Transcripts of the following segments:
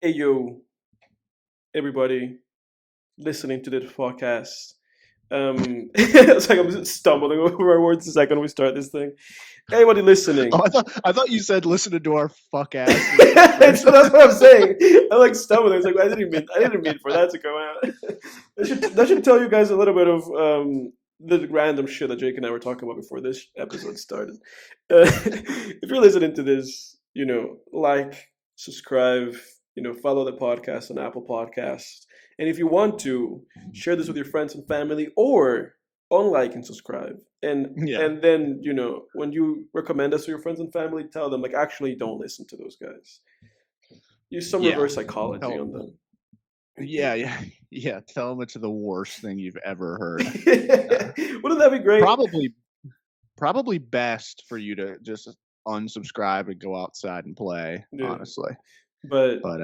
Hey yo, everybody listening to this podcast. It's like I'm stumbling over my words the second we start this thing. Everybody Oh, listening. I thought you said listening to our fuck asses at That's first. what I'm saying. I'm like stumbling. It's like I didn't mean for that to come out. That should tell you guys a little bit of the random shit that Jake and I were talking about before this episode started. If you're listening to this, like, subscribe, follow the podcast on Apple Podcasts, and if you want to, share this with your friends and family, or unlike and subscribe. And Yeah, and then when you recommend us to your friends and family, tell them like actually don't listen to those guys. Use some yeah. reverse psychology Tell, on them. yeah, yeah, yeah. Tell them it's the worst thing you've ever heard. Wouldn't that be great? Probably, probably best for you to just unsubscribe and go outside and play. Yeah, Honestly, but but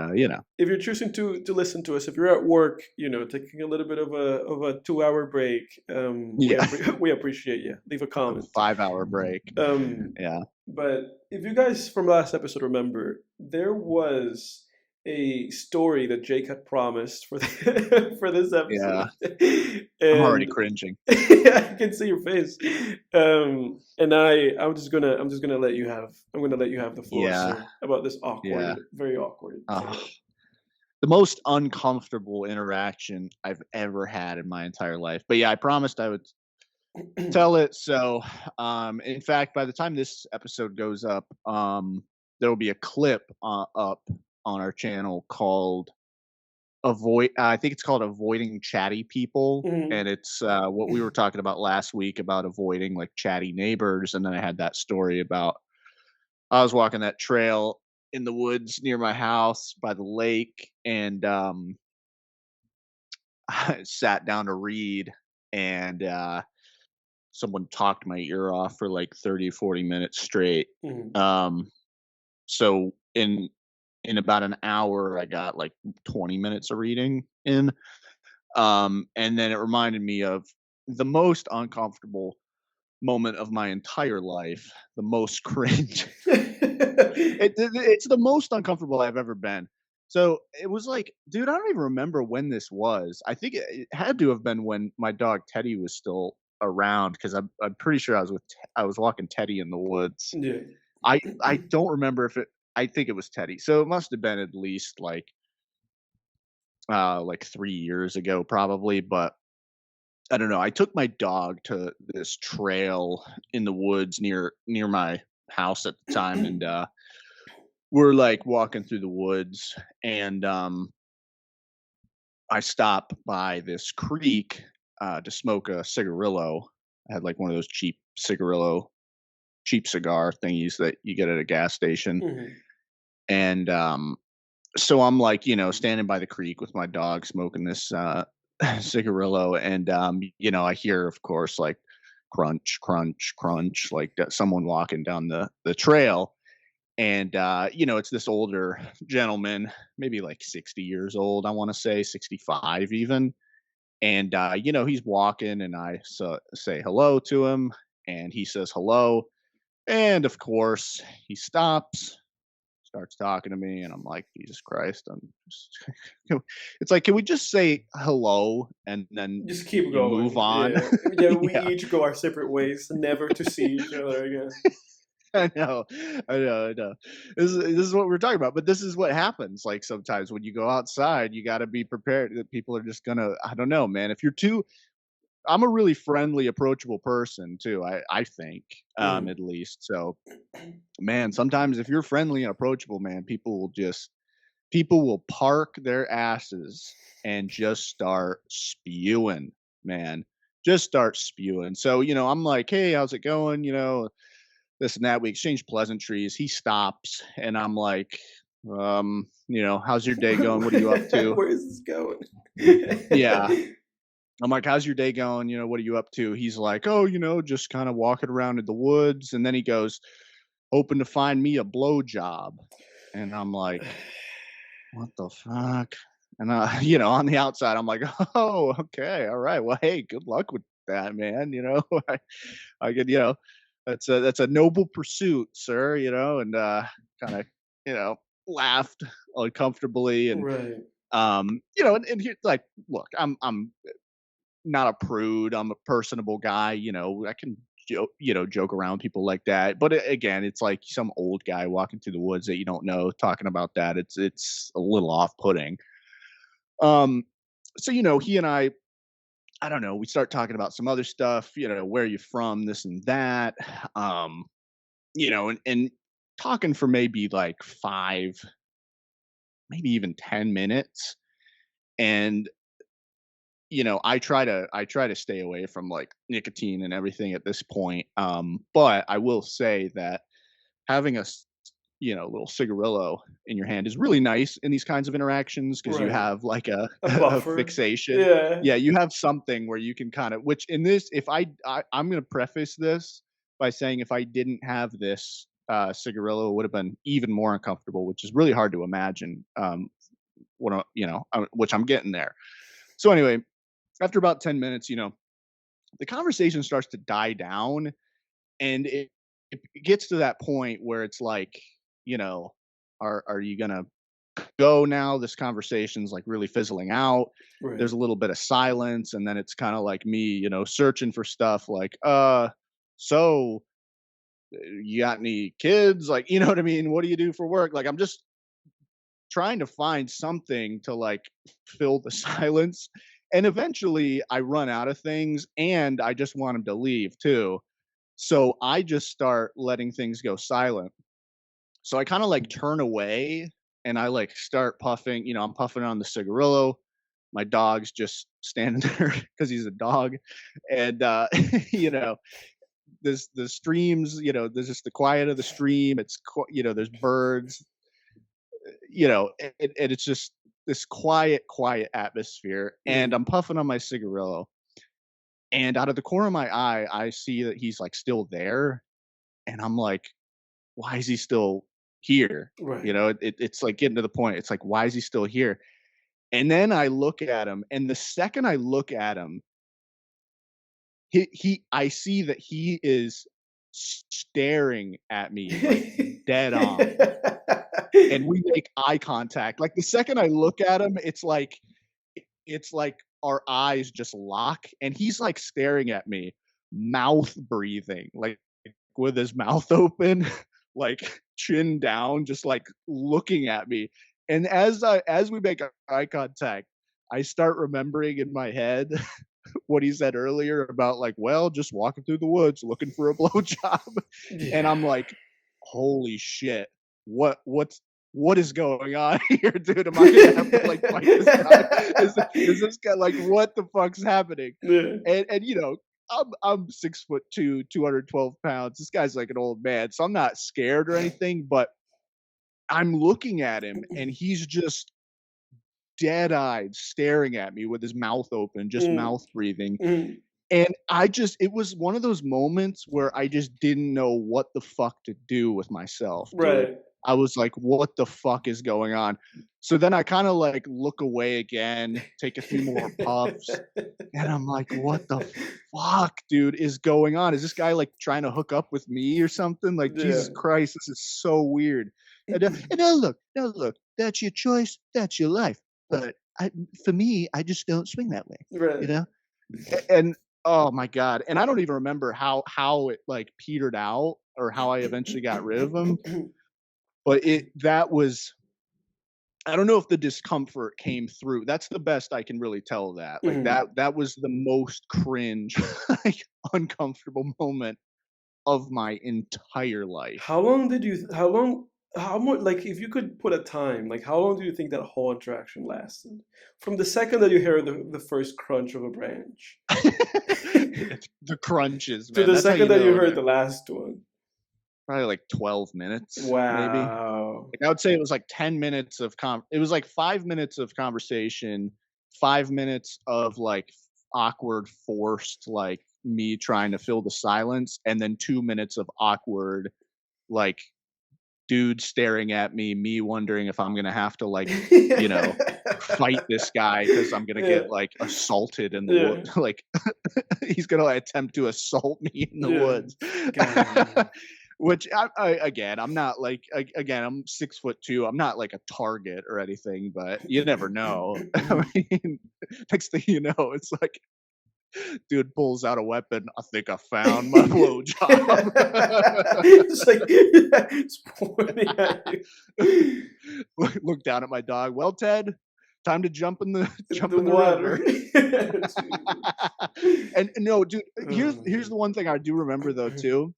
if you're choosing to listen to us, if you're at work, taking a little bit of a 2 hour break, yeah, we appreciate you. Leave a a comment. 5 hour break. Um, Yeah, but if you guys from last episode remember, there was a story that Jake had promised for for this yeah. episode, I'm already and cringing. I can see your face. And I'm just gonna let you have the floor, Yeah, sir, about this yeah. very awkward Uh, tale. the most uncomfortable interaction I've ever had in my entire life. But yeah, I promised I would tell it. So, in fact, by the time this episode goes up, there will be a clip up on our channel called "Avoid." I think it's called "Avoiding Chatty People," Mhm. and it's what we were talking about last week about avoiding like chatty neighbors. And then I had that story about I was walking that trail in the woods near my house by the lake, and I sat down to read, and someone talked my ear off for like 30, 40 minutes straight. Mhm. Um, so in about an hour, I got like 20 minutes of reading in. And then it reminded me of the most uncomfortable moment of my entire life, the most cringe. It's the most uncomfortable I've ever been. So it was like, dude, I don't even remember when this was. I think it had to have been when my dog Teddy was still around because I'm pretty sure I was walking Teddy in the woods. Yeah. I don't remember if it. I think it was Teddy. So it must have been at least like 3 years ago probably. But I don't know. I took my dog to this trail in the woods near my house at the time, and we're like walking through the woods, and I stop by this creek to smoke a cigarillo. I had like one of those cheap cigar thingies that you get at a gas station, Mhm. and so I'm like, standing by the creek with my dog smoking this cigarillo, and I hear, of course, like crunch, crunch, crunch, like someone walking down the trail. And it's this older gentleman, maybe like 60 years old, I want to say 65 even. And he's walking, and say hello to him, and he says hello, and of course he stops, starts talking to me, and I'm like, Jesus Christ, I'm just it's like, can we just say hello and then Just keep you move going. on? Yeah. Yeah, we Yeah. each go our separate ways, never to see each other again. I know, I know. This is what we're talking about, but this is what happens. Like sometimes when you go outside, you got to be prepared that people are just gonna. I don't know, man. If you're too, I'm a really friendly, approachable person too. I think, Mhm. at least. So, man, sometimes if you're friendly and approachable, man, people will park their asses and just start spewing, man. Just start spewing. So, I'm like, hey, how's it going? This and that. We exchange pleasantries. He stops, and I'm like, how's your day going? What are you up to? Where is this going? Yeah. I'm like, how's your day going? What are you up to? He's like, oh, just kind of walking around in the woods. And then he goes, hoping to find me a blow job. And I'm like, what the fuck? And on the outside, I'm like, oh, okay, all right. Well, hey, good luck with that, man. I could, that's a noble pursuit, sir. And kind of, you know, laughed uncomfortably, and Right. and here, like, look, I'm not a prude. I'm a personable guy. I can joke around people like that. But again, it's like some old guy walking through the woods that you don't know talking about that. It's a little off putting. Um, so he and I don't know. We start talking about some other stuff. Where are you from? This and that. Um, and talking for maybe like 5, maybe even 10 minutes, and I try to stay away from like nicotine and everything at this point. But I will say that having little cigarillo in your hand is really nice in these kinds of interactions because you Right. have like a A a buffer. fixation. Yeah. Yeah, you have something where you can kind of, which in this, if I'm going to preface this by saying if I didn't have this cigarillo, it would have been even more uncomfortable, which is really hard to imagine. Which I'm getting there. So anyway, after about 10 minutes, the conversation starts to die down, and it gets to that point where it's like, you know, are you going to go now? This conversation's like really fizzling out. Right. There's a little bit of silence, and then it's kind of like me, searching for stuff like, so you got any kids? Like, you know what I mean? What do you do for work? Like, I'm just trying to find something to like fill the silence. And eventually I run out of things and I just want him to leave too. So I just start letting things go silent. So I kind of like turn away and I like start puffing, I'm puffing on the cigarillo. My dog's just standing there because he's a dog. And you know, there's the streams, there's just the quiet of the stream. There's birds, and it's just this quiet atmosphere. And Mm. I'm puffing on my cigarillo, and out of the corner of my eye, I see that he's like still there, and I'm like, why is he still here? Right. It's like getting to the point. It's like, why is he still here? And then I look at him, and the second I look at him, I see that he is staring at me like dead on, and we make eye contact. Like the second I look at him, it's like our eyes just lock, and he's like staring at me, mouth breathing, like with his mouth open, like chin down, just like looking at me. And as we make eye contact, I start remembering in my head what he said earlier about like, well, just walking through the woods looking for a blowjob. And Yeah. I'm like, holy shit, what is going on here, dude? Am I gonna have to like fight this guy? Is this guy like, what the fuck's happening? Yeah. And I'm 6'2", 212 pounds. This guy's like an old man, so I'm not scared or anything, but I'm looking at him and he's just dead-eyed staring at me with his mouth open, just Mm. mouth breathing. Mm. And it was one of those moments where I just didn't know what the fuck to do with myself, dude. Right. I was like, what the fuck is going on? So then I kind of like look away again, take a few more puffs, and I'm like, what the fuck, dude, is going on? Is this guy like trying to hook up with me or something? Like, Yeah. Jesus Christ, this is so weird. And now look, that's your choice, that's your life. But for me, I just don't swing that way, you Right. know? And oh my god, and I don't even remember how it like petered out or how I eventually got rid of him, but that was, I don't know if the discomfort came through. That's the best I can really tell that. Like Mhm. that was the most cringe, like uncomfortable moment of my entire life. How much, like, if you could put a time, like, how long do you think that whole interaction lasted? From the second that you hear the first crunch of a branch It's the crunches, to man. the That's how second you that you know heard that the last one. probably like 12 minutes, maybe. Wow. Like, I would say it was like 10 minutes of it was like 5 minutes of conversation, 5 minutes of like awkward, forced, like me trying to fill the silence, and then 2 minutes of awkward, like dude staring at me, me wondering if I'm gonna have to like, you know, fight this guy because I'm gonna Yeah. get like assaulted in the wood. Yeah. Like he's gonna attempt to assault me in the Yeah. woods. God. Which again, I'm not like again, I'm 6'2". I'm not like a target or anything, but you never know. I mean, next thing you know, it's like dude pulls out a weapon. I think I found my blowjob. It's like it's pointing at you Look down at my dog. Well, Ted, time to jump in the in jump the in the water. river. And no, dude, here's the one thing I do remember though too.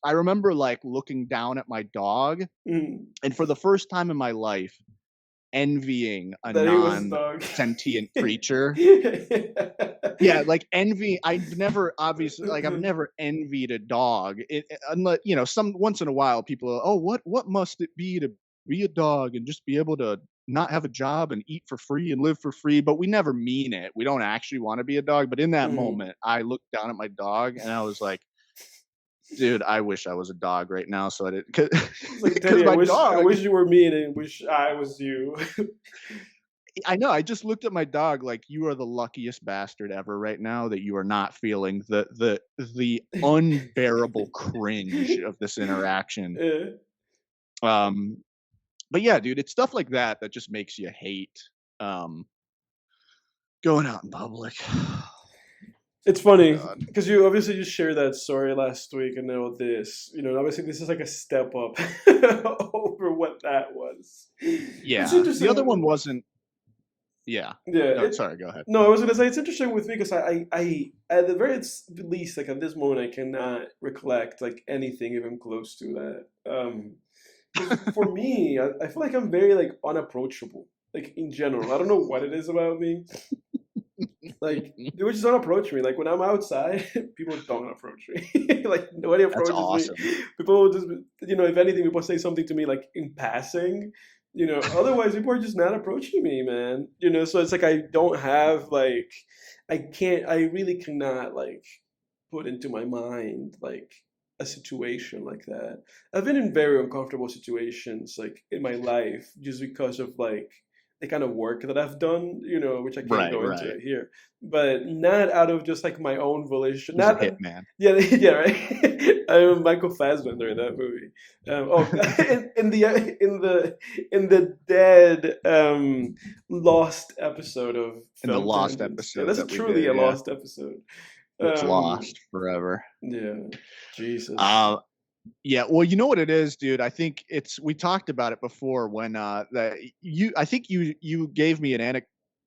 I remember like looking down at my dog, and for the first time in my life, envying a That he was a dog. non-sentient creature. Yeah, like envy. I've never obviously like I've never envied a dog. Unless some once in a while people are, oh, what must it be to be a dog and just be able to not have a job and eat for free and live for free? But we never mean it. We don't actually want to be a dog. But in that moment, I looked down at my dog and I was like, dude, I wish I was a dog right now. So I didn't, Like, because Teddy, my I dog. wish you were me and wish I was you. I know. I just looked at my dog like you are the luckiest bastard ever right now that you are not feeling the unbearable cringe of this interaction. Yeah. But yeah, dude, it's stuff like that that just makes you hate going out in public. It's funny God. because you obviously just shared that story last week, and now this. Obviously this is like a step up over what that was. Yeah, It's interesting. the other one wasn't. Yeah. Yeah. No, sorry. Go ahead. No, I was gonna say it's interesting with me because I at the very least, like at this moment, I cannot recollect like anything even close to that. 'Cause for me, I feel like I'm very like unapproachable, like in general. I don't know what it is about me. Like they would just don't approach me. Like when I'm outside, people don't approach me. Like nobody That's approaches awesome. me. People will just, if anything, people say something to me like in passing. Otherwise people are just not approaching me, man. So it's like I don't have like, I really cannot like put into my mind like a situation like that. I've been in very uncomfortable situations like in my life just because of like the kind of work that I've done, which I can't Right. go into Right. here, but not out of just like my own volition. He's a Not, hitman. yeah, yeah, right. I'm Michael Fassbender in that movie. In the dead lost episode of In the Film lost Tangents. Yeah, episode that's that we truly did, a yeah, lost episode. it's Um, lost forever. yeah, Jesus. Yeah, well, you know what it is, dude. I think we talked about it before when that I think you gave me an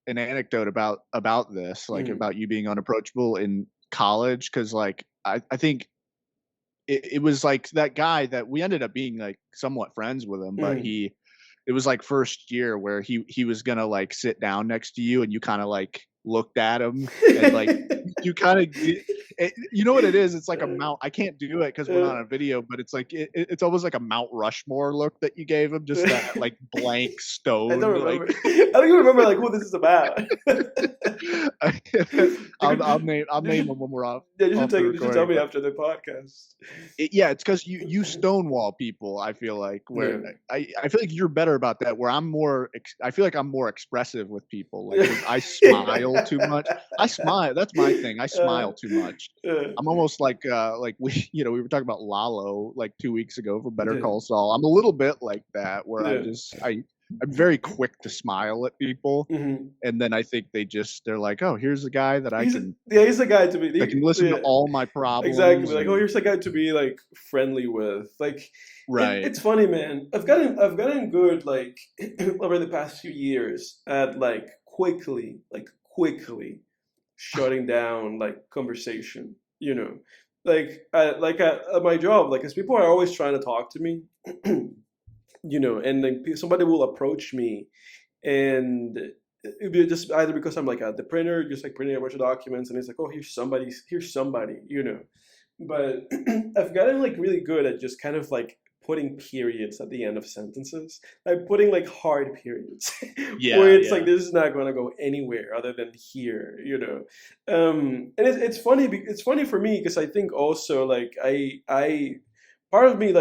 anecdote about this, like about you being unapproachable in college, because like I think it was like that guy that we ended up being like somewhat friends with him, but it was like first year where he was gonna like sit down next to you and you kind of like looked at him and like you kind of you know what it is, it's like a mount. I can't do it because we're not on a video, but it's like it's almost like a Mount Rushmore look that you gave him, just that like blank I stone. don't Like remember. I don't even remember like who this is about. I'll name him when we're off. Yeah, You should tell me after the podcast. Yeah, it's because you stonewall people. I feel like where I feel like you're better about that. Where I'm more, I feel like I'm more expressive with people. Like I smile too much. I smile. That's my thing. I smile too much. I'm almost like we were talking about Lalo like 2 weeks ago for Better Call Saul. I'm a little bit like that where I'm very quick to smile at people, and then I think they're like, oh, here's a guy that he's a guy to be. I can listen to all my problems. Exactly. Like, oh, here's a guy to be like friendly with. Like, right. It's funny, man. I've gotten good like over the past few years at like quickly shutting down like conversation. Like at my job, like, because people are always trying to talk to me. And then somebody will approach me, and it'd be just either because I'm like at the printer, just like printing a bunch of documents, and it's like, oh, here's somebody, But I've gotten like really good at just kind of like putting periods at the end of sentences, like putting like hard periods, where it's like this is not going to go anywhere other than here, And it's funny. It's funny for me because I think also like I part of me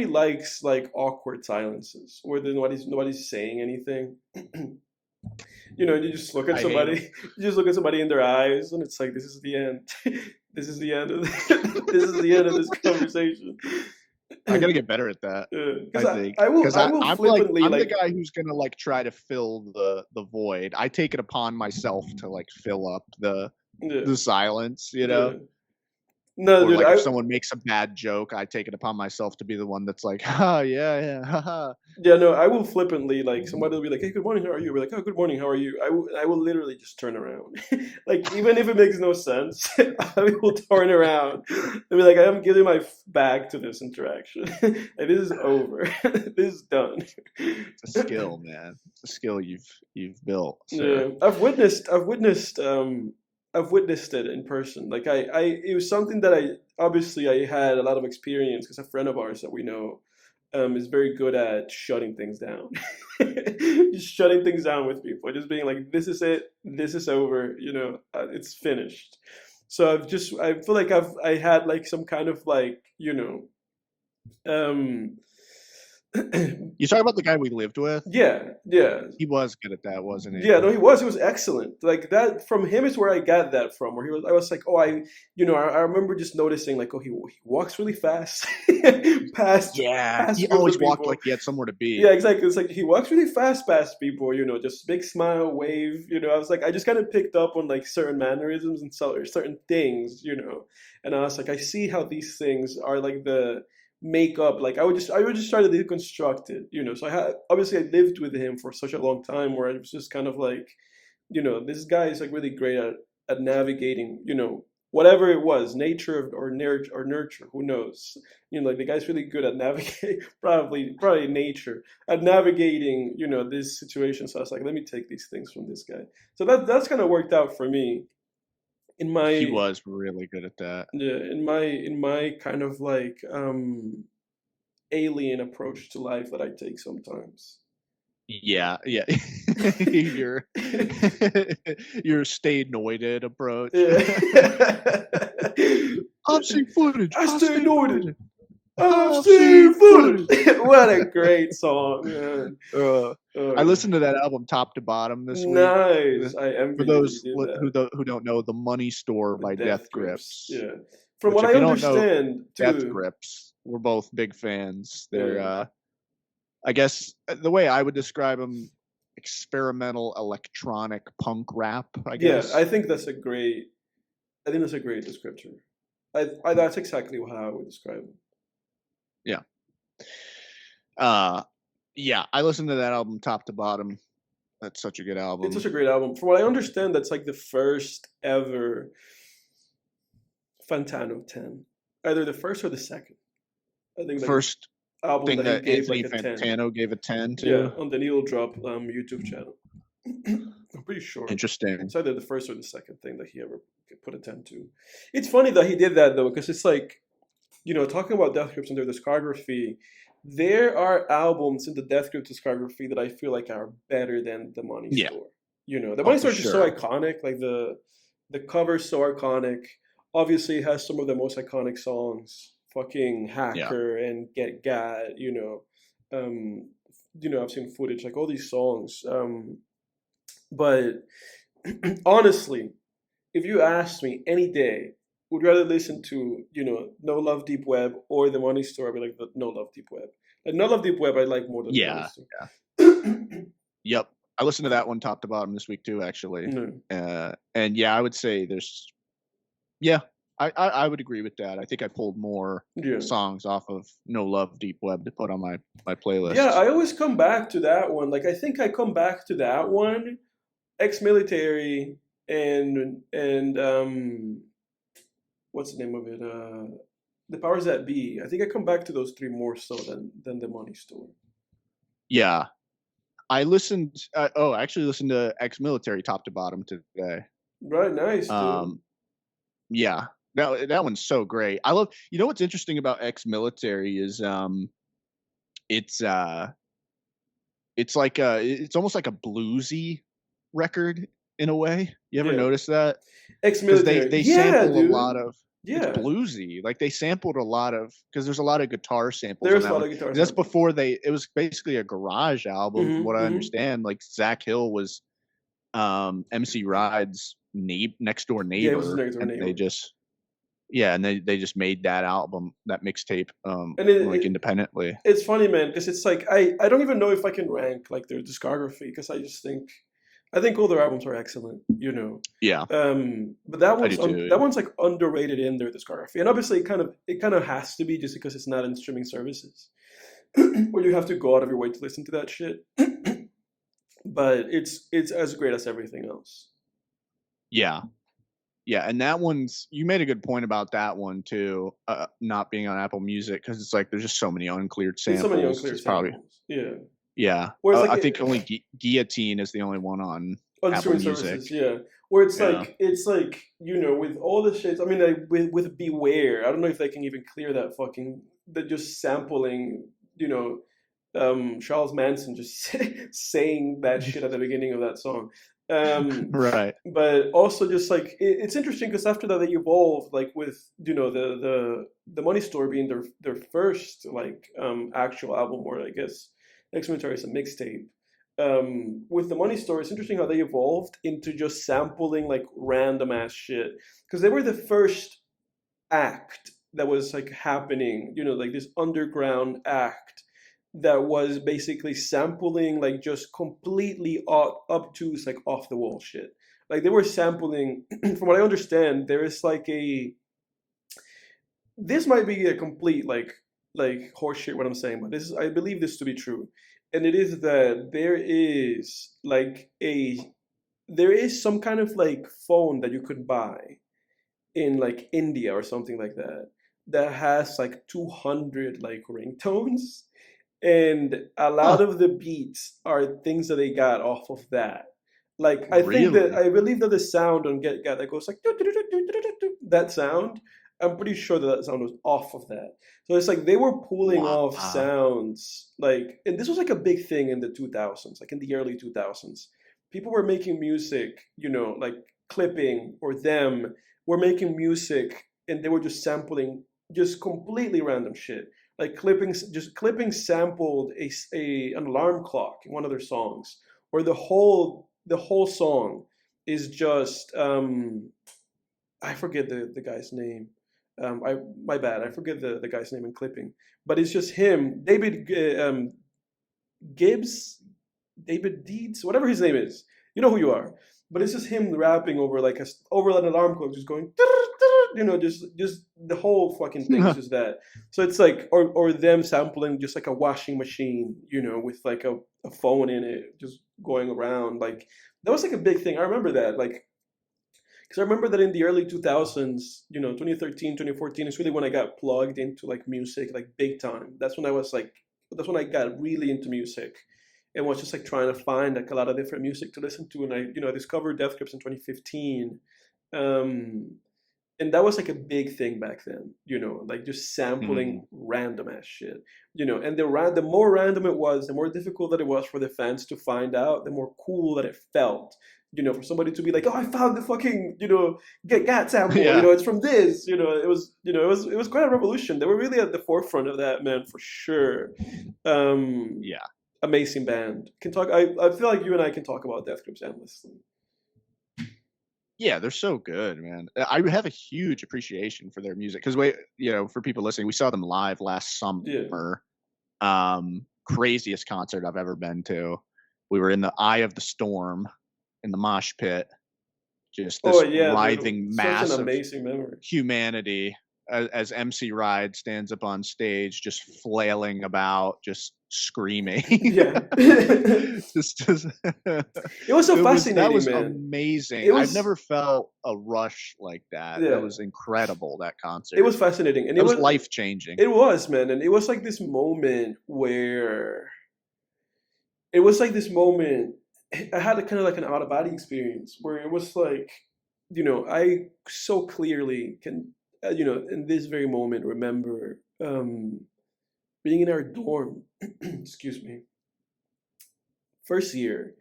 likes like awkward silences where nobody's saying anything. You just look at somebody, in their eyes, and it's like this is the end. This is the end of this conversation. I gotta get better at that. Because I think I will because I will I'm like flippantly I'm the like guy who's gonna like try to fill the void. I take it upon myself to like fill up yeah the silence, you know. yeah no Or dude like if I someone makes a bad joke, I take it upon myself to be the one that's like, "Ha, yeah, yeah, ha." Yeah, no, I will flippantly like somebody will be like, "Hey, good morning, how are you?" We're like, "Oh, good morning, how are you?" I will literally just turn around, like even if it makes no sense, I will turn around and be like, "I am giving my back to this interaction. Like, this is over. This is done." It's a skill, man. It's a skill you've built, sir. Yeah, I've witnessed it in person. Like it was something that I had a lot of experience because a friend of ours that we know is very good at shutting things down. Just shutting things down with people, just being like, "This is it. This is over. It's finished." So I feel like I had like some kind of like um, You talk about the guy we lived with? yeah, yeah. He was good at that, wasn't he? Yeah, no, he was excellent. Like that from him is where I got that from. Where I was like, oh, I remember just noticing like, oh, he walks really fast, past Yeah, past he groups always of walked people. like he had somewhere to be. Yeah, exactly. It's like he walks really fast past people. Just big smile, wave. I was like, I just kind of picked up on like certain mannerisms and certain things. And I was like, I see how these things are like the makeup. Like I would just try to deconstruct it. So obviously I lived with him for such a long time where I was just kind of like, this guy is like really great at navigating, whatever it was, nature or nurture, who knows? Like the guy's really good at navigate, probably nature at navigating, this situation. So I was like, let me take these things from this guy. So that's kind of worked out for me in He my was really good at that. yeah, in my kind of like alien approach to life that I take sometimes. Yeah, yeah. Your your stay-noided approach. Yeah. I've seen footage. I I've stay seen noted. footage. I've I've seen seen footage. footage. What a great song, man. Uh, Oh, I yeah. listened to that album top to bottom this week. Nice. I For envy you that you those did that. who don't know, The Money Store The by Death Death Grips. Grips, Yeah. From which what if I you don't know understand, Death too. Grips, we're both big fans. They're Yeah. I guess the way I would describe them, experimental electronic punk rap, I Yeah, guess. I think that's a great description. That's exactly how I would describe it. Yeah. Uh yeah, I listened to that album top to bottom. That's such a good It's such album. a great album. From what I understand, that's like the first ever Fantano 10. Either the first or the second. I think like First album thing that he that gave like Anthony a 10. Fantano gave a 10 Yeah, to. on the Needle Drop YouTube channel. I'm pretty sure. Interesting. It's either the first or the second thing that he ever put a 10 to. It's funny that he did that though, because it's like, talking about Death Grips and their discography, there are albums in the Death Grips discography that I feel like are better than The Money Yeah. Store. The Oh, Money for Store is just so sure. iconic. Like the cover's so iconic. Obviously, it has some of the most iconic songs. Fucking Yeah. Hacker and Get Gat. Um, I've seen footage like all these songs. But honestly, if you asked me any day, would rather listen to No Love Deep Web or The Money Store, I'd be like the No Love Deep Web. Like No Love Deep Web, I like more than The Money Yeah. Store. Yeah. Yep. I listened to that one top to bottom this week too, actually. Mm, And yeah, I would say yeah, I would agree with that. I think I pulled more yeah, songs off of No Love Deep Web to put on my yeah. playlists. I always come back to that one. Like I think I come back to that one, ex-military, and what's the name of it? The Powers That Be. I think I come back to those three more so than The Money Store. Yeah. I listened I actually listened to Ex-Military top to bottom today. Right, nice, dude. Um yeah. That one's so great. I love what's interesting about Ex-Military is it's it's like it's almost like a bluesy record in a way. You ever Yeah, notice that? Because ex-military. they Yeah, sample a dude. lot of it's Yeah, bluesy. Like they sampled a lot of because there's a lot of guitar samples on there's a that lot one. of guitar That's samples. before it was basically a garage album from what I Mm-hmm. understand. Like Zach Hill was MC Ride's next door Yeah, it was his neighbor next door and they neighbor. just Yeah, and they just made that album, that mixtape, And like independently. it's funny, man, because it's like I don't even know if I can rank like their discography because I think all their albums are excellent, you know. Yeah, But I do too. that Yeah. one's like underrated in their discography, and obviously it kind of has to be just because it's not in streaming services, where you have to go out of your way to listen to that shit. But it's as great as everything else. Yeah. Yeah, and that one's you made a good point about that one too, not being on Apple Music because it's like there's just so many uncleared There's so many samples. unclear It's probably samples. Yeah. yeah. Whereas like I think only Guillotine is the only one on on Apple streaming Music. services, yeah. Where Yeah. it's like you know with all the shit. I mean, like with Beware, I don't know if they can even clear that fucking the just sampling. You know, Charles Manson just saying that shit at the beginning of that song. Um, Right. but also just like it's interesting because after that they evolved like with you know the Money Store being their first like actual album or I guess Experimentary is a mixtape. With the Money Store, it's interesting how they evolved into just sampling like random ass shit because they were the first act that was like happening, you know, like this underground act that was basically sampling like just completely obtuse, like off the wall shit. Like they were sampling, from what I understand, there is like this might be a complete like horseshit what I'm saying, but this is I believe this to be true, and it is that there is some kind of like phone that you could buy in like India or something like that that has like 200 like ringtones and a lot Huh. of the beats are things that they got off of that. Like Really? I believe that the sound on Get Got that goes like that sound. I'm pretty sure that that sound was off of that. So it's like they were pulling off Wow. sounds like, and this was like a big thing in the 2000s, like in the early 2000s. People were making music, you know, like clipping or them were making music and they were just sampling just completely random shit like clipping sampled an alarm clock in one of their songs, where the whole song is just I forget the guy's name. I my bad. I forget the guy's name in clipping, but it's just him, Gibbs, David Deeds, whatever his name is. You know who you are. But it's just him rapping over over an alarm clock, just going, you know, just the whole fucking thing is just that. So it's like, or them sampling just like a washing machine, you know, with like a phone in it, just going around. Like that was like a big thing. I remember that, like, because I remember that in the early 2000s, you know, 2013, 2014 is really when I got plugged into like music, like big time. That's when I got really into music and was just like trying to find like a lot of different music to listen to. And I discovered Death Grips in 2015. Um, and that was like a big thing back then, you know, like just sampling Hmm. random ass shit, you know, and the more random it was, the more difficult that it was for the fans to find out, the more cool that it felt, you know, for somebody to be like, oh, I found the fucking, you know, get gat sample, you Yeah. know, it's from this, you know, it was quite a revolution. They were really at the forefront of that, man, for sure. Um, Yeah. Amazing band. Can talk. I feel like you and I can talk about Death Grips endlessly. Yeah, they're so good, man. I have a huge appreciation for their music because for people listening, we saw them live last Yeah. summer. Craziest concert I've ever been to. We were in the eye of the storm in the mosh pit, just Oh this yeah, dude. writhing Such an mass of amazing memory. humanity as MC Ride stands up on stage, just flailing about, just screaming. Yeah. just It was so that fascinating, was man. amazing. It I've was never felt a rush like that. That yeah. was incredible. That It concert. was fascinating, and That was life changing. it was, man, and it was like this moment where it was like this moment. I had a kind of like an out of body experience where it was like, you know, I so clearly can, you know, in this very moment remember being in our dorm. Excuse me. First year,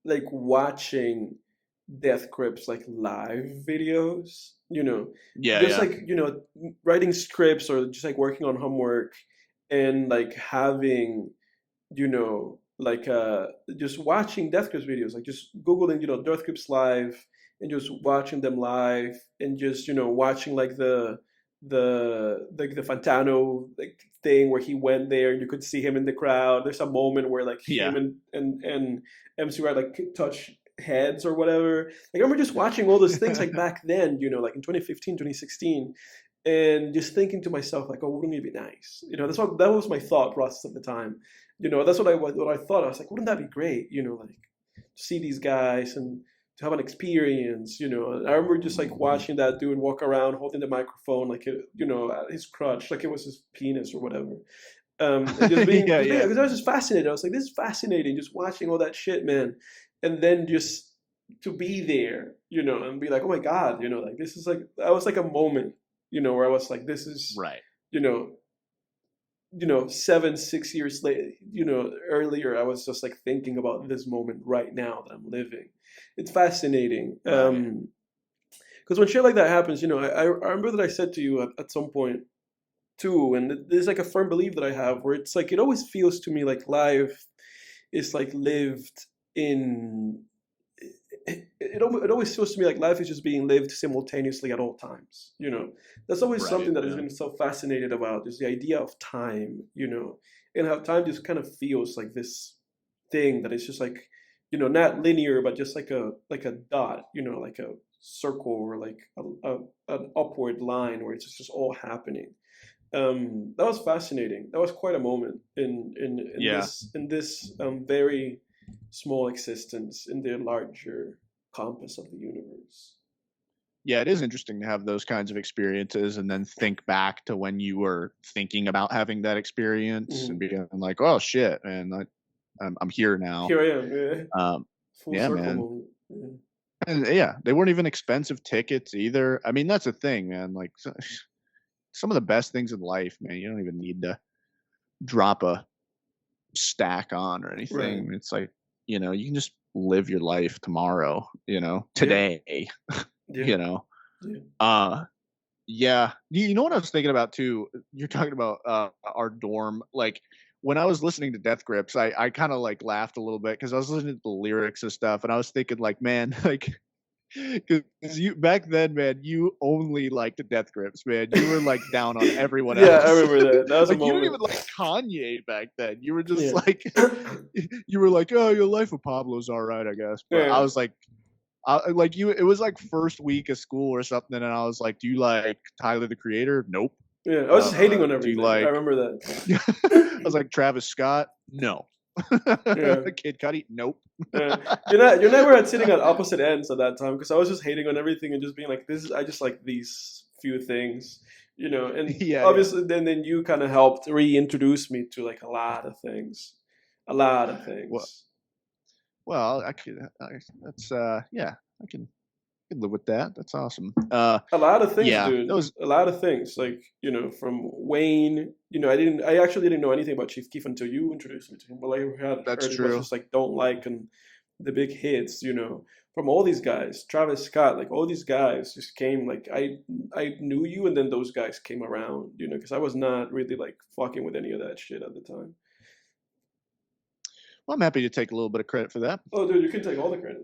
like watching Death Grips like live videos, you know, Yeah, just yeah. like, you know, writing scripts or just like working on homework and like having, you know, like just watching Death Grips videos, like just Googling, you know, Death Grips live and just watching them live, and just watching like the Fantano like thing where he went there and you could see him in the crowd. There's a moment where like Yeah. him and MC Rat like touch heads or whatever. Like I remember just watching all those things like back then, like in 2015, 2016, and just thinking to myself like, oh, wouldn't it be nice? That was my thought process at the time. That's what I thought. I was like, wouldn't that be great? Like see these guys and to have an experience. I remember just like watching that dude walk around holding the microphone like at his crutch, like it was his penis or whatever. And just being, Yeah, because I was just fascinated. I was like, this is fascinating, just watching all that shit, man. And then just to be there, and be like, oh my god, like this is like, that was like a moment, where I was like, this is right. 6 years later, earlier, I was just like thinking about this moment right now that I'm living. It's fascinating. Right. Because when shit like that happens, I remember that I said to you at some point too, and there's like a firm belief that I have where it's like, it always feels to me like life is like lived in, it always feels to me like life is just being lived simultaneously at all times. That's always Right. something that has Yeah. been so fascinated about, is the idea of time. And how time just kind of feels like this thing that is just like, not linear, but just like a dot, like a circle, or like an upward line where it's just all happening. That was fascinating. That was quite a moment Yeah. in this very small existence in the larger compass of the universe. Yeah, it is interesting to have those kinds of experiences and then think back to when you were thinking about having that experience and Mhm. being like, oh shit, man, I'm here now. Here I am, yeah. Um, Full yeah, circle man. moment. Yeah. And yeah, they weren't even expensive tickets either. I mean, that's the thing, man. Like some of the best things in life, man. You don't even need to drop a stack on or anything. I Right. mean, it's like, you can just live your life tomorrow, Yeah. today, Yeah. you know. Yeah. Yeah. You know what I was thinking about too? You're talking about our dorm. Like when I was listening to Death Grips, I kind of like laughed a little bit because I was listening to the lyrics and stuff, and I was thinking like, man, like because you back then, man, you only liked the Death Grips, man. You were like down on everyone Yeah, I else. remember that. That was a Like you didn't even moment. like Kanye back then. You were just Yeah. like, you were like, oh, your life of Pablo's all right, I guess. But I Yeah. was like, like you, it was like first week of school or something, and I was like, "Do you like Tyler the Creator?" Nope. Yeah. I was just hating on Do you everything. I like? remember I that. was like Travis Scott. No. Yeah. Kid Cudi. Nope. Yeah. You and I were at sitting at opposite ends at that time, because I was just hating on everything and just being like, this is, I just like these few things, and Yeah, yeah. obviously then you kind of helped reintroduce me to like a lot of things. A lot of Well, things. well, I could. That's yeah. I can live with that. That's awesome. A lot of things, Yeah. dude. That was A lot of things. Like, from Wayne, I actually didn't know anything about Chief Keef until you introduced me to him. But like I had that's heard was true. just like Don't Like and the big hits, from all these guys. Travis Scott, like all these guys just came, like I knew you, and then those guys came around, because I was not really like fucking with any of that shit at the time. Well, I'm happy to take a little bit of credit for that. Oh dude, you can take all the credit.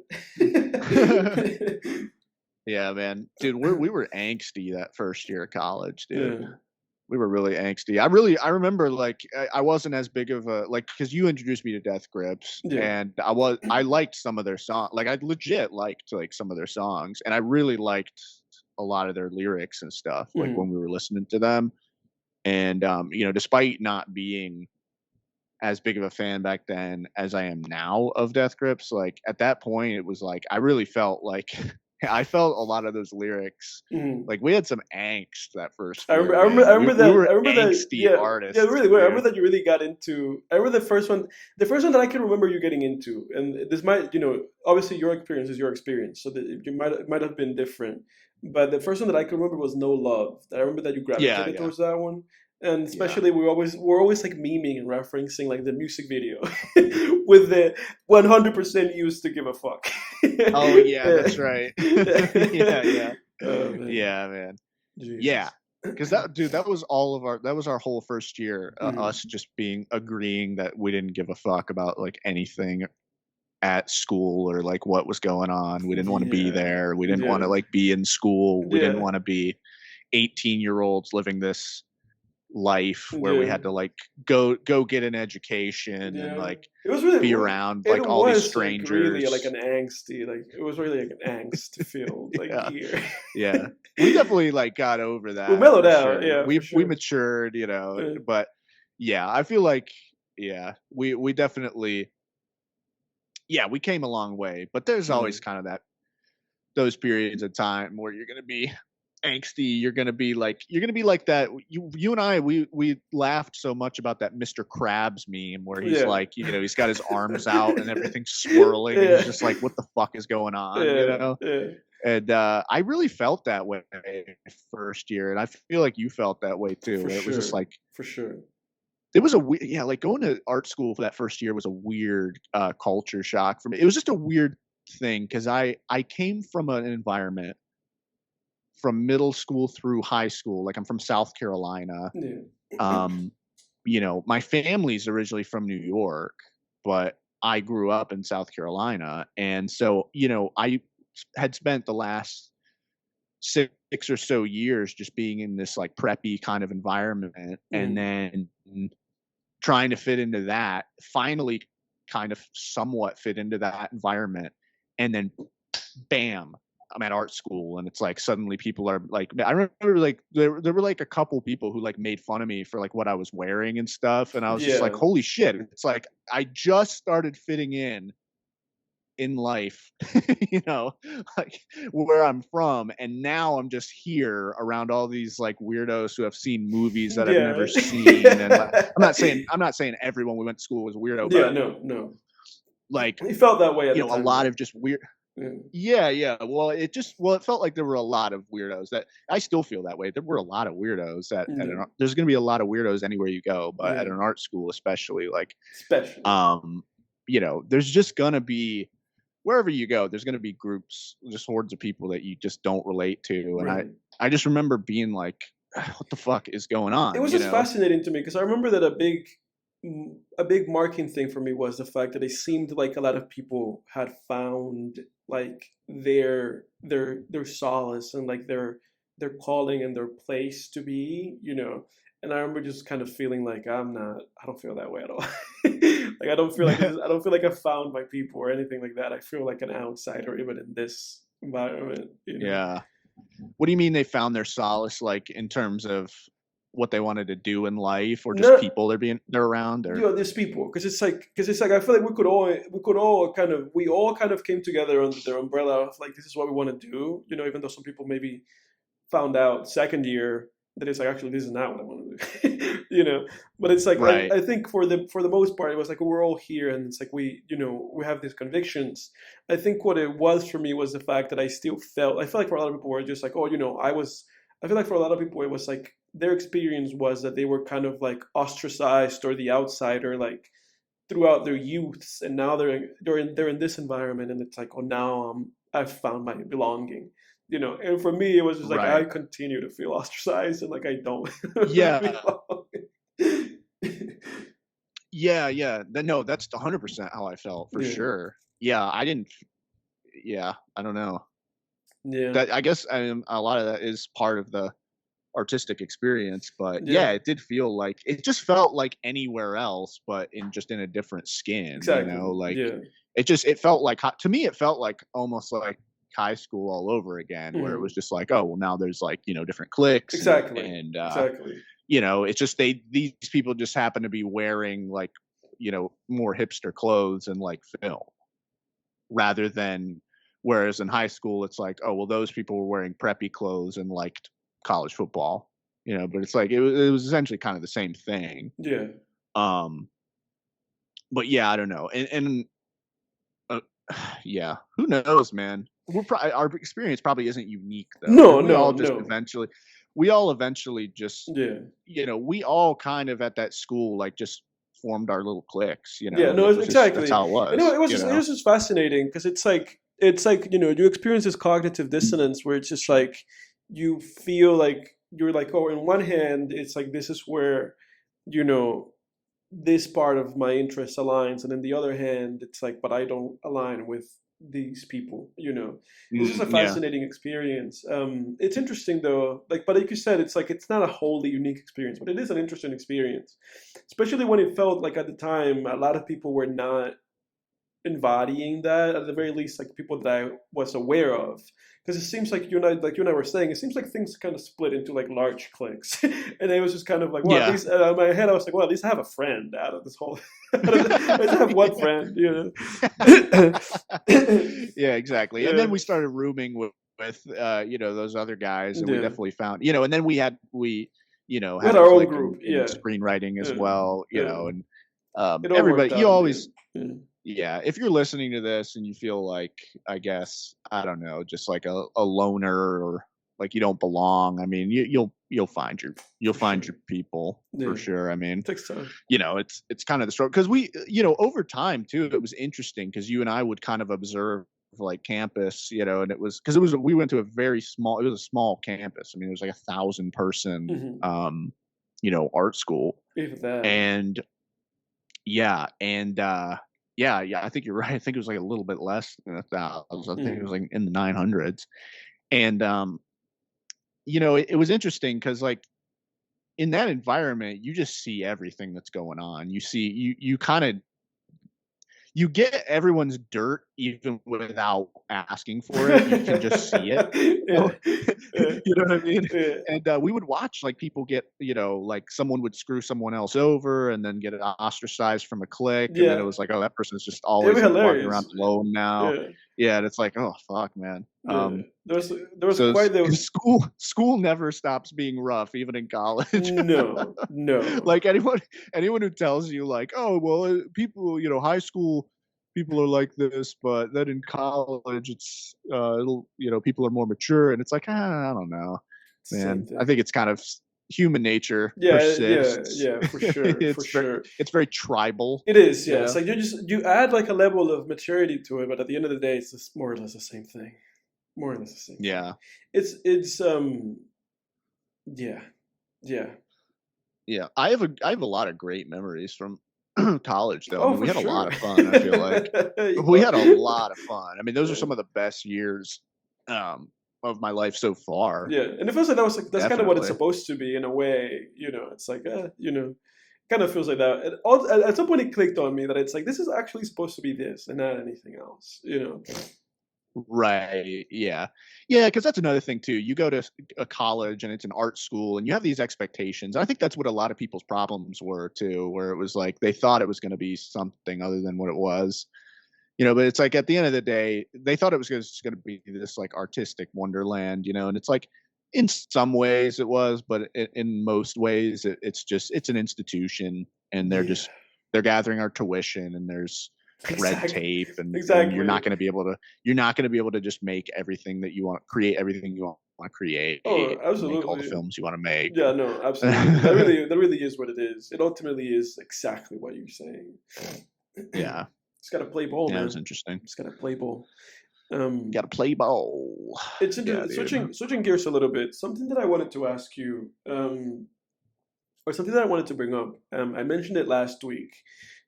Yeah, man, dude, we were angsty that first year of college, dude. Yeah. We were really angsty. I remember like I wasn't as big of a like because you introduced me to Death Grips, Yeah. and I liked some of their songs. Like I legit liked like some of their songs, and I really liked a lot of their lyrics and stuff. Like Mhm. when we were listening to them, and despite not being as big of a fan back then as I am now of Death Grips, like at that point it was like I really felt like I felt a lot of those lyrics. Mhm. Like we had some angst that first I remember, year, I remember, I man. We remember we that. were I remember that. angsty Yeah, yeah, artists, really. I remember dude. that you really got into. I remember the first one. The first one that I can remember you getting into, and this might, obviously your experience is your experience, so that you might have been different. But the first one that I can remember was No Love. I remember that you Yeah, gravitated yeah, towards that one, and yeah. especially we're always like memeing and referencing like the music video with the 100% used to give a fuck. Oh yeah, that's right. Yeah, yeah, Oh man, yeah, man. Yeah, Jesus. because that dude, that was our whole first year. Mhm. Us just being agreeing that we didn't give a fuck about like anything at school or like what was going on. We didn't want to be Yeah. there. We didn't want Yeah. to like be in school. We didn't Yeah. want to be 18-year-olds living this life where we Yeah. had to like go get an education and Yeah. like It was really be around it like all these was like really like strangers. an angsty, like it was really like an angst filled like Yeah. year. Yeah. We definitely like got over We that mellowed for out, sure. yeah, for We sure. matured, Uh, but yeah, I feel like yeah, we definitely yeah, we came a long way, but there's yeah. always kind of that those periods of time where you're going to be angsty, you're going to be like that. You and I we laughed so much about that Mr. Krabs meme where he's Yeah. like, he's got his arms out and everything's swirling and Yeah. he's just like, what the fuck is going on, Yeah. Yeah. And I really felt that way first year, and I feel like you felt that way too. For Where it was just sure. like For sure. it was a yeah, like going to art school for that first year was a weird culture shock for me. It was just a weird thing because I came from an environment from middle school through high school. Like I'm from South Carolina. Yeah. Um, my family's originally from New York, but I grew up in South Carolina, and so I had spent the last 6 or so years just being in this like preppy kind of environment, and Mm. then trying to fit into that. Finally, kind of somewhat fit into that environment, and then bam, I'm at art school, and it's like suddenly people are like, I remember like there were like a couple people who like made fun of me for like what I was wearing and stuff, and I was just like, Yeah. holy shit! It's like I just started fitting in life, like where I'm from, and now I'm just here around all these like weirdos who have seen movies that I've never Yeah. seen, and like, I'm not saying everyone we went to school was a weirdo, Yeah, but no, no. like He felt that way at the a time, lot though. of just weird. Yeah. Yeah. Well, it felt like there were a lot of weirdos that I still feel that way. There were a lot of weirdos Yeah. there's going to be a lot of weirdos anywhere you go, but at Yeah. an art school, especially like, Especially. there's just going to be wherever you go, there's going to be groups, just hordes of people that you just don't relate to. And Right. I just remember being like, what the fuck is going It on? was just fascinating to me because I remember that a big marking thing for me was the fact that it seemed like a lot of people had found like their solace and like their calling and their place to be, And I remember just kind of feeling like I don't feel that way at all. Like I don't feel like I found my people or anything like that. I feel like an outsider even in this environment. Yeah. What do you mean they found their solace, like in terms of what they wanted to do in life, or just No, people they're around, or there's people because it's like I feel like we all kind of came together under their umbrella of like this is what we want to do. Even though some people maybe found out second year that it's like actually this is not what I want to do. But it's like right? I think for the most part it was like we're all here and it's like we have these convictions. I think what it was for me was the fact that I felt like for a lot of people were just like I feel like for a lot of people it was like their experience was that they were kind of like ostracized or the outsider like throughout their youths, and now they're in this environment, and it's like, oh, now I've found my belonging. And for me, it was just like I Right. continue to feel ostracized, and like I don't Yeah. belong. Yeah. No, that's 100% how I felt for Yeah, sure. Yeah, I didn't. Yeah, I don't know. yeah, That I guess a lot of that is part of the artistic experience, but yeah, yeah, it did feel like it just felt like anywhere else, but in a different skin. exactly. Like Yeah, it felt like to me, it felt like almost like high school all over again, where it mhm, was just like, oh well, now there's like different cliques exactly, and exactly. it's just these people just happen to be wearing like more hipster clothes and like film rather than whereas in high school it's like, oh well, those people were wearing preppy clothes and liked college football, but it's like it was essentially kind of the same thing. Yeah. um but yeah, I don't know, and uh, yeah, who knows, man. Our experience probably isn't unique though, because No, no, no. we all eventually just Yeah. we all kind of at that school like just formed our little cliques. Yeah, no, That's exactly. how it was. It was just fascinating because it's like you experience this cognitive dissonance where it's just like you feel like you're like, oh, in one hand it's like this is where you know this part of my interest aligns, and then the other hand, it's like, but I don't align with these people. It's just a Yeah. fascinating experience. It's interesting though, but like you said, it's like it's not a wholly unique experience, but it is an interesting experience, especially when it felt like at the time a lot of people were not embodying that, at the very least, like people that I was aware of. Because it seems like you and I were saying, it seems like things kind of split into like large cliques, and it was just kind of like, well, at Yeah. least in my head I was like, well, at least I have a friend out of this whole. I just have one friend, Yeah, exactly. And Yeah, then we started rooming with those other guys, and we yeah. definitely found, and then we had We had had a our own clique group. in Yeah, screenwriting as yeah, well, yeah. and It all worked everybody, you out in the end. always, Yeah. yeah, if you're listening to this and you feel like, I guess, I don't know, just like a loner, or like you don't belong, I mean, you'll find For sure. your people Yeah, for sure. I mean, it takes time. it's kind of the struggle, because we, over time too, it was interesting because you and I would kind of observe like campus, and we went to a very small, it was a small campus. I mean, it was like 1,000 person, Hmm. art school. Even that. And yeah, and yeah, I think you're right. I think it was like a little bit less than 1,000. I think it was Mm. like in the 900s. And it was interesting because, like, in that environment, you just see everything that's going on. You see, you kind of, you get everyone's dirt even without asking for it. You can just see it. Yeah, Oh, yeah, you know what I mean? yeah, And we would watch like people get, like someone would screw someone else over and then get ostracized from a clique, and then it yeah. was like, oh, that person's just It'd be always like walking around hilarious. alone now. Yeah, Yeah, and it's like, oh fuck, man. yeah. There was So quite the school never stops being rough, even in college. no, no. Like anyone who tells you like, oh well, people, high school people are like this, but then in college it's people are more mature, and it's like, I don't know, Same man. I thing. think it's kind of human nature Yeah, yeah, persists. yeah, for sure, for sure. It's very tribal, It is, you yeah. It's know. like you add like a level of maturity to it, but at the end of the day, it's just more or less the same thing. More or less the same thing. Yeah, It's yeah, yeah. yeah. I have a lot of great memories from college, though. I Oh, mean, we for had a lot sure. of fun. I feel like we Well, had a lot of fun. I mean, those are yeah. some of the best years um, of my life so far. Yeah, and it feels like that was like that's kind of what it's Definitely. supposed to be in a way. It's like kind of feels like that. At some point, it clicked on me that it's like this is actually supposed to be this and not anything else. Right. Yeah. Yeah. Because that's another thing too. You go to a college and it's an art school, and you have these expectations. I think that's what a lot of people's problems were too, where it was like they thought it was going to be something other than what it was. But it's like at the end of the day, they thought it was just going to be this like artistic wonderland, and it's like in some ways it was, but in most ways it's an institution, and Yeah, they're gathering our tuition, and there's red exactly, tape, and you're exactly. not going to be able to just make everything that you want, create everything you want to create, Oh, make all the absolutely. films you want to make. Yeah, no, absolutely. That really is what it is. It ultimately is exactly what you're saying. Yeah. Just gotta play ball, Yeah, it was man. interesting. Just gotta play ball. Um, Got to play ball. it's Yeah, dude. switching gears a little bit. Something that I wanted to ask you, or something that I wanted to bring up. I mentioned it last week,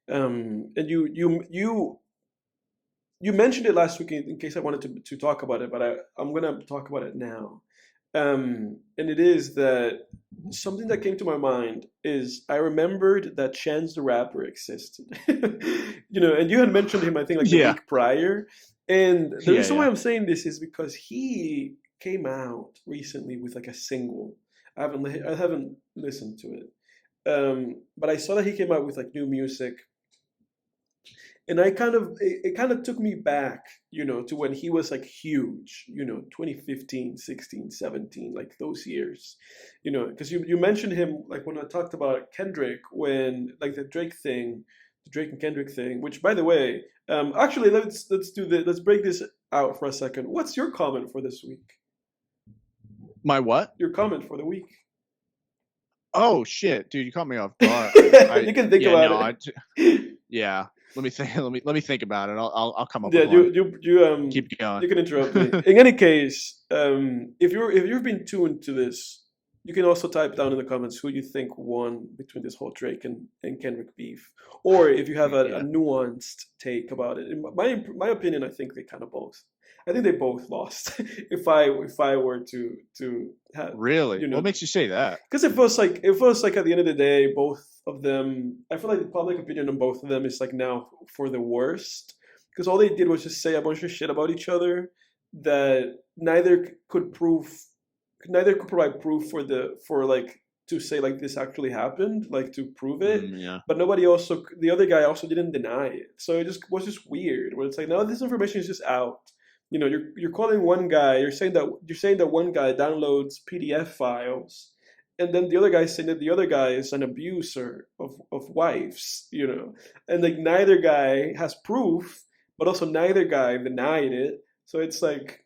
and you mentioned it last week in case I wanted to talk about it, but I'm gonna talk about it now. And it is that something that came to my mind is I remembered that Chance the Rapper existed. And you had mentioned him, I think, like the Yeah. week prior. And the Yeah, reason why yeah. I'm saying this is because he came out recently with like a single. I haven't listened to it. But I saw that he came out with like new music, and it kind of took me back, to when he was like huge, 2015, 16, 17, like those years, because you mentioned him like when I talked about Kendrick, when like the Drake and Kendrick thing, which by the way, actually let's break this out for a second. What's your comment for this week? My what? Your comment for the week? Oh shit, dude, you caught me off guard. You can think Yeah, about no, it. yeah. Let me think. Let me think about it. I'll come up Yeah, with one. you Keep going. you can interrupt me. In any case, if you've been tuned to this, You can also type down in the comments who you think won between this whole Drake and Kendrick beef, or if you have a Yeah. nuanced take about it. In my opinion, I think they kind of both. I think they both lost. If I were to have, Really? you What know, makes you say that? because it feels like at the end of the day, both of them. I feel like the public opinion on both of them is like now for the worst. Because all they did was just say a bunch of shit about each other that neither could provide proof for like to say like this actually happened, like to prove it. Yeah. But the other guy also didn't deny it. So it just was just weird. Where it's like now this information is just out. You're calling one guy. You're saying that one guy downloads PDF files, and then the other guy saying that the other guy is an abuser of wives. And like neither guy has proof, but also neither guy denied it. So it's like,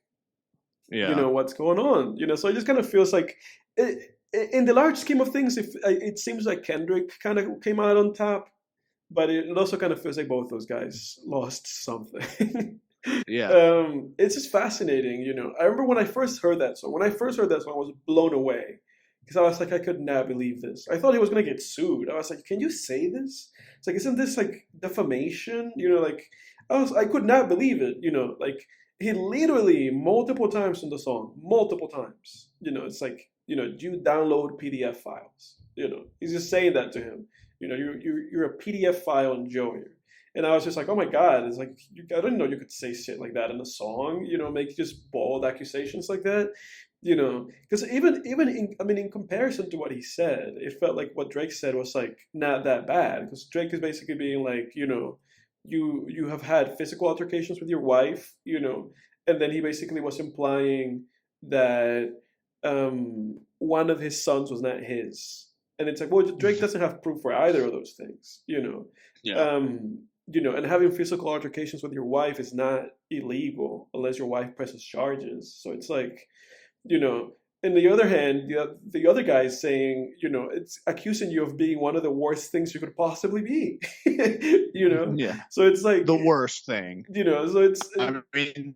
Yeah. what's going on? So it just kind of feels like, in the large scheme of things, if it seems like Kendrick kind of came out on top, but it also kind of feels like both those guys lost something. Yeah. It's just fascinating. I remember when I first heard that song. When I first heard that song, I was blown away because I was like, I could not believe this. I thought he was gonna get sued. I was like, can you say this? It's like, isn't this like defamation? Like I could not believe it. Like he literally multiple times in the song, multiple times. It's like, do you download PDF files? He's just saying that to him. You're a PDF file enjoyer. And I was just like, oh my God, it's like, I didn't know you could say shit like that in a song, make just bold accusations like that, because in comparison to what he said, it felt like what Drake said was like not that bad, because Drake is basically being like, you have had physical altercations with your wife, and then he basically was implying that one of his sons was not his. And it's like, well, Drake doesn't have proof for either of those things, Yeah. And having physical altercations with your wife is not illegal unless your wife presses charges. So it's like, on the other hand, the other guy is saying, it's accusing you of being one of the worst things you could possibly be, Yeah. So it's like The worst thing. So it's I mean,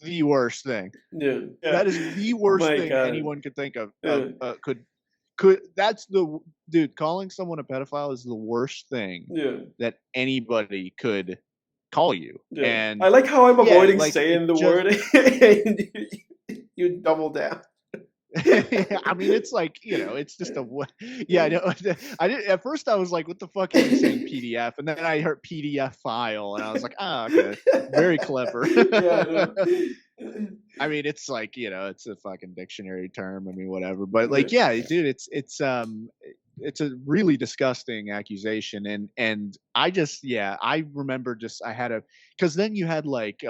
the worst thing. yeah. That is the worst My thing God. anyone could think of. Yeah. That's the dude. Calling someone a pedophile is the worst thing Yeah. that anybody could call you. Yeah. And I like how I'm avoiding like, saying the just, word, and you double down. I mean, it's like, it's just yeah, I know. I did at first. I was like, "What the fuck are you saying, PDF?" And then I heard PDF file, and I was like, okay, very clever." Yeah, I mean, it's like, it's a fucking dictionary term. I mean, whatever. But like, yeah, dude, it's a really disgusting accusation, and I remember I had because then you had like,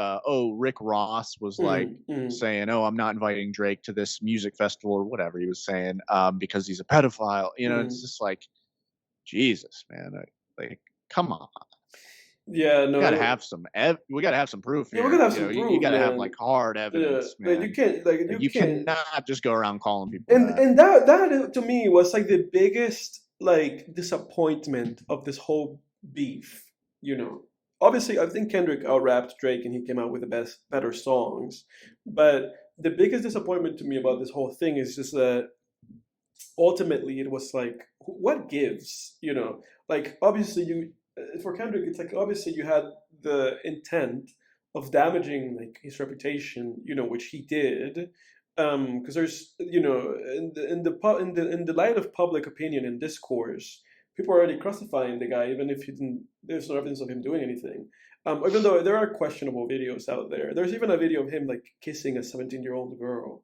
Rick Ross was like saying, I'm not inviting Drake to this music festival or whatever he was saying, because he's a pedophile. It's just like, Jesus, man, like, come on. Yeah, no. We gotta have some. We gotta have some proof here. Yeah, we're gonna have some proof. You gotta have man. like hard evidence, Yeah, man. like you can't. Cannot just go around calling people. And that to me was like the biggest like disappointment of this whole beef. Obviously, I think Kendrick out-rapped Drake and he came out with the better songs. But the biggest disappointment to me about this whole thing is just that ultimately it was like, what gives? Like obviously for Kendrick, it's like obviously you had the intent of damaging like his reputation, which he did, because there's, in the light of public opinion and discourse, people are already crucifying the guy, even if there's no evidence of him doing anything. Even though there are questionable videos out there, there's even a video of him like kissing a 17-year-old girl.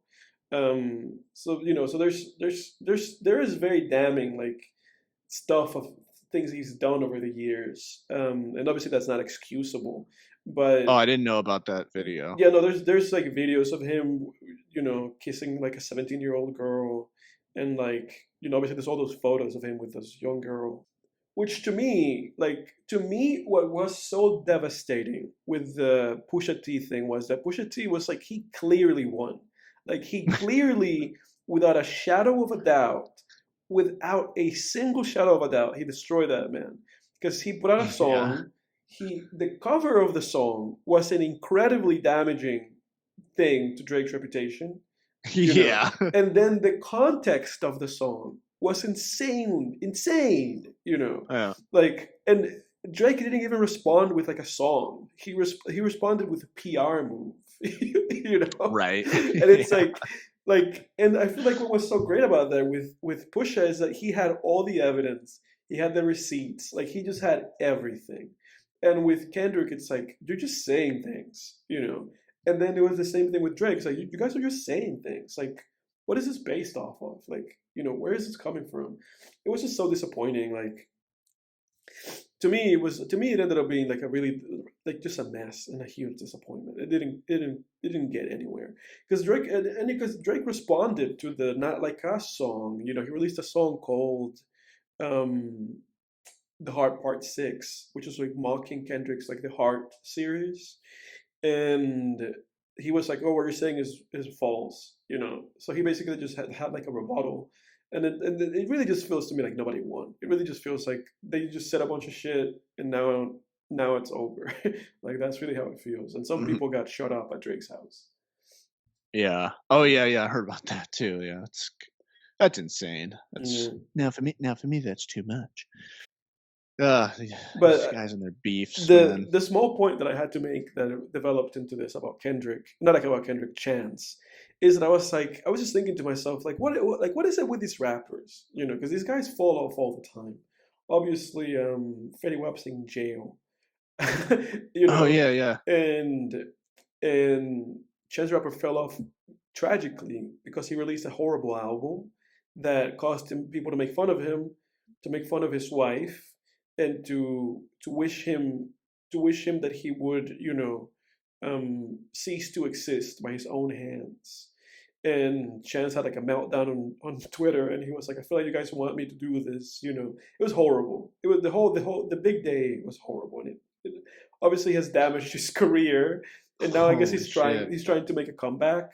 So there is very damning like stuff of things he's done over the years, and obviously that's not excusable. But I didn't know about that video. Yeah, no, there's like videos of him, kissing like a 17-year-old girl, and like obviously there's all those photos of him with this young girl, which to me, what was so devastating with the Pusha T thing was that Pusha T was like, he clearly won, like he clearly, without a shadow of a doubt. Without a single shadow of a doubt, he destroyed that man, because he put out a song. The cover of the song was an incredibly damaging thing to Drake's reputation. you know. Yeah. And then the context of the song was insane, you know. Yeah. Like, and Drake didn't even respond with like a song. He responded with a PR move, you know. Right. And it's Yeah. and I feel like what was so great about that with Pusha is that he had all the evidence, he had the receipts, like he just had everything. And with Kendrick, it's like you're just saying things, you know. And then it was the same thing with Drake. It's like you guys are just saying things. Like, what is this based off of? Like, you know, where is this coming from? It was just so disappointing. Like, to me it ended up being like a really like just a mess and a huge disappointment. It didn't get anywhere because Drake responded to the Not Like Us song. You know, he released a song called um The Heart Part 6, which is like mocking Kendrick's like the Heart series. And he was like, "Oh, what you're saying is false," you know. So he basically just had like a rebuttal, and it really just feels to me like nobody won. It really just feels like they just said a bunch of shit, and now it's over. Like that's really how it feels. And some Mhm. people got shut up at Drake's house. Yeah. Oh yeah, yeah. I heard about that too. Yeah, that's insane. Yeah. That's now for me that's too much. Yeah, But these guys and their beefs, the man. the small point that I had to make that developed into this about Kendrick, not like about Kendrick Chance, is that I was just thinking to myself, like what is it with these rappers, you know, because these guys fall off all the time. Obviously, Fetty Wap's in jail, you Oh know, yeah, yeah. and and Chance the Rapper fell off tragically because he released a horrible album that caused him people to make fun of him, to make fun of his wife, and to wish him that he would, you know, cease to exist by his own hands. And Chance had like a meltdown on Twitter, and he was like, "I feel like you guys want me to do this." You know, it was horrible. It was the big day was horrible, and it obviously has damaged his career. And now I guess Holy shit. he's trying to make a comeback.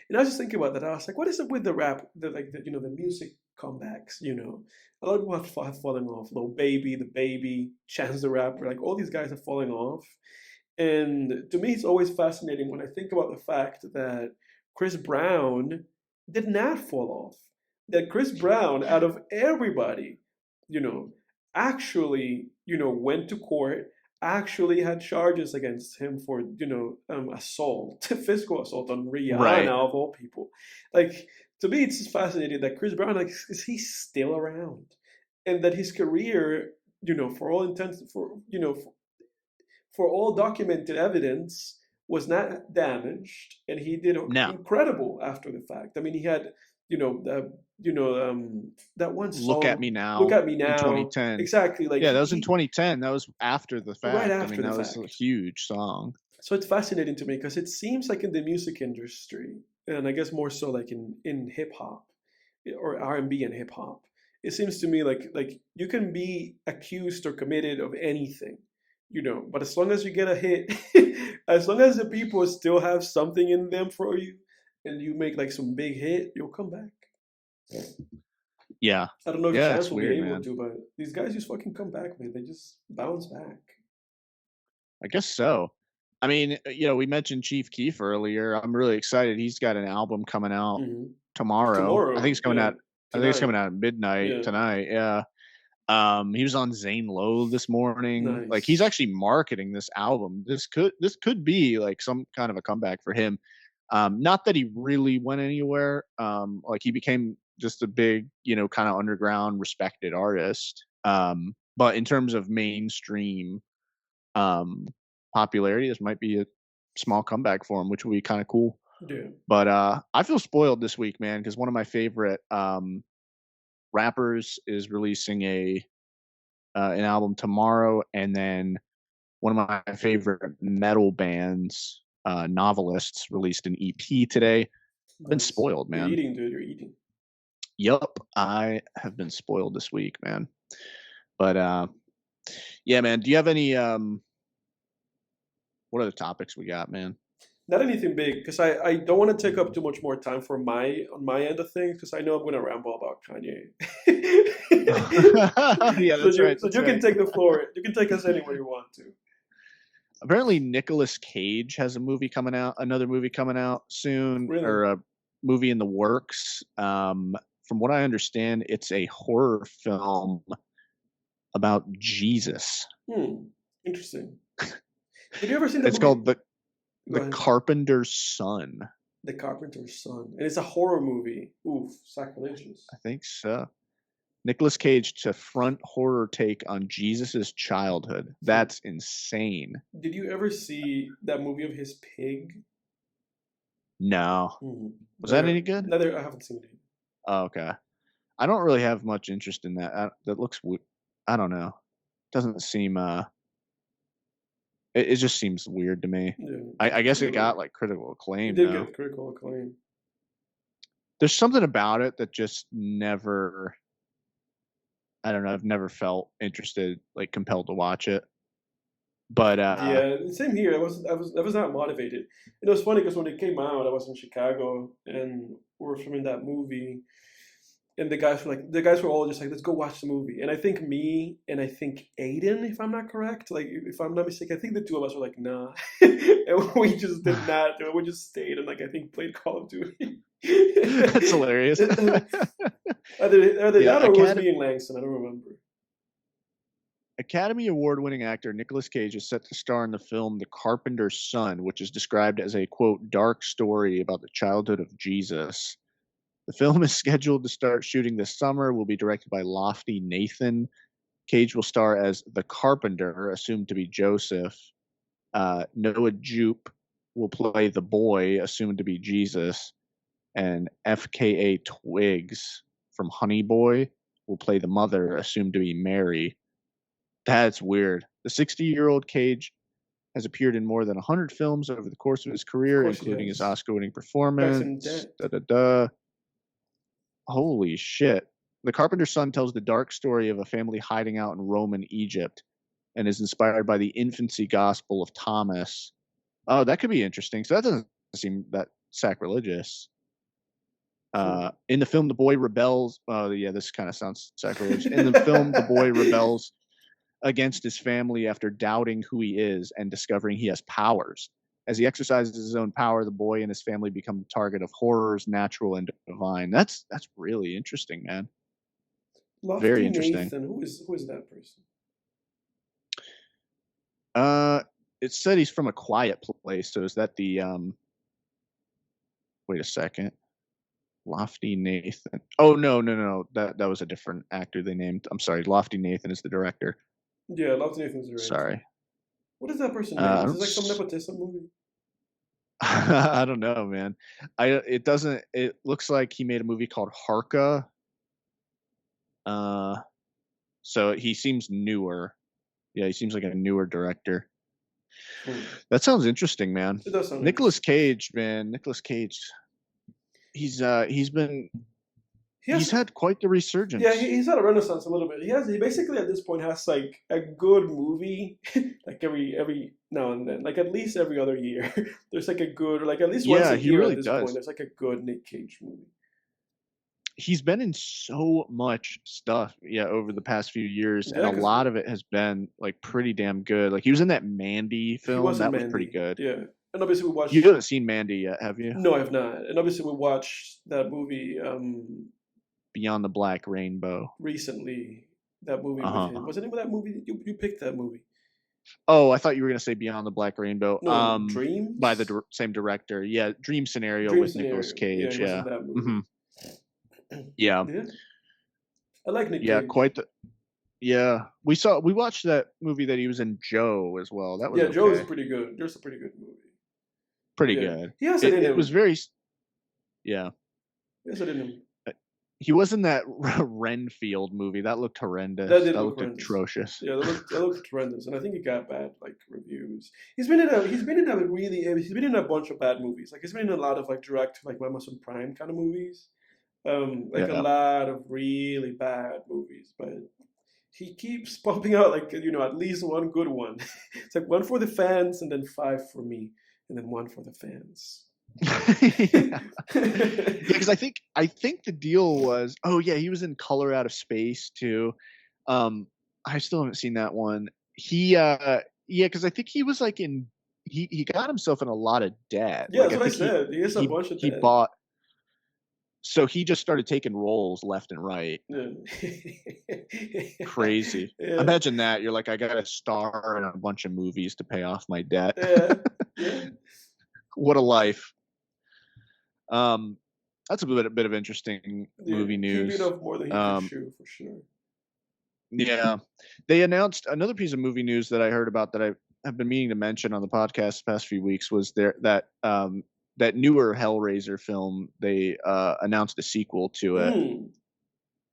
And I was just thinking about that. I was like, what is it with the rap, you know, the music comebacks? You know, a lot of people have fallen off. Lil Baby, the Baby, Chance the Rapper, like all these guys are falling off. And to me, it's always fascinating when I think about the fact that Chris Brown did not fall off. That Chris Brown, out of everybody, you know, actually, you know, went to court, actually had charges against him for, you know, assault, physical assault on Rihanna Right. of all people. Like, to me, it's just fascinating that Chris Brown, like, is he still around? And that his career, you know, for all intents, for all documented evidence, was not damaged, and he did Now, incredible after the fact. I mean, he had, you know, that one look at song, me "Look now at Me in Now," 2010. exactly. Like Yeah, that was in 2010. That was after the right fact. I after mean, the that was a fact. huge song. So it's fascinating to me because it seems like in the music industry, and I guess more so like in hip hop or R&B and hip hop, it seems to me like you can be accused or committed of anything, you know, but as long as you get a hit, as long as the people still have something in them for you, and you make like some big hit, you'll come back. Yeah. I don't know if Yeah, Chance it's will be weird, able man. to, but these guys just fucking come back, man. They just bounce back. I guess so. I mean, we mentioned Chief Keef earlier. I'm really excited. He's got an album coming out Hmm. tomorrow. I think Tomorrow, it's coming yeah, out. I think it's tonight, coming out at midnight yeah, tonight. Yeah. He was on Zane Lowe this morning. Like he's nice. actually marketing this album. This could be like some kind of a comeback for him. Not that he really went anywhere. Like he became just a big, kind of underground respected artist. But in terms of mainstream um popularity, this might be a small comeback for him, which would be kind of cool. Yeah, But I feel spoiled this week, man, because one of my favorite rappers is releasing a an album tomorrow, and then one of my favorite metal bands, Novelists, released an EP today. I've been nice. spoiled, You're man. eating, dude. You're eating. Yup, I have been spoiled this week, man. But yeah, man. Do you have any what other topics we got, man? Not anything big, because I don't want to take up too much more time for my on my end of things, because I know I'm going to ramble about Kanye. Yeah, So that's right. so That's you can right. take the floor. You can take us anywhere you want to. Apparently, Nicolas Cage has another movie coming out soon, Really? or a movie in the works. From what I understand, it's a horror film about Jesus. Interesting. Have you ever seen the It's movie? called Go the ahead. Carpenter's Son. The Carpenter's Son, and it's a horror movie. Oof, sacrilegious. I think so. Nicolas Cage to front horror take on Jesus's childhood. That's insane. Did you ever see that movie of his pig? No. Mm-hmm. Was that any good? Neither. I haven't seen it. Oh, okay. I don't really have much interest in that. That looks. I don't know. Doesn't seem. It just seems weird to me. Yeah. I guess it got like critical acclaim. It did though. get critical acclaim. There's something about it that just never. I don't know. I've never felt interested, like compelled to watch it. But yeah, same here. I was not motivated. It was funny because when it came out, I was in Chicago and we were filming that movie, and the guys were all just like, let's go watch the movie. And I think me and I think Aiden, if I'm not correct, like if I'm not mistaken, I think the two of us were like, nah, and we just did not do it. We just stayed and like I think played Call of Duty. That's hilarious. Either that or was me and Langston. I don't remember. Academy Award-winning actor Nicolas Cage is set to star in the film The Carpenter's Son, which is described as a, quote, dark story about the childhood of Jesus. The film is scheduled to start shooting this summer, will be directed by Lofty Nathan. Cage will star as the Carpenter, assumed to be Joseph. Noah Jupe will play the boy, assumed to be Jesus. And FKA Twigs from Honey Boy will play the mother, assumed to be Mary. That's weird. The 60-year-old Cage has appeared in more than 100 films over the course of his career, including his Oscar-winning performance. Holy shit. The Carpenter's Son tells the dark story of a family hiding out in Roman Egypt and is inspired by the infancy gospel of Thomas. Oh, that could be interesting. So that doesn't seem that sacrilegious. In the film, the boy rebels. Oh, yeah, this kind of sounds sacrilegious. In the film, the boy rebels against his family after doubting who he is and discovering he has powers. As he exercises his own power, the boy and his family become the target of horrors, natural and divine. That's really interesting, man. Lofty Very interesting. Nathan, who is that person? It said he's from A Quiet Place. So is that the Wait a second. Lofty Nathan. Oh no. That was a different actor they named. I'm sorry. Lofty Nathan is the director. Yeah, Lofty Nathan's the director. Sorry. What is that person name? Is this like some nepotism movie? I don't know, man. It looks like he made a movie called Harka. So he seems newer. Yeah, he seems like a newer director. That sounds interesting, man. It does sound Nicolas Cage, man. Nicolas Cage. He's had quite the resurgence. Yeah, he's had a renaissance a little bit. He basically at this point has like a good movie, like every now and then, like at least every other year. There's like a good, like at least once a year really at this point. There's like a good Nick Cage movie. He's been in so much stuff, over the past few years, and a lot of it has been like pretty damn good. Like he was in that Mandy film, that was pretty good. Yeah, and obviously we watched. You haven't seen Mandy yet, have you? No, I have not. And obviously we watched that movie. Beyond the Black Rainbow. Recently, that movie with him. What's the name of that movie? You picked that movie. Oh, I thought you were going to say Beyond the Black Rainbow. No, Dreams? By the same director. Yeah, Dream Scenario with Nicolas Cage. Yeah. Yeah. I like Nick Cage. Yeah, quite the. Yeah, we watched that movie that he was in, Joe, as well. That was Joe is pretty good. There's a pretty good movie. Pretty good. He has it in him. It was very. Yeah. He has it in him. He was in that Renfield movie. That looked horrendous. That looked atrocious. Yeah, that looked horrendous, and I think it got bad like reviews. He's been in a bunch of bad movies. Like he's been in a lot of like direct like Amazon Prime kind of movies. A lot of really bad movies, but he keeps pumping out like at least one good one. It's like one for the fans, and then 5 for me, and then 1 for the fans. Because I think the deal was he was in Color Out of Space too. I still haven't seen that one. He Yeah, because I think he was like he got himself in a lot of debt. Yeah, Like that's I what I think said. He has a bunch of he that. bought so he just started taking roles left and right. Yeah. Crazy. Yeah. Imagine that. You're like, I got to star in a bunch of movies to pay off my debt. Yeah. Yeah. What a life. Um, that's a bit of interesting Yeah. movie He bit news. off more than he could Um, chew for sure. yeah, they announced another piece of movie news that I heard about that I have been meaning to mention on the podcast the past few weeks was that newer Hellraiser film. They announced a sequel to it Mm.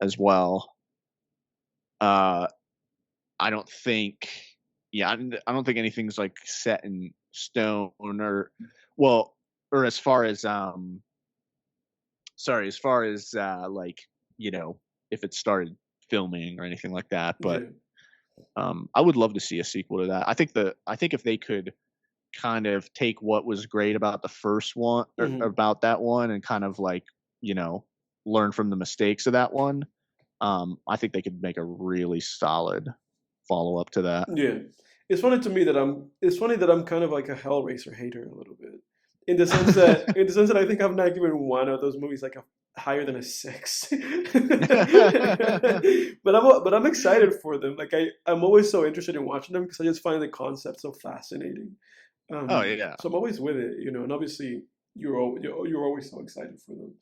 as well. Uh, I don't think, yeah, I don't think anything's like set in stone or, well, or as far as sorry, as far as like if it started filming or anything like that. But Yeah. I would love to see a sequel to that. I think if they could kind of take what was great about the first one or Hmm. about that one and kind of like learn from the mistakes of that one, I think they could make a really solid follow up to that. Yeah. It's funny that I'm kind of like a Hellraiser hater a little bit. In the sense that I think I've not given one of those movies like a higher than a 6. But I'm excited for them. Like I'm always so interested in watching them because I just find the concept so fascinating. Oh yeah. So I'm always with it, and obviously you're always so excited for them.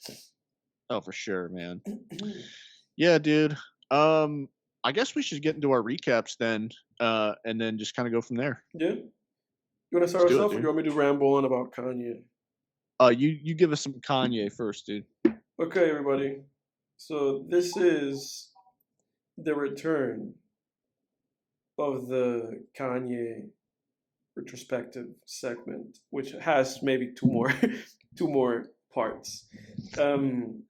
Oh, for sure, man. Yeah, dude. I guess we should get into our recaps then, and then just kind of go from there. Yeah. You want to Let's start us do it, off, or do you dude. want me to ramble on about Kanye? You give us some Kanye first, dude. Okay, everybody. So this is the return of the Kanye retrospective segment, which has maybe two more two more parts. Um,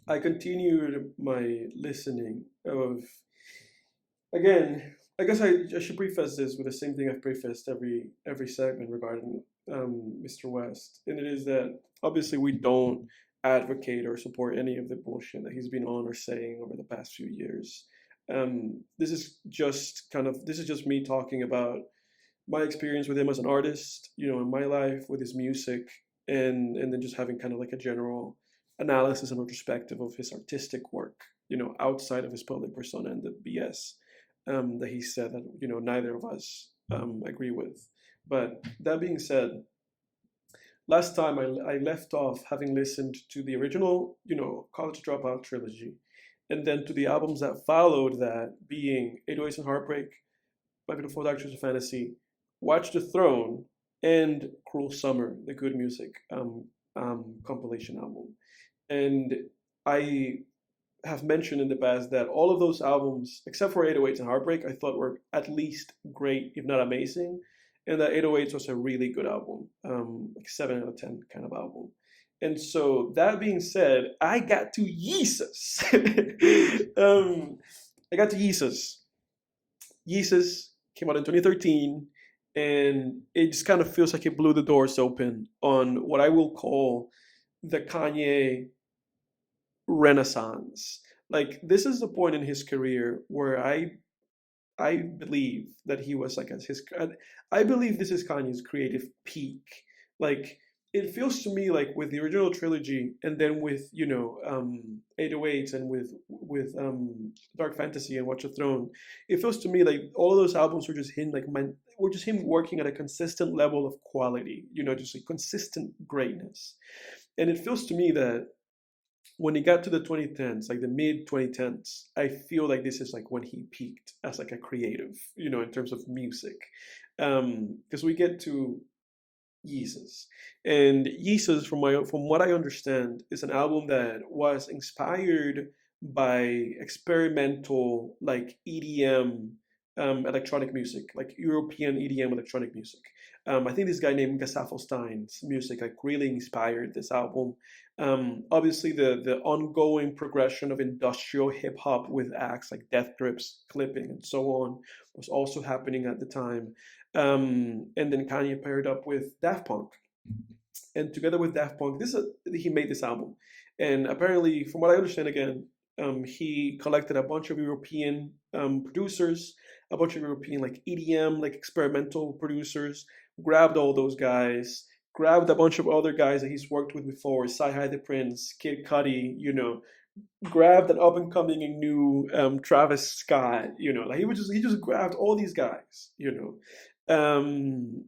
I continued my listening of again. I guess I should preface this with the same thing I've prefaced every segment regarding Mr. West, and it is that obviously we don't advocate or support any of the bullshit that he's been on or saying over the past few years. This is just me talking about my experience with him as an artist, in my life with his music, and then just having kind of like a general analysis and retrospective of his artistic work, outside of his public persona and the BS that he said that neither of us agree with. But that being said, last time I left off having listened to the original, College Dropout trilogy, and then to the albums that followed that, being 808s and Heartbreak, My Beautiful Dark Twisted Fantasy, Watch the Throne, and Cruel Summer, the Good Music compilation album. And I have mentioned in the past that all of those albums, except for 808s and Heartbreak, I thought were at least great, if not amazing. And that 808s was a really good album, like 7 out of 10 kind of album. And so that being said, I got to Yeezus. I got to Yeezus. Yeezus came out in 2013, and it just kind of feels like it blew the doors open on what I will call the Kanye renaissance. Like this is the point in his career where I believe that he was like at his I believe this is Kanye's creative peak. Like it feels to me like with the original trilogy and then with 808 and with Dark Fantasy and Watch the Throne, it feels to me like all of those albums were just him were just him working at a consistent level of quality, just a consistent greatness. And it feels to me that when he got to the 2010s, like the mid 2010s, I feel like this is like when he peaked as like a creative, in terms of music. Because we get to Yeezus, and Yeezus, from what I understand, is an album that was inspired by experimental like EDM electronic music, like European EDM electronic music. I think this guy named Gasafo Stein's music like really inspired this album. Obviously, the ongoing progression of industrial hip hop with acts like Death Grips, Clipping, and so on was also happening at the time. And then Kanye paired up with Daft Punk, and together with Daft Punk, he made this album. And apparently, from what I understand, again, He collected a bunch of European producers, a bunch of European like EDM, like experimental producers, grabbed all those guys, grabbed a bunch of other guys that he's worked with before, Sci-Hi the Prince, Kid Cudi, grabbed an up and coming and new Travis Scott, like he just grabbed all these guys, and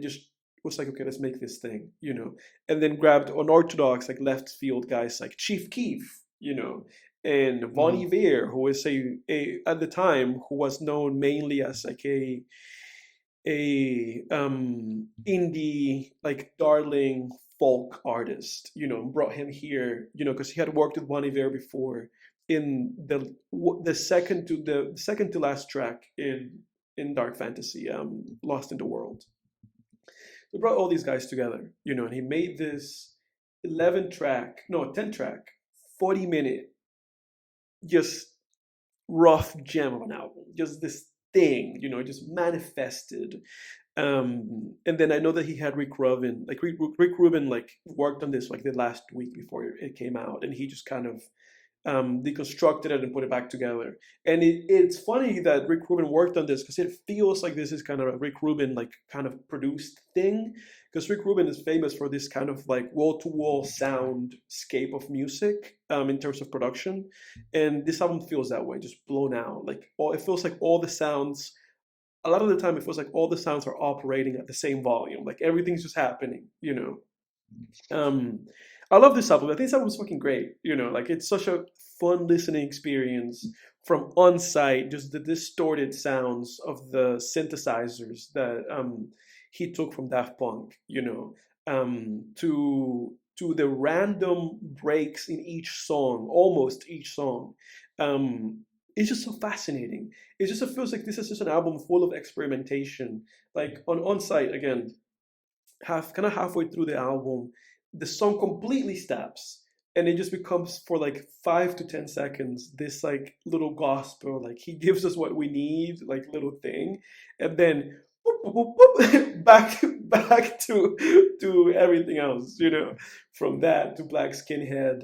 just was like, okay, let's make this thing, and then grabbed unorthodox like left field guys like Chief Keef, and Bon Mhm. Iver, who was at the time who was known mainly as like a indie like darling folk artist, brought him here, because he had worked with Bon Iver before in the second to last track in Dark Fantasy, Lost in the World. They brought all these guys together, and he made this 10 track, 40-minute, just rough gem of an album, just this thing, just manifested. And then I know that he had Rick Rubin, like Rick Rubin, like worked on this like the last week before it came out, and he just kind of deconstructed it and put it back together. And it's funny that Rick Rubin worked on this because it feels like this is kind of a Rick Rubin like kind of produced thing. Because Rick Rubin is famous for this kind of like wall-to-wall soundscape of music in terms of production, and this album feels that way, just blown out. Like it feels like all the sounds. A lot of the time, it feels like all the sounds are operating at the same volume. Like everything's just happening. Um, I love this album. I think this album is fucking great. Like it's such a fun listening experience from on site, just the distorted sounds of the synthesizers that he took from Daft Punk, to the random breaks in each song, almost each song. Um, it's just so fascinating. It feels like this is just an album full of experimentation. Like on site again, halfway through the album, the song completely stops and it just becomes for like 5 to 10 seconds this like little gospel, like he gives us what we need, like little thing, and then whoop, whoop, whoop, back to everything else, from that to Black Skinhead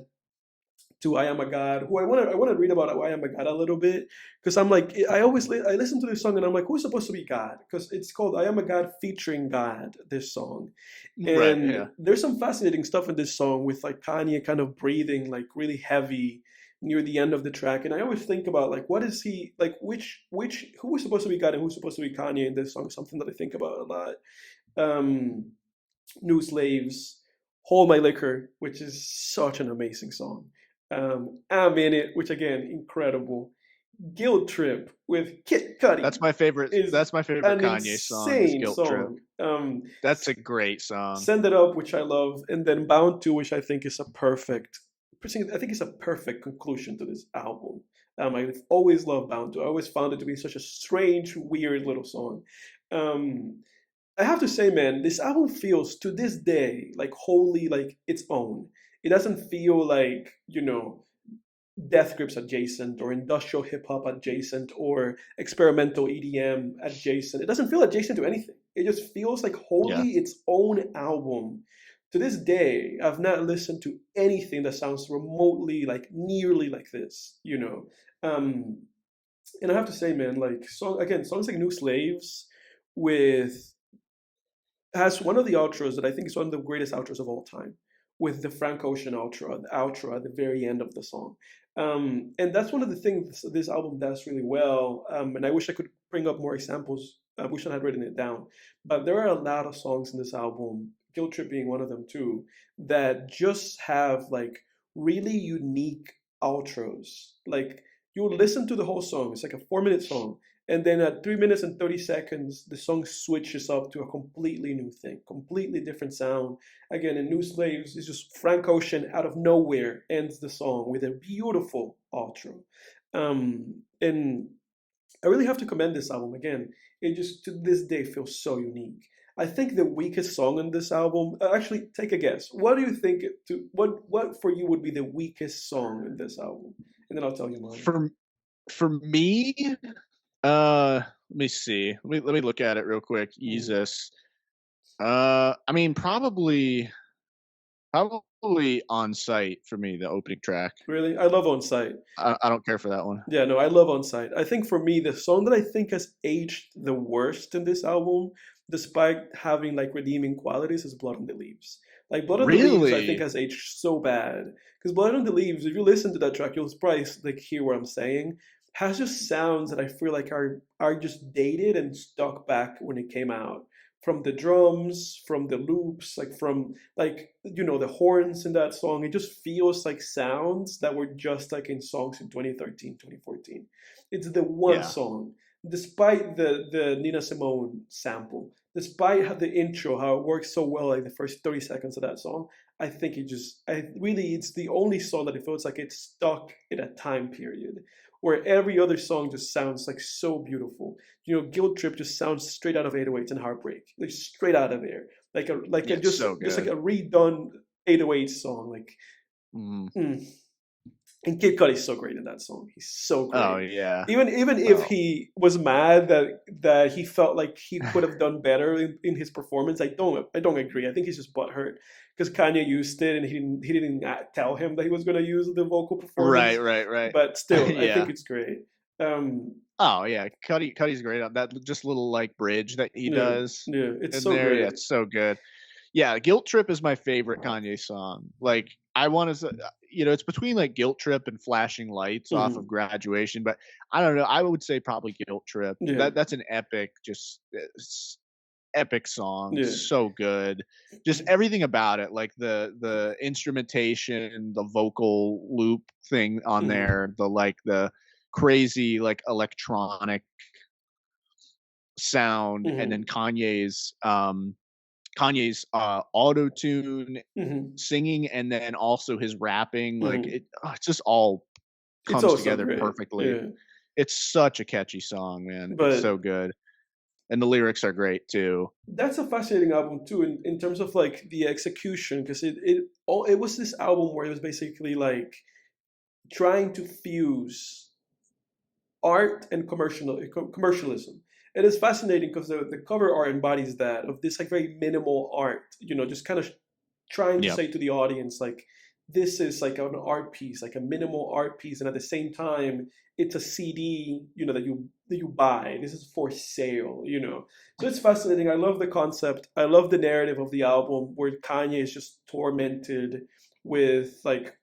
to I Am a God, who I want to read about I Am a God a little bit, because I'm like I listen to this song and I'm like, who's supposed to be God? Because it's called I Am a God featuring God, this song, Right. and Yeah. there's some fascinating stuff in this song with like Kanye kind of breathing like really heavy near the end of the track, and I always think about like what is he like, which who is supposed to be God and who's supposed to be Kanye in this song? Something that I think about a lot. Um, New Slaves, Hold My Liquor, which is such an amazing song. I'm in It, which again, incredible. Guilt Trip with Kid Cudi That's my favorite. is That's my favorite an Kanye song. Is insane "Guilt Trip." song. That's a great song. Send It Up, which I love, and then Bound to, which I think is a perfect. I think it's a perfect conclusion to this album. I've always loved Bound to. I always found it to be such a strange, weird little song. Um, I have to say, man, this album feels to this day like wholly like its own. It doesn't feel like, Death Grips adjacent or industrial hip hop adjacent or experimental EDM adjacent. It doesn't feel adjacent to anything. It just feels like Yeah. wholly its own album. To this day, I've not listened to anything that sounds remotely like nearly like this, Um, and I have to say, man, like songs like New Slaves with has one of the outros that I think is one of the greatest outros of all time, with the Frank Ocean the outro at the very end of the song. And that's one of the things this album does really well. And I wish I could bring up more examples. I wish I had written it down. But there are a lot of songs in this album, Guilt Trip being one of them too, that just have like really unique outros. Like you'll listen to the whole song, it's like a 4 minute song, and then at 3 minutes and 30 seconds, the song switches up to a completely new thing, completely different sound. Again, in New Slaves, it's just Frank Ocean out of nowhere ends the song with a beautiful outro. And I really have to commend this album again. It just to this day feels so unique. I think the weakest song on this album. Actually, take a guess. What do you think? What for you would be the weakest song in this album? And then I'll tell you mine. For for me, let me see. Let me look at it real quick. Mm. Yeezus. I mean, probably probably On Site for me, the opening track. Really, I love On Site. I don't care for that one. Yeah, no, I love On Site. I think for me, the song that I think has aged the worst in this album, despite having like redeeming qualities, is Blood on the Leaves. Like Blood on the Leaves, I think Really? has aged so bad. Because Blood on the Leaves, if you listen to that track, you'll probably like hear what I'm saying. Has just sounds that I feel like are just dated and stuck back when it came out. From the drums, from the loops, like from like the horns in that song, it just feels like sounds that were just like in songs in 2013, 2014. It's the one Yeah. song, despite the Nina Simone sample, despite how the intro, how it works so well, like the first 30 seconds of that song. I think it's the only song that it feels like it's stuck in a time period where every other song just sounds like so beautiful. Guilt Trip just sounds straight out of 808s and Heartbreak, like straight out of there, Yeah, it's so just like good. a redone 808 song. Like, Mhm. mm. And Kid Cudi's so great in that song. He's so Oh, great. yeah. Even if Oh. he was mad that he felt like he could have done better in his performance, I don't agree. I think he's just butthurt because Kanye used it and he didn't tell him that he was going to use the vocal Right, performance. right, right. But still, I think Yeah. it's great. Um, Oh, yeah, Cuddy's great on that just little, like, bridge that he yeah, does yeah, it's in so there, yeah, great. it's so good. Yeah, Guilt Trip is my favorite Kanye song. Like, I wanna say it's between, like, Guilt Trip and Flashing Lights off of Mhm. Graduation, but I don't know, I would say probably Guilt Trip. Yeah, That's an epic, just, epic song, yeah, so good. Just everything about it, like the instrumentation, the vocal loop thing on mhm, there, the crazy, like, electronic sound, and then mhm, Kanye's auto-tune mhm. singing, and then also his rapping, like, Mhm. it just all It's comes also together great. perfectly. Yeah, It's such a catchy song, man. It's but so good, and the lyrics are great too. that's a fascinating album too in terms of like the execution because it was this album where it was basically like trying to fuse art and commercialism. It is fascinating because the cover art embodies that of this like very minimal art, just kind of trying to Yep. say to the audience like this is like an art piece, like a minimal art piece, and at the same time it's a CD, that you buy. This is for sale. So it's fascinating. I love the concept. I love the narrative of the album where Kanye is just tormented with like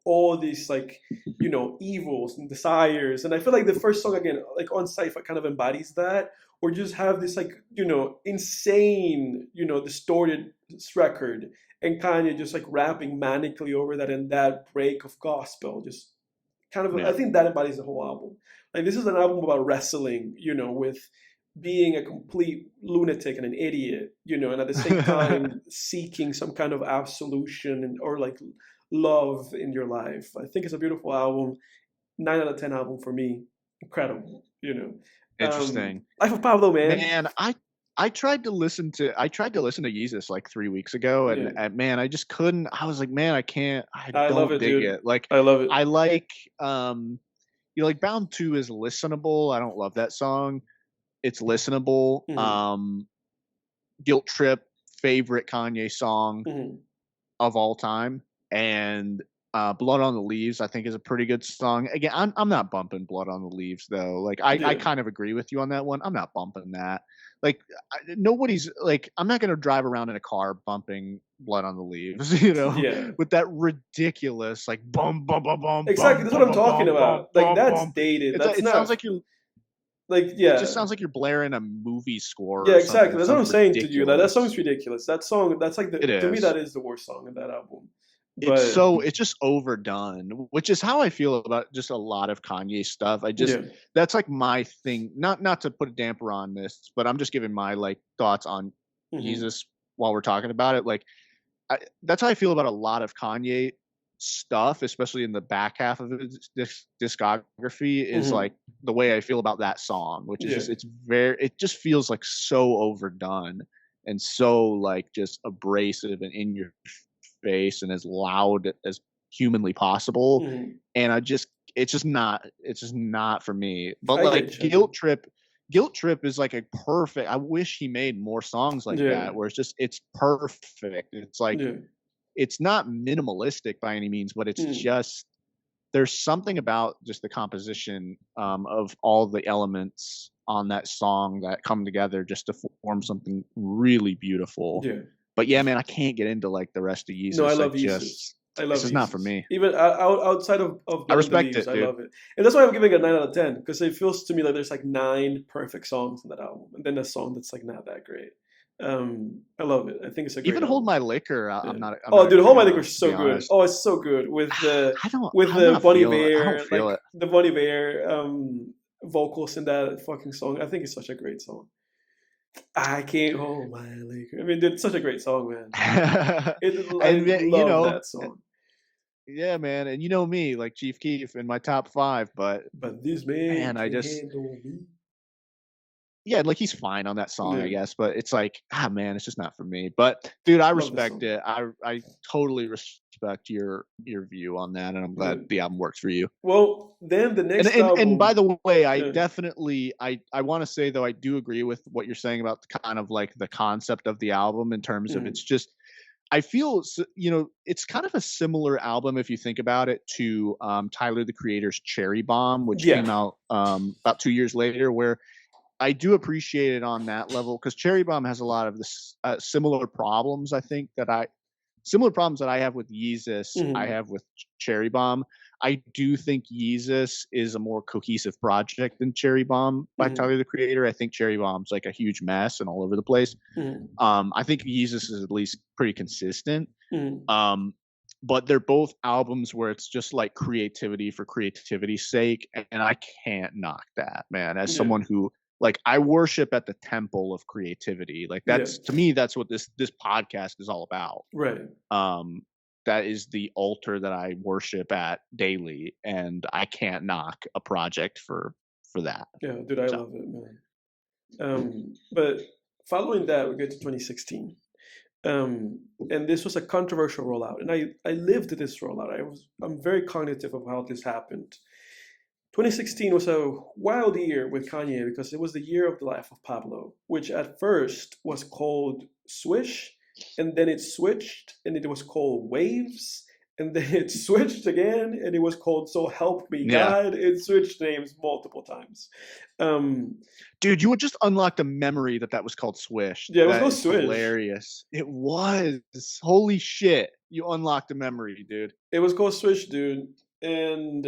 all these like evils and desires, and I feel like the first song again, like On Cypher, kind of embodies that, or just have this like insane distorted record, and Kanye just like rapping manically over that, and that break of gospel just kind of, I Yeah. think that embodies the whole album. Like this is an album about wrestling, with being a complete lunatic and an idiot, and at the same time seeking some kind of absolution or like love in your life. I think it's a beautiful album. 9 out of 10 album for me. Incredible. Interesting. Life of Pablo, man. Man, I tried to listen to Yeezus like 3 weeks ago, and Yeah, man, I just couldn't. I was like, "Man, I can't. I I love don't it, dig dude. it." Like, I love it. I like, like, Bound 2 is listenable. I don't love that song. It's listenable. Hmm. Guilt Trip, favorite Kanye song Hmm. of all time, and Blood on the Leaves, I think, is a pretty good song. Again, I'm not bumping Blood on the Leaves though. Like, I Yeah. kind of agree with you on that one. I'm not bumping that. Like, nobody's like, I'm not gonna drive around in a car bumping Blood on the Leaves, Yeah. with that ridiculous like bum bum bum bum Exactly. bum That's what bum I'm bum talking bum bum about. Like bum that's bum. dated. It's That's it sounds not like you're like it just yeah. sounds like you're blaring a movie score Yeah, or exactly. something. It That's what sounds I'm saying to you. That ridiculous. song's ridiculous. That song, that's like It to me is. that is the worst song in that album. It's But so it's just overdone, which is how I feel about just a lot of Kanye stuff. yeah. That's like my thing. Not to put a damper on this, but I'm just giving my like thoughts on Hmm. Jesus while we're talking about it. Like, that's how I feel about a lot of Kanye stuff, especially in the back half of his discography. Is Hmm. like the way I feel about that song, which is Yeah. it just feels like so overdone and so like just abrasive and in your face and as loud as humanly possible. Hmm. And it's just not for me. But I like get you. Guilt Trip is like a perfect. I wish he made more songs like Yeah. that where it's perfect. It's like Yeah. it's not minimalistic by any means, but it's Mm, just there's something about just the composition of all the elements on that song that come together just to form something really beautiful. yeah. But yeah, man, I can't get into like the rest of No, I Yeezus. love Yeezus. I This love is not for Yeezus. me. Even outside of I Bend the respect Leaves, it, I dude. love it, and that's why I'm giving it a 9 out of 10 because it feels to me like there's like 9 perfect songs in that album, and then a song that's like not that great. I love it. I think it's a great Even Hold album. My Liquor, Yeah. I'm Oh, not a dude, Hold My fan Liquor of, is to be so good. honest. Oh, it's so good with the I'm not Bonnie feeling it. I don't Bear, feel like it. the Bonnie Bear vocals in that fucking song. I think it's such a great song. I can't hold my liquor. I mean, it's such a great song, man. I And love that song. yeah, man, and you know me, like Chief Keef in my top 5, but But this man man, I can just handle me. yeah, like he's fine on that song, I Yeah, guess, but it's like, man, it's just not for me. But dude, I love this respect song. it. I totally respect your view on that, and I'm glad Yeah. the album works for you. Well, then the And next and by album. the way, I Yeah. definitely I want to say though I do agree with what you're saying about the kind of like the concept of the album in terms of Mm, it's just I feel it's kind of a similar album if you think about it to Tyler the Creator's Cherry Bomb, which yeah. came out about 2 years later, where I do appreciate it on that level because Cherry Bomb has a lot of this similar problems that I have with Yeezus, I Mhm, have with Cherry Bomb. I do think Yeezus is a more cohesive project than Cherry Bomb by mhm, Tyler the Creator. I think Cherry Bomb's like a huge mess and all over the place. mhm, I think Yeezus is at least pretty consistent. mhm. Um, but they're both albums where it's just like creativity for creativity's sake, and I can't knock that, man. As Yeah, someone who like I worship at the temple of creativity. Like yeah. that's to me that's what this podcast is all about. Right. Um that is the altar that I worship at daily, and I can't knock a project for that. Yeah, dude, I So love it, man. But following that, we get to 2016. And this was a controversial rollout, and I lived this rollout. I'm very cognitive of how this happened. 2016 was a wild year with Kanye because it was the year of the life of Pablo, which at first was called Swish, and then it switched, and it was called Waves, and then it switched again, and it was called So Help Me yeah. God. It switched names multiple times. Um, Dude, you would just unlock the memory that that was called Swish. yeah, it was That called is Swish. hilarious. It was. Holy shit. You unlocked a memory, dude. It was called Swish, dude. And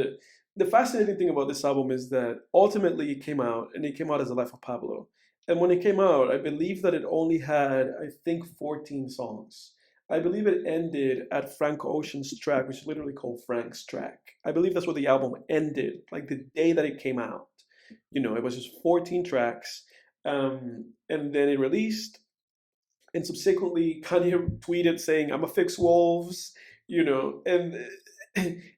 the fascinating thing about this album is that ultimately it came out, and it came out as The Life of Pablo. And when it came out, I believe that it only had, I think, 14 songs. I believe it ended at Frank Ocean's track, which is literally called Frank's track. I believe that's where the album ended, like the day that it came out. It was just 14 tracks. And then it released, and subsequently Kanye tweeted saying, "I'm a fix wolves," and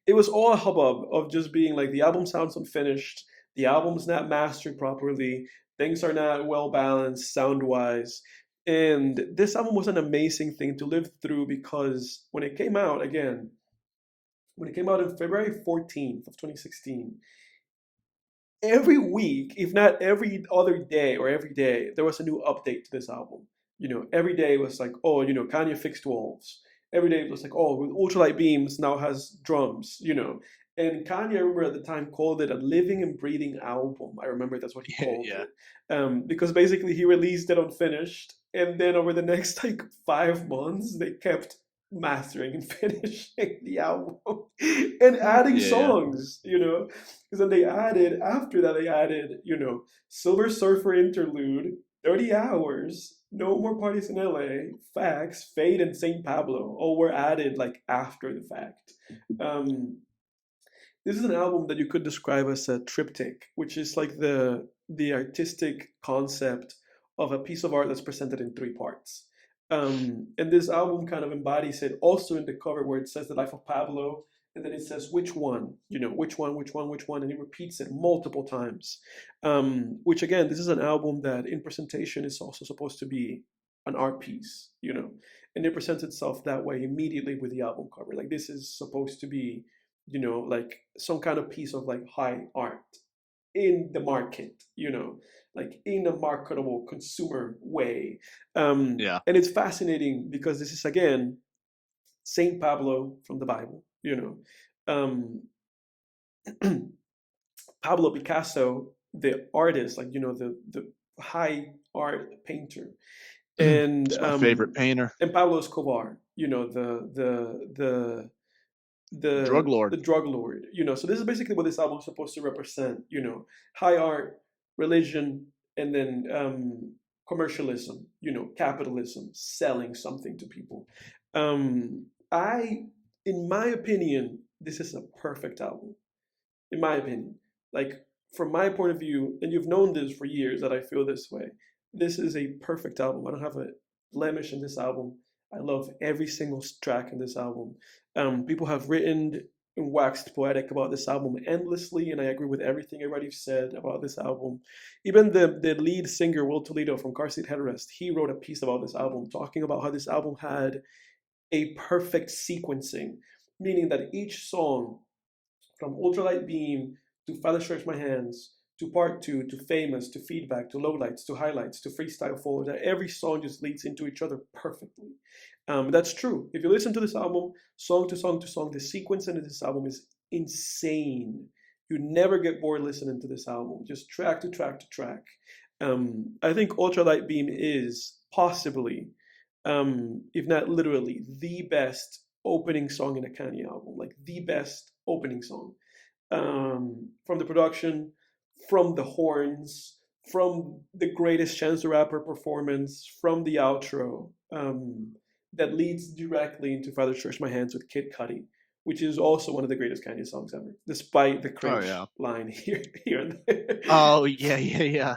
it was all a hubbub of just being like the album sounds unfinished, the album's not mastered properly, things are not well balanced sound wise. And this album was an amazing thing to live through because when it came out on February 14th of 2016, every week, if not every other day or every day, there was a new update to this album. Every day was like, oh, Kanye fixed wolves. Every day it was like, oh, with ultralight beams now has drums. And Kanye, I remember at the time, called it a living and breathing album. I remember that's what he called Yeah. it, because basically he released it unfinished, and then over the next like 5 months, they kept mastering and finishing the album and adding Yeah. songs. Because then after that, they added, Silver Surfer interlude, 30 hours, No More Parties in LA, Facts, Fade, and St. Pablo. All were added like after the fact. Um, this is an album that you could describe as a triptych, which is like the artistic concept of a piece of art that's presented in 3 parts. And this album kind of embodies it also in the cover where it says the life of Pablo, and then it says which one, which one, and it repeats it multiple times. Which again, this is an album that in presentation is also supposed to be an art piece, and it presents itself that way immediately with the album cover. Like this is supposed to be, like some kind of piece of like high art in the market, like in a marketable consumer way. Yeah. And it's fascinating because this is again Saint Pablo from the Bible, um, Pablo Picasso, the artist, like the high art painter, and It's my favorite painter. Pablo Escobar, Drug the lord. drug lord. So this is basically what this album is supposed to represent. High art, religion, and then commercialism. Capitalism, selling something to people. In my opinion, this is a perfect album. In my opinion, like from my point of view, and you've known this for years that I feel this way. This is a perfect album. I don't have a blemish in this album. I love every single track in this album. People have written and waxed poetic about this album endlessly, and I agree with everything everybody said about this album. Even the lead singer, Will Toledo from Car Seat Headrest, he wrote a piece about this album, talking about how this album had a perfect sequencing, meaning that each song, from Ultralight Beam to Father Stretch My Hands to Part 2 to Famous to Feedback to Lowlights to Highlights to Freestyle Forward, that every song just leads into each other perfectly. That's true. If you listen to this album, song to song to song, the sequencing of this album is insane. You never get bored listening to this album, just track to track to track. I think Ultralight Beam is possibly, if not literally, the best opening song in a Kanye album, like the best opening song. From the production, from the horns, from the greatest Chance the Rapper performance, from the outro, that leads directly into Father Stretch My Hands with Kid Cudi, which is also one of the greatest Kanye songs ever, despite the cringe line here and there. Oh yeah.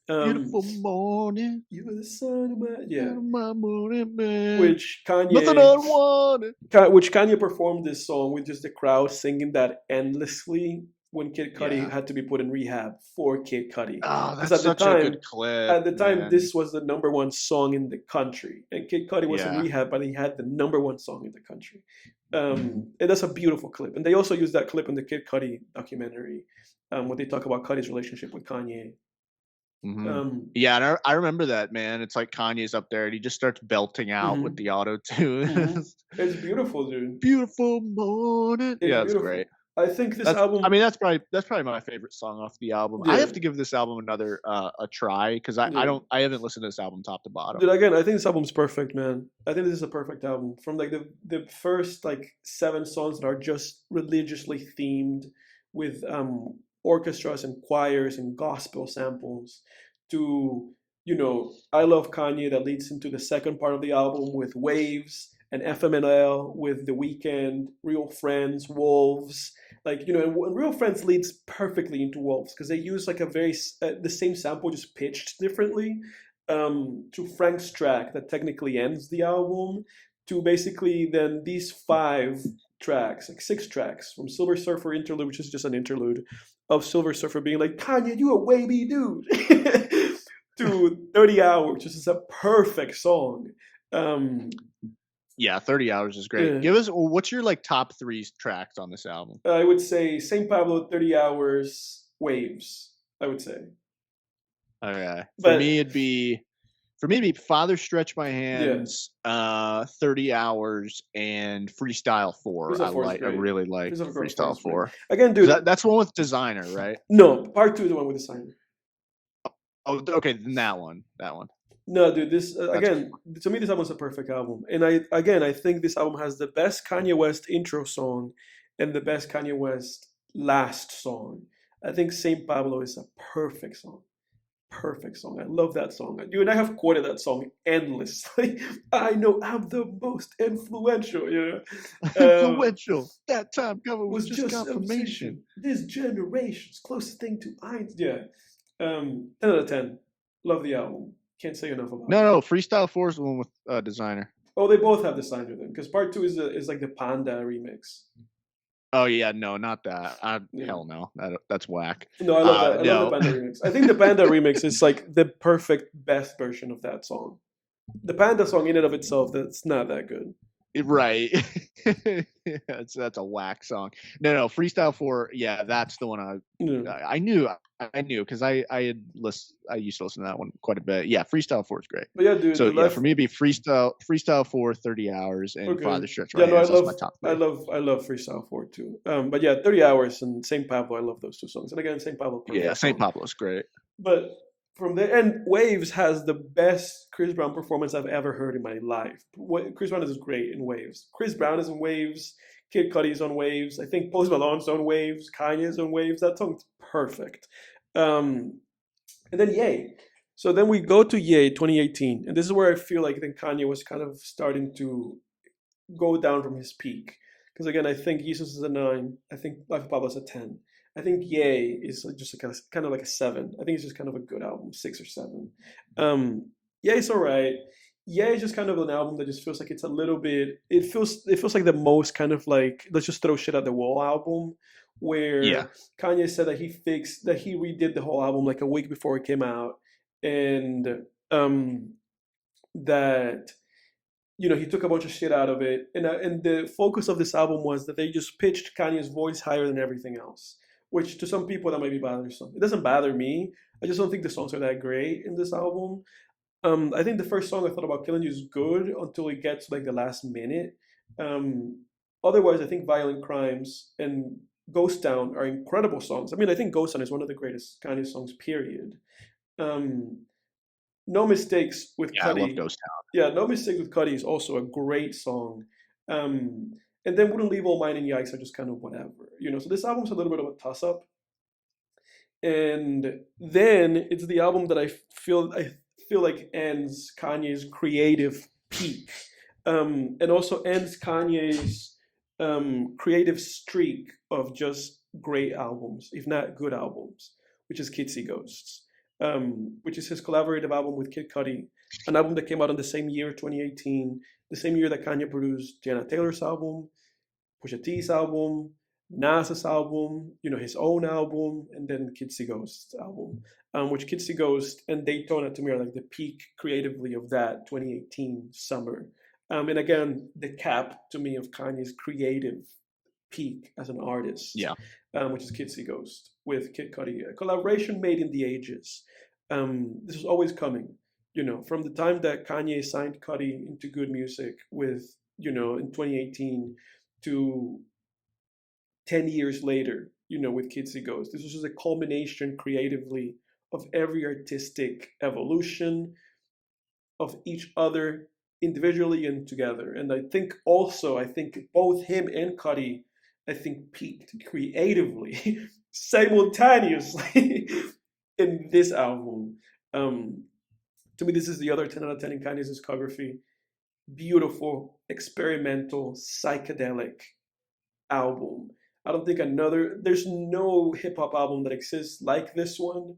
Beautiful morning. You're the sun of my morning, man. Which Kanye, nothing unwanted. Which Kanye performed this song with just the crowd singing that endlessly when Kid Cudi had to be put in rehab for Kid Cudi. Oh, that's such a good clip. At the time, this was the number one song in the country, and Kid Cudi was in rehab, but he had the number one song in the country. And that's a beautiful clip. And they also use that clip in the Kid Cudi documentary, where they talk about Cudi's relationship with Kanye. And I remember that, man. It's like Kanye's up there and he just starts belting out with the auto tune. It's beautiful, dude. Beautiful morning. It's great. I think this album. I mean, that's probably my favorite song off the album. I have to give this album another a try because I haven't listened to this album top to bottom. Dude, again, I think this album's perfect, man. I think this is a perfect album. From like the first like 7 songs that are just religiously themed with orchestras and choirs and gospel samples, to I Love Kanye, that leads into the second part of the album with Waves and FMNL with The Weeknd, Real Friends, Wolves. Like, and Real Friends leads perfectly into Wolves because they use like a very the same sample just pitched differently, to Frank's track that technically ends the album, to basically then these 5 tracks, like 6 tracks from Silver Surfer Interlude, which is just an interlude of Silver Surfer being like, Kanye, you a wavy dude, to 30 Hours, which is a perfect song. 30 Hours is great. Give us, what's your like top 3 tracks on this album? I would say St. Pablo, 30 Hours, Waves, I would say. Okay. For me, it'd be Father Stretch My Hands, 30 Hours, and Freestyle 4. I really like Freestyle 4. Again, dude. That's the one with Designer, right? No, Part 2 is the one with Designer. Oh, okay, then that one. No, dude, this again, to me, this album is a perfect album. And I think this album has the best Kanye West intro song and the best Kanye West last song. I think Saint Pablo is a perfect song. Perfect song. I love that song. Dude, I have quoted that song endlessly. I know I'm the most influential, Influential. That time coming was just confirmation. This generation's closest thing to Einstein. Yeah. 10 out of 10. Love the album. Can't say enough about it. No, Freestyle 4 is the one with Designer. Oh, they both have Designer then, because Part 2 is like the Panda remix. Oh yeah, no, not that. Hell no, that's whack. No, I love that. I love the Panda remix. I think the Panda remix is like the perfect best version of that song. The Panda song in and of itself, that's not that good. Right. That's a whack song. No, Freestyle 4, yeah, that's the one Yeah. I knew because I used to listen to that one quite a bit. Yeah, Freestyle 4 is great. But yeah, dude, So the yeah, for life. me it'd be Freestyle 4, 30 hours, and Okay. Farther Stretch Yeah, My no, Hands. That's my top three. I love Freestyle 4 too. But yeah, 30 Hours and Saint Pablo, I love those two songs. And again, Saint Pablo, Yeah, perfect St. song. Pablo's great. But from there, and Waves has the best Chris Brown performance I've ever heard in my life. Chris Brown is great in Waves. Chris Brown is in Waves. Kid Cudi's on Waves. I think Post Malone's on Waves. Kanye's on Waves. That song's perfect. Um, and then Yay. So then we go to Yay 2018, and this is where I feel like then Kanye was kind of starting to go down from his peak. Because again, I think Yeezus is a 9. I think Life of Pablo is a 10. I think Yay is just a kind of like a 7. I think it's just kind of a good album, 6 or 7. Yay is alright. Yay is just kind of an album that just feels like it's a little bit. It feels like the most kind of like let's just throw shit at the wall album, Yeah. where Kanye said that he redid the whole album like a week before it came out, and that he took a bunch of shit out of it, and the focus of this album was that they just pitched Kanye's voice higher than everything else, which to some people that might be bothersome. It doesn't bother me. I just don't think the songs are that great in this album. I think the first song I thought about killing you is good until it gets to like the last minute. Um, Otherwise, I think Violent Crimes and Ghost Town are incredible songs. I mean, I think Ghost Town is one of the greatest Kanye songs, period. Um, no Mistakes with Yeah, I love Cudi. Ghost Town. Yeah, No Mistakes with Cudi is also a great song. Um, and then Wouldn't Leave All Mine and Yikes are just kind of whatever. So this album's a little bit of a toss up. And then it's the album that I feel like ends Kanye's creative peak, and also ends Kanye's creative streak of just great albums, if not good albums, which is Kitsy Ghosts, which is his collaborative album with Kid Cudi, an album that came out in the same year, 2018, the same year that Kanye produced Jana Taylor's album, Pusha T's album, Nas's album, his own album, and then Kitsy Ghost's album, which Kitsy Ghost and Daytona to me are like the peak creatively of that 2018 summer. And again, the cap to me of Kanye's creative peak as an artist, Yeah. which is Kitsy Ghost with Kid Cudi, a collaboration made in the ages. This was always coming, from the time that Kanye signed Cudi into Good Music in 2018 to 10 years later, with Kitsy Ghost. This was just a culmination creatively of every artistic evolution of each other individually and together. And I think both him and Cudi, I think, peaked creatively simultaneously in this album. Um, to me, this is the other 10 out of 10 in Kanye's discography. Beautiful, experimental, psychedelic album. I don't think there's no hip hop album that exists like this one.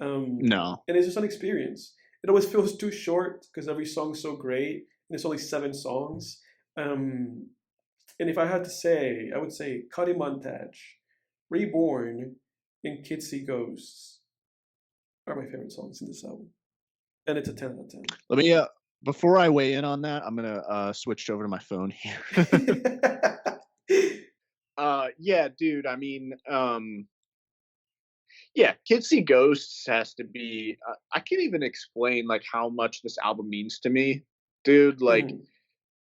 No. And it's just an experience. It always feels too short because every song's so great, and it's only 7 songs. Um, and if I had to say, I would say Cuddy Montage, Reborn, and Kitsy Ghosts are my favorite songs in this album. And it's a 10 out Let me before I weigh in on that, I'm gonna switch over to my phone here. of 10. Yeah, dude. I mean, yeah, Kids See Ghosts has to be. I can't even explain like how much this album means to me, dude. Like,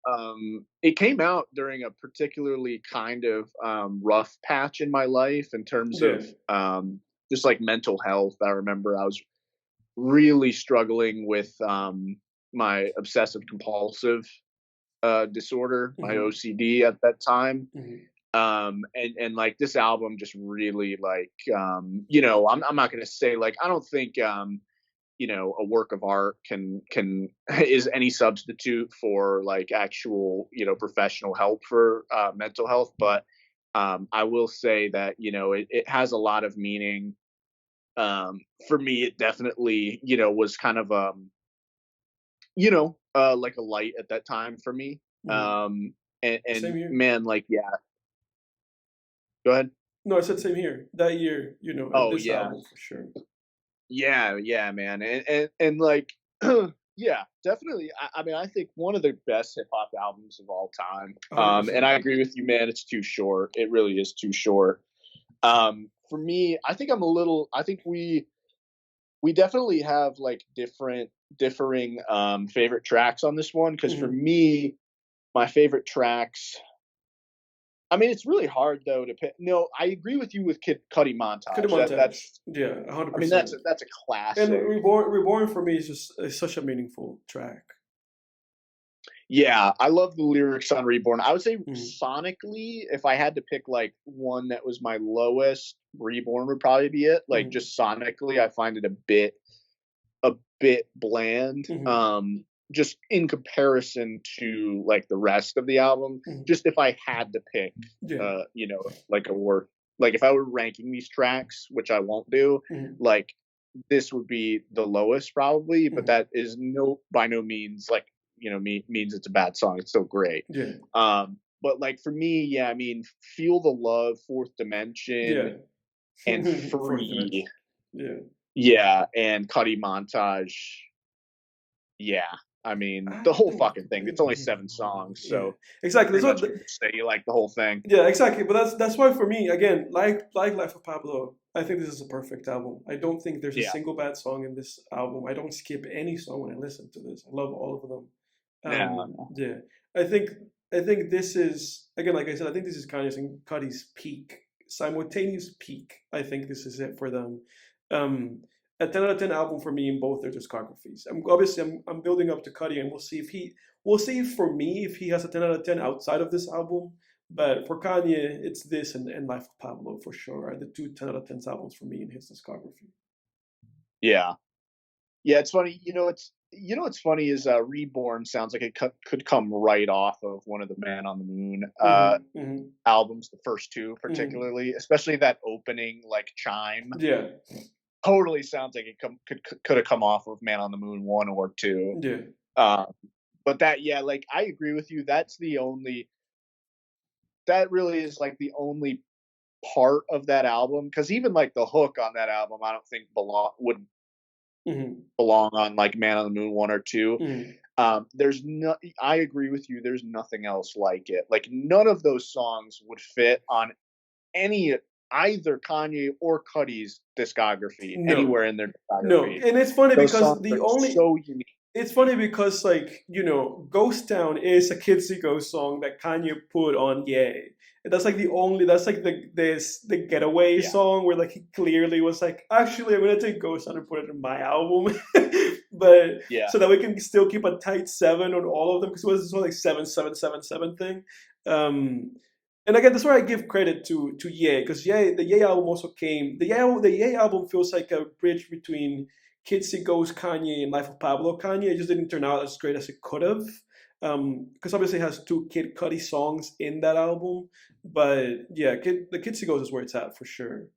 Mhm. it came out during a particularly kind of rough patch in my life in terms Yeah. of just like mental health. I remember I was really struggling with my obsessive compulsive disorder, my Mhm. OCD at that time. Mhm. And like this album just really like I'm not gonna say like I don't think a work of art can is any substitute for like actual professional help for mental health, but I will say that it has a lot of meaning. For me it definitely was kind of like a light at that time for me. Mhm. And Same here. man, like, yeah, go ahead. No, I said same here. That year, and Oh this yeah. album for sure. Yeah, yeah, man. And like Yeah, definitely. I mean, I think one of the best hip hop albums of all time. And 100%. I agree with you, man. It's too short. It really is too short. For me, I think I'm a little. I think we definitely have like differing favorite tracks on this one. Because for Mhm. me, my favorite tracks. I mean, it's really hard though to pick. No, I agree with you with Kid Cudi Good montage. montage. That's. Yeah, I mean, 100%. that's a And classic. Reborn for me is just is such a meaningful track. Yeah, I love the lyrics on Reborn. I would say Mhm. sonically, if I had to pick like one that was my lowest, Reborn would probably be it. Like Mhm. just sonically, I find it a bit bland. Mhm. Just in comparison to like the rest of the album. Mhm. Just if I had to pick, Yeah. like a work, like if I were ranking these tracks, which I won't do, Mhm. like this would be the lowest probably, but Mhm. that is by no means like means it's a bad song. It's still great. Yeah. But like for me, yeah, I mean, Feel the Love, Fourth Dimension, Yeah. and Fourth Free, dimension. Yeah. yeah, and Cuddy Montage, yeah. I mean, I the whole don't fucking thing. It's only really 7 songs, yeah. so Exactly. pretty That's much what can just say you like the whole thing. yeah, exactly. But that's why for me, again, like Life of Pablo, I think this is a perfect album. I don't think there's a Yeah, single bad song in this album. I don't skip any song when I listen to this. I love all of them. no, no. Yeah. I think I think this is again, like I said, I think this is Kanye's and Cuddy's peak, simultaneous peak. I think this is it for them. Um, a 10 out of 10 album for me in both their discographies. I'm building up to Cuddy, and we'll see if for me if he has a 10 out of 10 outside of this album. But for Kanye, it's this and Life of Pablo for sure are the two 10 out of 10 albums for me in his discography. Yeah, yeah. It's funny. What's funny is Reborn sounds like it could come right off of one of the Man on the Moon Hmm. Hmm. albums, the first two Hmm. particularly, especially that opening like chime. Yeah. Totally sounds like it could have come off of Man on the Moon 1 or 2. Yeah. Uh, but that, yeah, like I agree with you. That really is like the only part of that album because even like the hook on that album, I don't think would Hmm. belong on like Man on the Moon 1 or 2. Hmm. There's no. I agree with you. There's nothing else like it. Like none of those songs would fit on any either Kanye or Cuddy's discography No. anywhere in their No. discography. And it's funny Those because songs the are only so unique. it's funny because like Ghost Town is a Kids See Ghost song that Kanye put on Yay. And that's like the only that's like the getaway Yeah, song where like he clearly was like, actually I'm gonna take Ghost Town and put it in my album. But yeah, so that we can still keep a tight seven on all of them because it was this whole like 7 7 7 7 thing. Um and again, that's where I give credit to Ye, because the Ye album also came. The Ye album feels like a bridge between Kids See Ghost, Kanye, and Life of Pablo. Kanye it just didn't turn out as great as it could have, because obviously it has two Kid Cudi songs in that album. But yeah, the Kids See Ghost is where it's at for sure.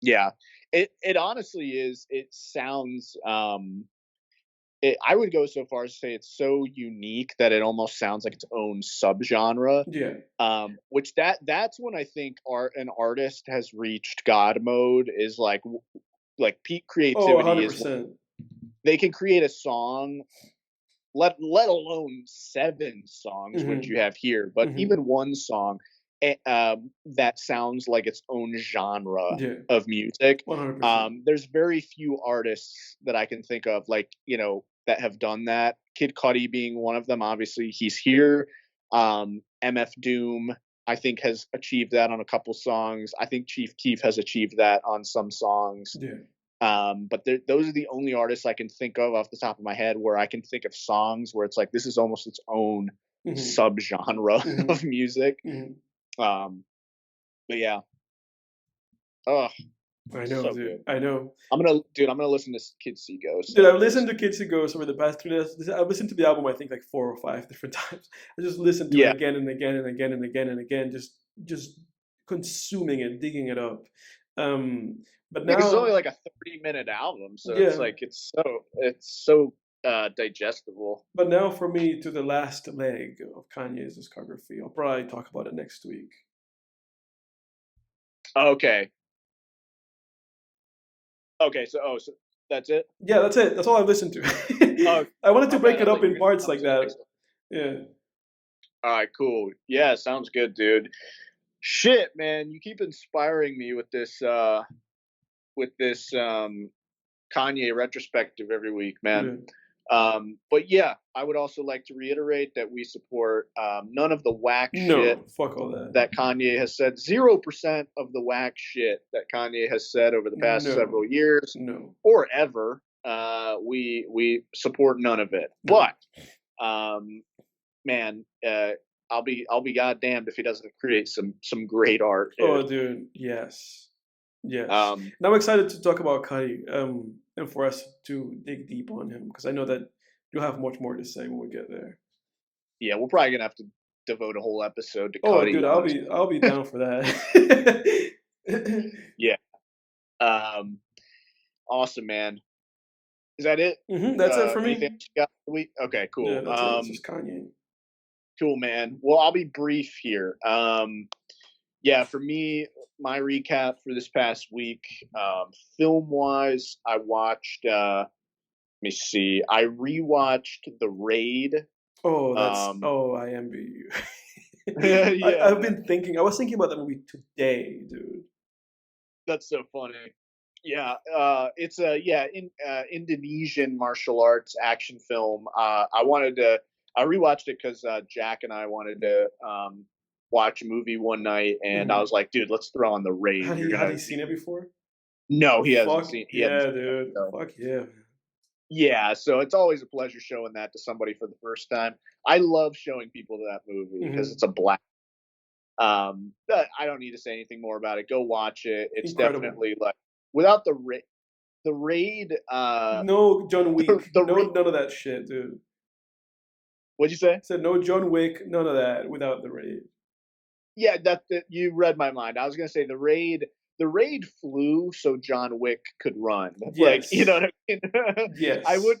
yeah. It honestly is. It sounds. I would go so far as to say it's so unique that it almost sounds like its own subgenre. Yeah. Which that's when I think an artist has reached God mode is like peak Oh, creativity is when 100%. they can create a song, let alone 7 songs, which Hmm. you have here, but Hmm. even one song that sounds like its own genre Yeah. of music. 100%. There's very few artists that I can think of, like that have done that. Kid Cudi being one of them. Obviously, he's here. MF Doom, I think, has achieved that on a couple songs. I think Chief Keef has achieved that on some songs. Yeah. But those are the only artists I can think of off the top of my head where I can think of songs where it's like this is almost its own Hmm. subgenre Hmm. of music. Hmm. Um, but yeah, oh, I know, so dude. good. I know. I'm gonna listen to Kids See Ghost Dude, I've after listened this. to Kids to Ghost over the past 3 days. I've listened to the album, I think, like 4 or 5 different times. I just listened to it Yeah, again and again and again and again and again, just consuming it, digging it up. Um, but because it's only now, like a 30-minute album, so it's yeah, like it's so digestible. but now for me to the last leg of Kanye's discography. I'll probably talk about it next week. Okay, okay, so That's it? Yeah, that's it. That's all I've listened Oh, to. I wanted to my break bad. I it thought up you were in gonna parts come like to the that. next one. Yeah. All right, cool. Yeah, sounds good, dude. Shit, man, you keep inspiring me with this Kanye retrospective every week, man. Yeah. But yeah, I would also like to reiterate that we support none of the whack shit No, fuck all that. that Kanye has said. 0% of the whack shit that Kanye has said over the past several No. years No. or ever. We support none of it. No. But man, I'll be goddamned if he doesn't create some great art, dude. Oh, dude, yes. Yes. Um, And I'm excited to talk about Kanye, and for us to dig deep on him, because I know that you'll have much more to say when we get there. yeah, we're probably gonna have to devote a whole episode to Oh, Cuddy, dude, honestly. I'll be down for that. Yeah. Um, awesome, man. Is that it? That's it for Anything me. else you got for the week? Okay, Yeah, cool. that's it. It's just Kanye. Cool, man. Well, I'll be brief here. Yeah, for me, my recap for this past week, film wise, I watched. Let me see. I rewatched The Raid. Oh, Um, I envy you. yeah, I've been thinking. I was thinking about that movie today, dude. that's so funny. Yeah, it's a Indonesian martial arts action film. I rewatched it because Jack and I wanted to watch a movie one night, and I Mhm. was like, dude, let's throw on The Raid. You're Had gonna he seen it before? no, Fuck he hasn't yeah, seen it. dude. So Fuck yeah. yeah, so it's always a pleasure showing that to somebody for the first time. I love showing people that movie because Hmm. it's a blast. But I don't need to say anything more about it. Go watch it. It's Incredible. definitely like without the raid. No John Wick. The No, raid. none of that shit, dude. What'd you say? Said no John Wick. None of that without the raid. Yeah, that you read my mind. I was gonna say the raid. The raid flew so John Wick could run. Like you know Yes. what I mean. I would.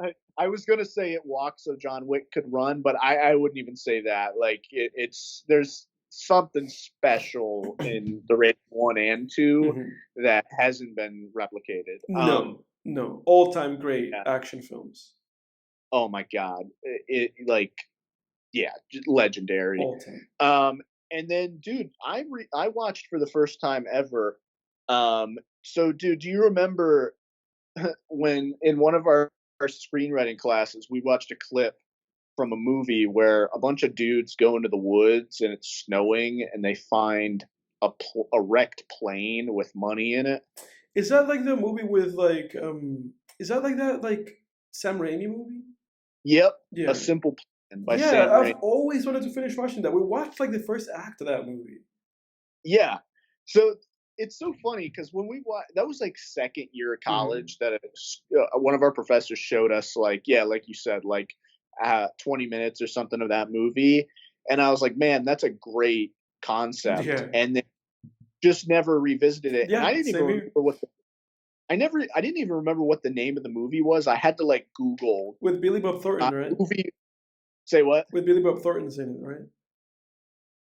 Yes. I was gonna say it walked so John Wick could run, but I wouldn't even say that. Like it's there's something special in the raid 1 and 2 Hmm. that hasn't been replicated. No. No. All time great Yeah. action films. Oh my god, like yeah, legendary. All time. And then, dude, I watched for the first time ever. So, dude, do you remember when in one of our screenwriting classes we watched a clip from a movie where a bunch of dudes go into the woods and it's snowing and they find a wrecked plane with money in it? Is that like the movie with like is that like that like Sam Raimi movie? Yep, A Yeah. Simple Plan by Yeah, Sam I've Raimi. always wanted to finish watching that. We watched like the first act of that movie. Yeah. So it's so funny because when we watched, that was like second year of Hmm. college that one of our professors showed us, like, yeah, like you said, like 20 minutes or something of that movie. And I was like, man, that's a great concept. Yeah. And then just never revisited it. And I Yeah, didn't even same remember here. I didn't even remember what the name of the movie was. I had to like Google With Billy Bob Thornton, right? movie. Say what? With Billy Bob Thornton's in it, right?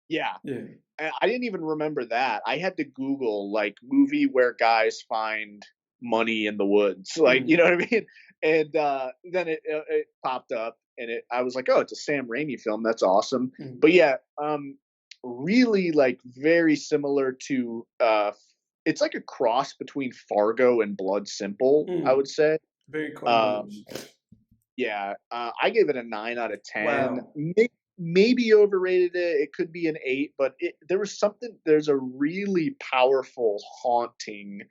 Yeah. Yeah. And I didn't even remember that. I had to Google like movie where guys find money in the woods, like you Mm. know what I mean. And then it popped up, and I was like, oh, it's a Sam Raimi film. That's awesome. Mm. But yeah, really like very similar to. It's like a cross between Fargo and Blood Simple, I Mm. would say. Very Coen Um, Brothers. yeah, I gave it a 9 out of 10. Wow. Maybe overrated it. It could be an 8, but there was something. There's a really powerful, haunting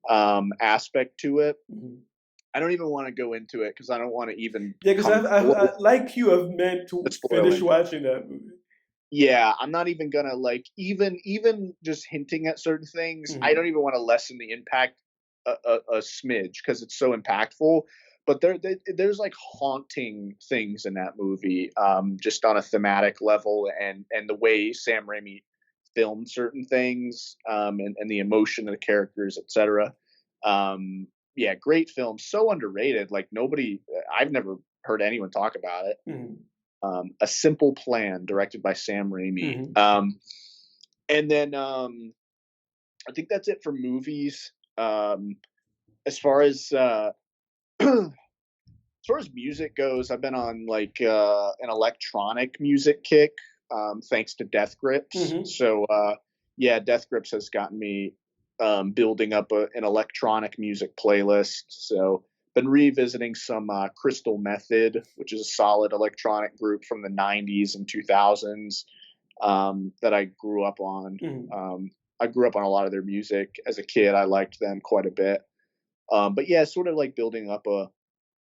aspect to it. Mhm. I don't even want to go into it because I don't want to even Yeah, because come close like you, have meant to to finish spoiling. watching that movie. Yeah, I'm not even gonna like even just hinting at certain things. I Mhm. don't even want to lessen the impact a smidge because it's so impactful. But there's like haunting things in that movie, just on a thematic level, and the way Sam Raimi filmed certain things, and the emotion of the characters, etc. Yeah, great film, so underrated. Like nobody, I've never heard anyone talk about it. Mhm. A Simple Plan, directed by Sam Raimi. Mhm. And then I think that's it for movies. as far as as far as music goes, I've been on like an electronic music kick, thanks to Death Grips. Hmm. So yeah, Death Grips has gotten me building up an electronic music playlist. So been revisiting some Crystal Method, which is a solid electronic group from the '90s and 2000s that I grew up on. Hmm. I grew up on a lot of their music as a kid. I liked them quite a bit. But yeah, sort of like building up a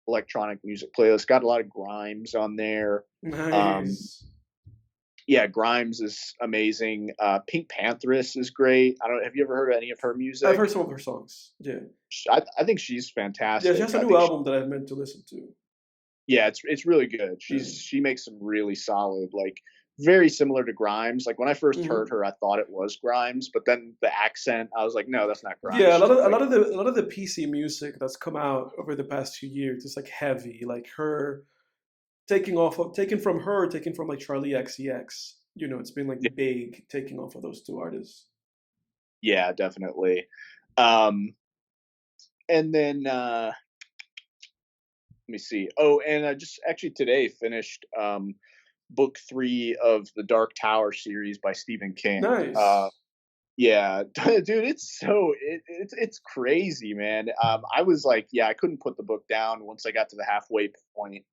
electronic music playlist. Got a lot of Grimes on there. Um, Nice. yeah, Grimes is amazing. Pink Pantheress is great. I don't. Have you ever heard of any of her I've music? heard some of her songs. Yeah. I think she's Yeah, she fantastic. has a I new think album that I've meant to listen to. yeah, it's really good. Yeah. She makes some really solid, like very similar to Grimes. Like when I first heard Hmm. her, I thought it was Grimes, but then the accent, I was like, no, that's not Grimes. Yeah, She's like, a lot of the PC music that's come out over the past few years is like heavy, like her taken from like Charlie XCX. You know, it's been like big taking off of those two artists. yeah, definitely. Um, and then let me see. Oh, and I just actually today finished book 3 of the Dark Tower series by Stephen King. Nice. Yeah, dude, it's crazy, man. I was like, yeah, I couldn't put the book down once I got to the halfway point.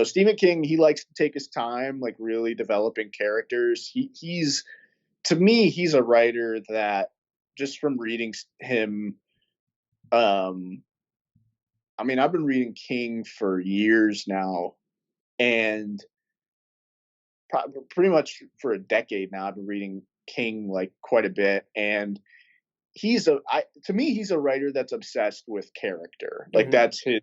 Stephen King, he likes to take his time, like really developing characters. He's to me, he's a writer that just from reading him, um, I mean, I've been reading King for years now, and pretty much for a decade now. I've been reading King like quite a bit, and to me he's a writer that's obsessed with character. Like Hmm. that's his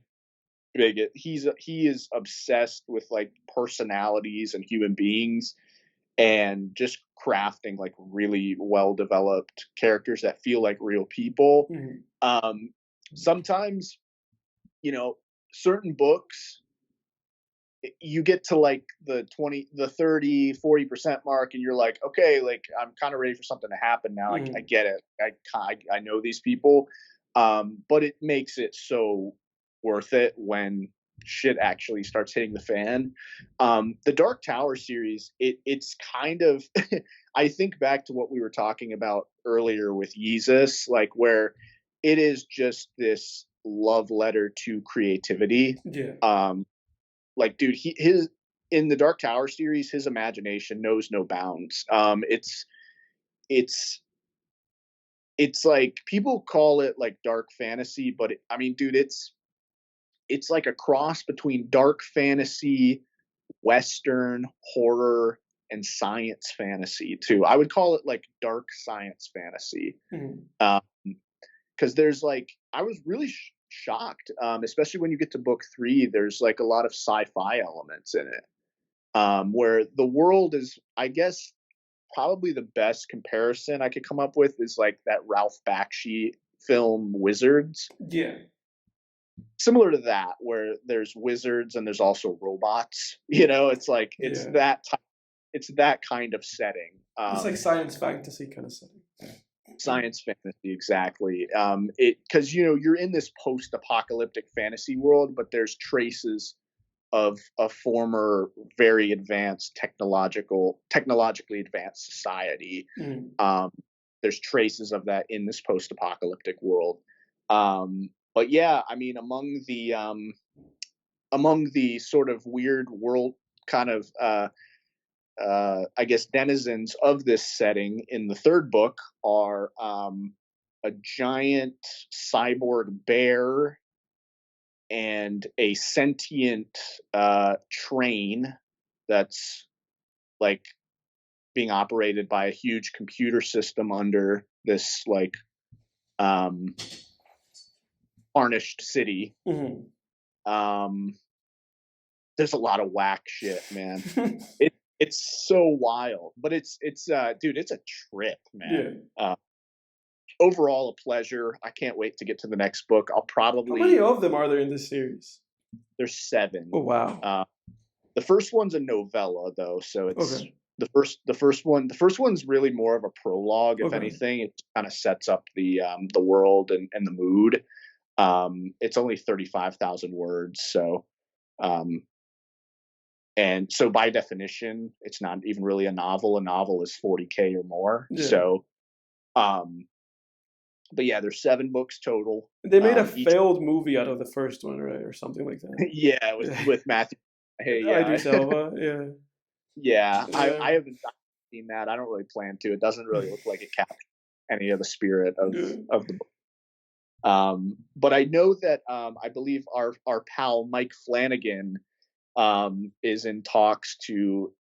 biggest. He is obsessed with like personalities and human beings, and just crafting like really well developed characters that feel like real people. Hmm. Um, sometimes you know certain books you get to like the 20 the 30-40% mark and you're like, okay, like I'm kind of ready for something to happen now. I Hmm. get it. I know these people. But it makes it so worth it when shit actually starts hitting the fan. The Dark Tower series, it's kind of I think back to what we were talking about earlier with Yeezus, like where it is just this love letter to creativity. Yeah. Like dude, his in the Dark Tower series, his imagination knows no bounds. It's it's like people call it like dark fantasy, but I mean, dude, it's like a cross between dark fantasy, western horror, and science fantasy too. I would call it like dark science fantasy. Hmm. Um, because there's like I was really shocked, especially when you get to book 3. There's like a lot of sci-fi elements in it, where the world is, I guess, probably the best comparison I could come up with is like that Ralph Bakshi film Wizards. Yeah. Similar to that, where there's wizards and there's also robots. It's like Yeah. it's that kind of setting. It's like science fantasy kind of setting. Science fantasy, exactly. It because you're in this post-apocalyptic fantasy world, but there's traces of a former very advanced technologically advanced society. Mm. There's traces of that in this post-apocalyptic world. But yeah, I mean, among the sort of weird world kind of I guess denizens of this setting in the third book are a giant cyborg bear and a sentient train that's like being operated by a huge computer system under this like um, tarnished city. Hmm. Um, there's a lot of whack shit, man. It's so wild, but it's dude, it's a trip, Yeah. man. Overall, a pleasure. I can't wait to get to the next book. I'll How many probably of them are there in this series? there's 7. Oh wow. The first one's a novella though, so it's Okay. the first one's really more of a prologue. If Okay. anything, it kind of sets up the world and the mood. It's only 35,000 words, so um, and so by definition, it's not even really a novel. A novel is 40K or more. Yeah. So, um, but yeah, there's 7 books total. They made a Each, failed movie out of the first one, right, or something like that. yeah, Yeah. with Matthew. Hey, Idris yeah, Elba. Yeah. yeah. Yeah. I haven't seen that. I don't really plan to. It doesn't really look like it captures any of the spirit Yeah. of the book. But I know that I believe our pal Mike Flanagan is in talks to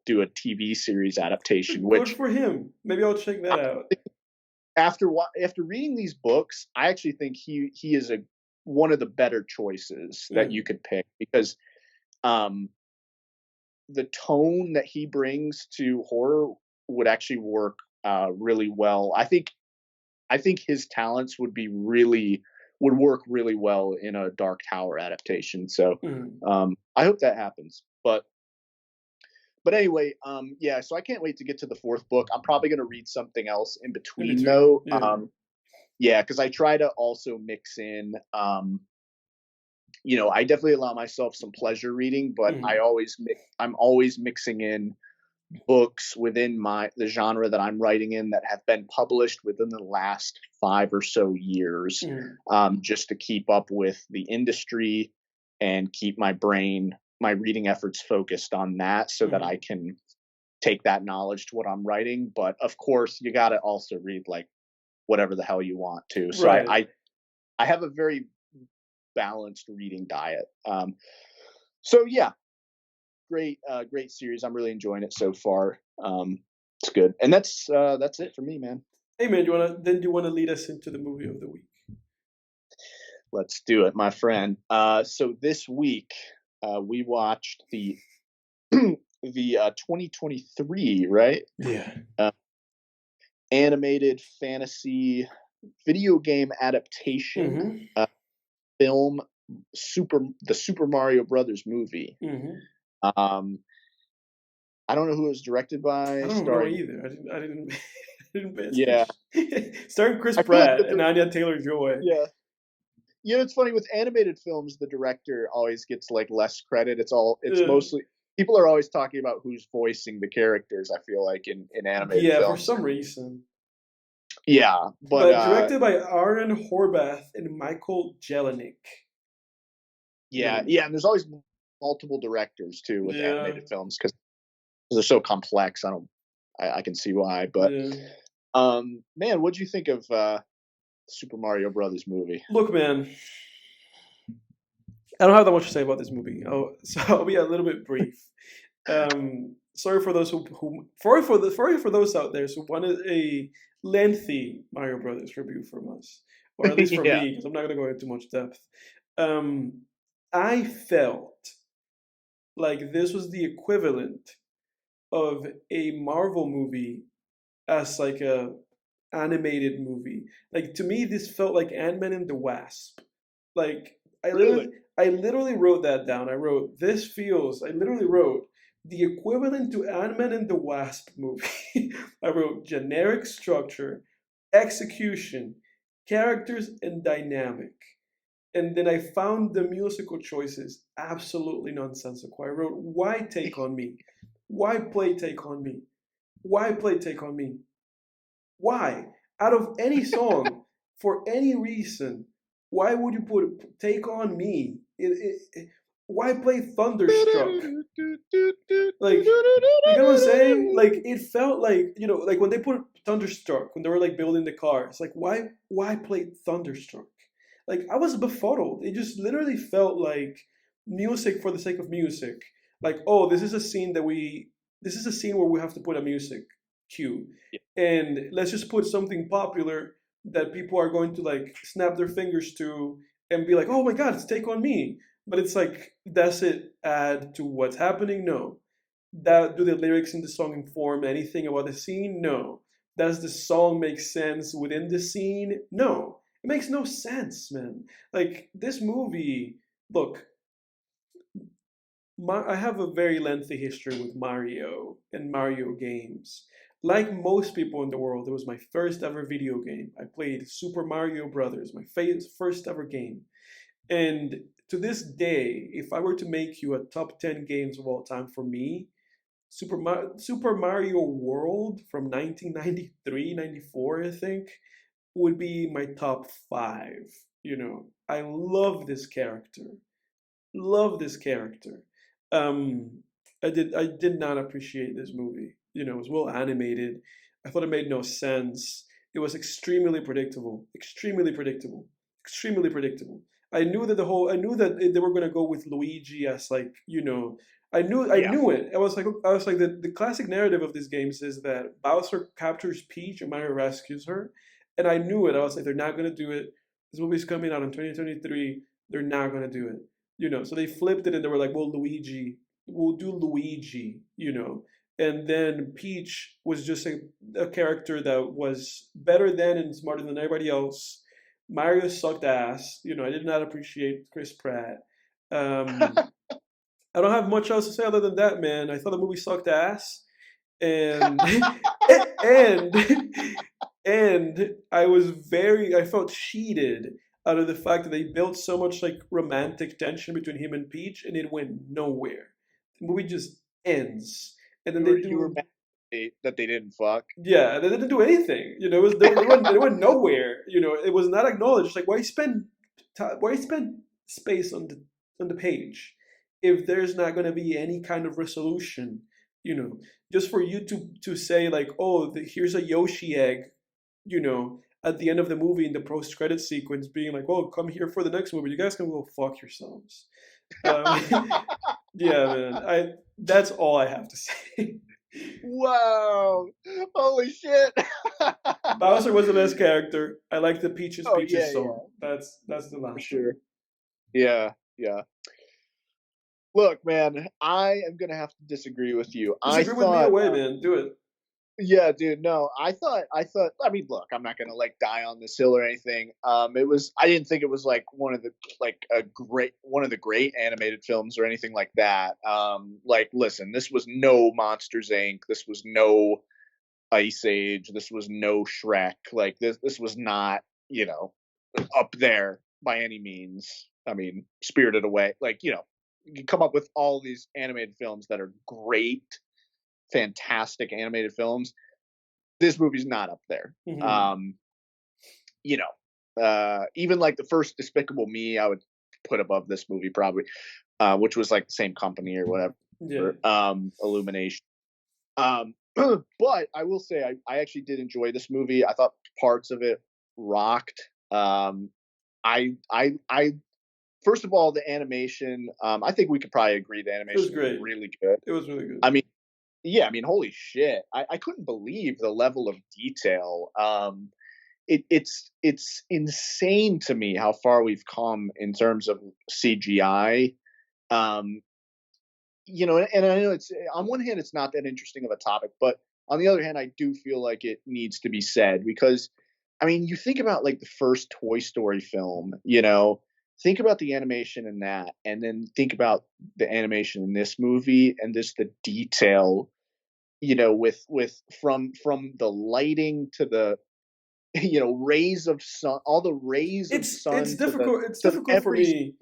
do a TV series adaptation. Good Which for him. Maybe I'll check that out. after reading these books, I actually think he is one of the better choices that you could pick, because um, the tone that he brings to horror would actually work really well. I think his talents would work really well in a Dark Tower adaptation. So I hope that happens. But anyway, yeah. So I can't wait to get to the 4th book. I'm probably going to read something else in between, though. Yeah. Yeah, because I try to also mix in. I definitely allow myself some pleasure reading, but I'm always mixing in books within the genre that I'm writing in that have been published within the last 5 or so years, just to keep up with the industry and keep my reading efforts focused on that, so that I can take that knowledge to what I'm writing. But of course, you got to also read like whatever the hell you want to. So Right. I have a very balanced reading diet. So yeah, great series. I'm really enjoying it so far. It's good, and that's it for me, man. Hey man, you wanna lead us into the movie of the week? Let's do it, my friend. So this week we watched the the 2023, right? Yeah. Animated fantasy video game adaptation film, the Super Mario Brothers movie. Um, I don't know who it was directed I by. don't know Starring, either. I didn't I didn't pay yeah, attention. Starring Chris I feel like Pratt and Anya Taylor-Joy. yeah. It's funny with animated films, the director always gets like less credit. It's mostly people are always talking about who's voicing the characters. I feel like in animated Yeah, for films. some reason. Yeah, But directed by Aaron Horvath and Michael Jelenic. yeah, and there's always multiple directors too with Yeah. animated films, because they're so complex. I can see why. But man, what'd you think of Super Mario Brothers movie? Look, man, I don't have that much to say about this movie. So I'll be a little bit brief. Sorry for those sorry for those out there who wanted a lengthy Mario Brothers review from us, or at least for Yeah. me, because I'm not going to go into much depth. I felt like this was the equivalent of a Marvel movie as like a animated movie. Like, to me, this felt like Ant-Man and the Wasp. Like, Really? I literally wrote that down. I literally wrote the equivalent to Ant-Man and the Wasp movie. I wrote generic structure, execution, characters, and dynamic. And then I found the musical choices absolutely nonsensical. I wrote, why Take On Me? Why play Take On Me? Why play Take On Me? Why? Out of any song, for any reason, why would you put Take On Me? Why play Thunderstruck? Like, you know what I'm saying? Like, it felt like, like when they put Thunderstruck, when they were like building the car, it's like, why play Thunderstruck? Like, I was befuddled. It just literally felt like music for the sake of music. Like, oh, this is a scene where we have to put a music cue. And let's just put something popular that people are going to like snap their fingers to and be like, oh my God, it's Take On Me. But it's like, does it add to what's happening? No. Do the lyrics in the song inform anything about the scene? No. Does the song make sense within the scene? No. It makes no sense, man. Like, this movie, look, I have a very lengthy history with Mario and Mario games. like most people in the world, it was my first ever video game. I played Super Mario Brothers, my first ever game. And to this day, if I were to make you a top 10 games of all time for me, Super Mario World from 1993, 94, I think, would be my top five. I love this character. Love this character. Um, I did not appreciate this movie. It was well animated. I thought it made no sense. It was extremely predictable. Extremely predictable. Extremely predictable. I knew that they were gonna go with Luigi as like, I Yeah. knew it. I was like the classic narrative of these games is that Bowser captures Peach and Mario rescues her. And I knew it. I was like, they're not gonna do it. This movie's coming out in 2023. They're not gonna do it. So they flipped it and they were like, well, we'll do Luigi. And then Peach was just a character that was better than and smarter than everybody else. Mario sucked ass. I did not appreciate Chris Pratt. Um, I don't have much else to say other than that, man. I thought the movie sucked ass, and and I felt cheated out of the fact that they built so much like romantic tension between him and Peach, and it went nowhere. The movie just ends, and then You they were do. mad that they didn't fuck. Yeah, they didn't do anything. They went nowhere. It was not acknowledged. Like, why spend space on the page if there's not going to be any kind of resolution? You know, just for you to say like, oh, here's a Yoshi egg. At the end of the movie in the post credit sequence, being like, oh, come here for the next movie. You guys can go fuck yourselves. Um, yeah, man. That's all I have to say. Wow. Holy shit. Bowser was the best character. I like the Peaches Oh yeah, Peaches yeah, song. That's the for last one. sure. Yeah, yeah. Look, man, I am gonna have to disagree with you. I Disagree with me thought, away, man. Do it. yeah, dude, no, I thought. I mean, look, I'm not gonna like die on this hill or anything. I didn't think it was like one of the great animated films or anything like that. Like, listen, this was no Monsters Inc. This was no Ice Age. This was no Shrek. Like this was not, up there by any means. I mean, Spirited Away. Like, you can come up with all these animated films that are great, fantastic animated films. This movie's not up there. Hmm. Even like the first Despicable Me, I would put above this movie probably, which was like the same company or whatever. Yeah. Illumination. But I will say I actually did enjoy this movie. I thought parts of it rocked. I first of all, the animation. I think we could probably agree the It was animation was great. really good. It was really good. I mean, yeah, I mean, holy shit! I couldn't believe the level of detail. It's insane to me how far we've come in terms of CGI. Um, and I know it's on one hand it's not that interesting of a topic, but on the other hand, I do feel like it needs to be said because, I mean, you think about like the first Toy Story film, think about the animation in that, and then think about the animation in this movie and this the detail, with from the lighting to the rays of sun, all the rays of It's sun to the difficult. It's difficult for me.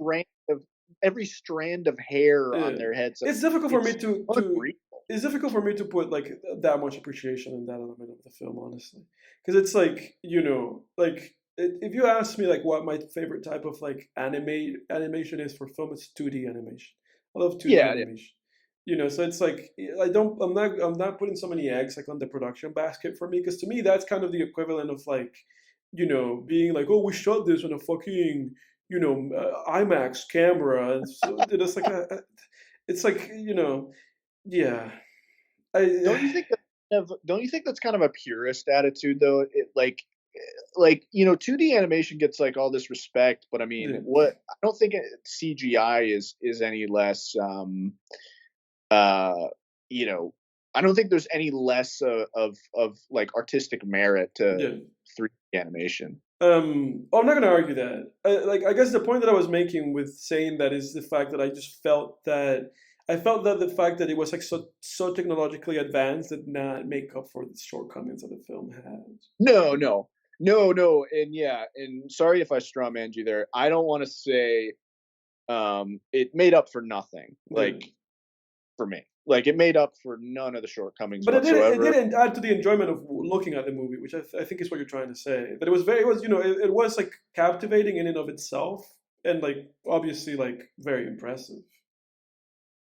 every strand of hair on Yeah. their heads. It's difficult for me It's to unreal. it's difficult for me to put like that much appreciation in that element of the film, honestly, because it's like like if you ask me like what my favorite type of like animation is for film, it's 2D animation. I love 2D Yeah, yeah. animation. So it's like I'm not putting so many eggs like on the production basket for me, because to me that's kind of the equivalent of like being like, oh, we shot this on a fucking IMAX camera, and so it's like it's like yeah. Don't you I think don't you think that's kind of a purist attitude though? It like 2D animation gets like all this respect, but I mean, yeah. what I don't think CGI is any less uh you know I don't think there's any less of like artistic merit to Yeah. 3D animation. I'm not gonna argue that. I guess the point that I was making with saying that is the fact that I just felt that I felt that the fact that it was like so technologically advanced did not make up for the shortcomings that the film has. No, no, no, no, and yeah, and sorry if I strawmanned you there. I don't want to say it made up for nothing. Yeah. Like for me, like it made up for none of the shortcomings But it whatsoever. didn't add to the enjoyment of looking at the movie, which I think is what you're trying to say. That it was it was like captivating in and of itself, and like obviously like very impressive.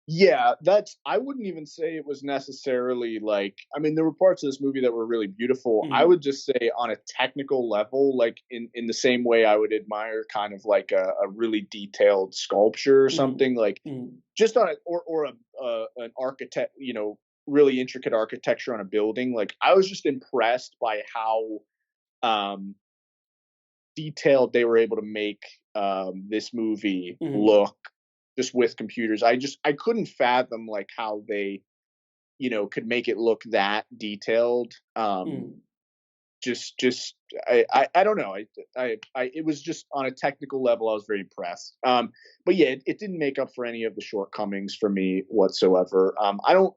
Yeah, that's I wouldn't even say it was necessarily like I mean, there were parts of this movie that were really beautiful. I Mm, would just say on a technical level, like in the same way I would admire kind of like a really detailed sculpture or mm, something, like mm, just on a or a an architect, really intricate architecture on a building. Like I was just impressed by how um detailed they were able to make this movie mm, look just with computers. I couldn't fathom like how they could make it look that detailed. mm. Just I don't know. I it was just on a technical level. I was very impressed. But yeah, it didn't make up for any of the shortcomings for me whatsoever. I don't.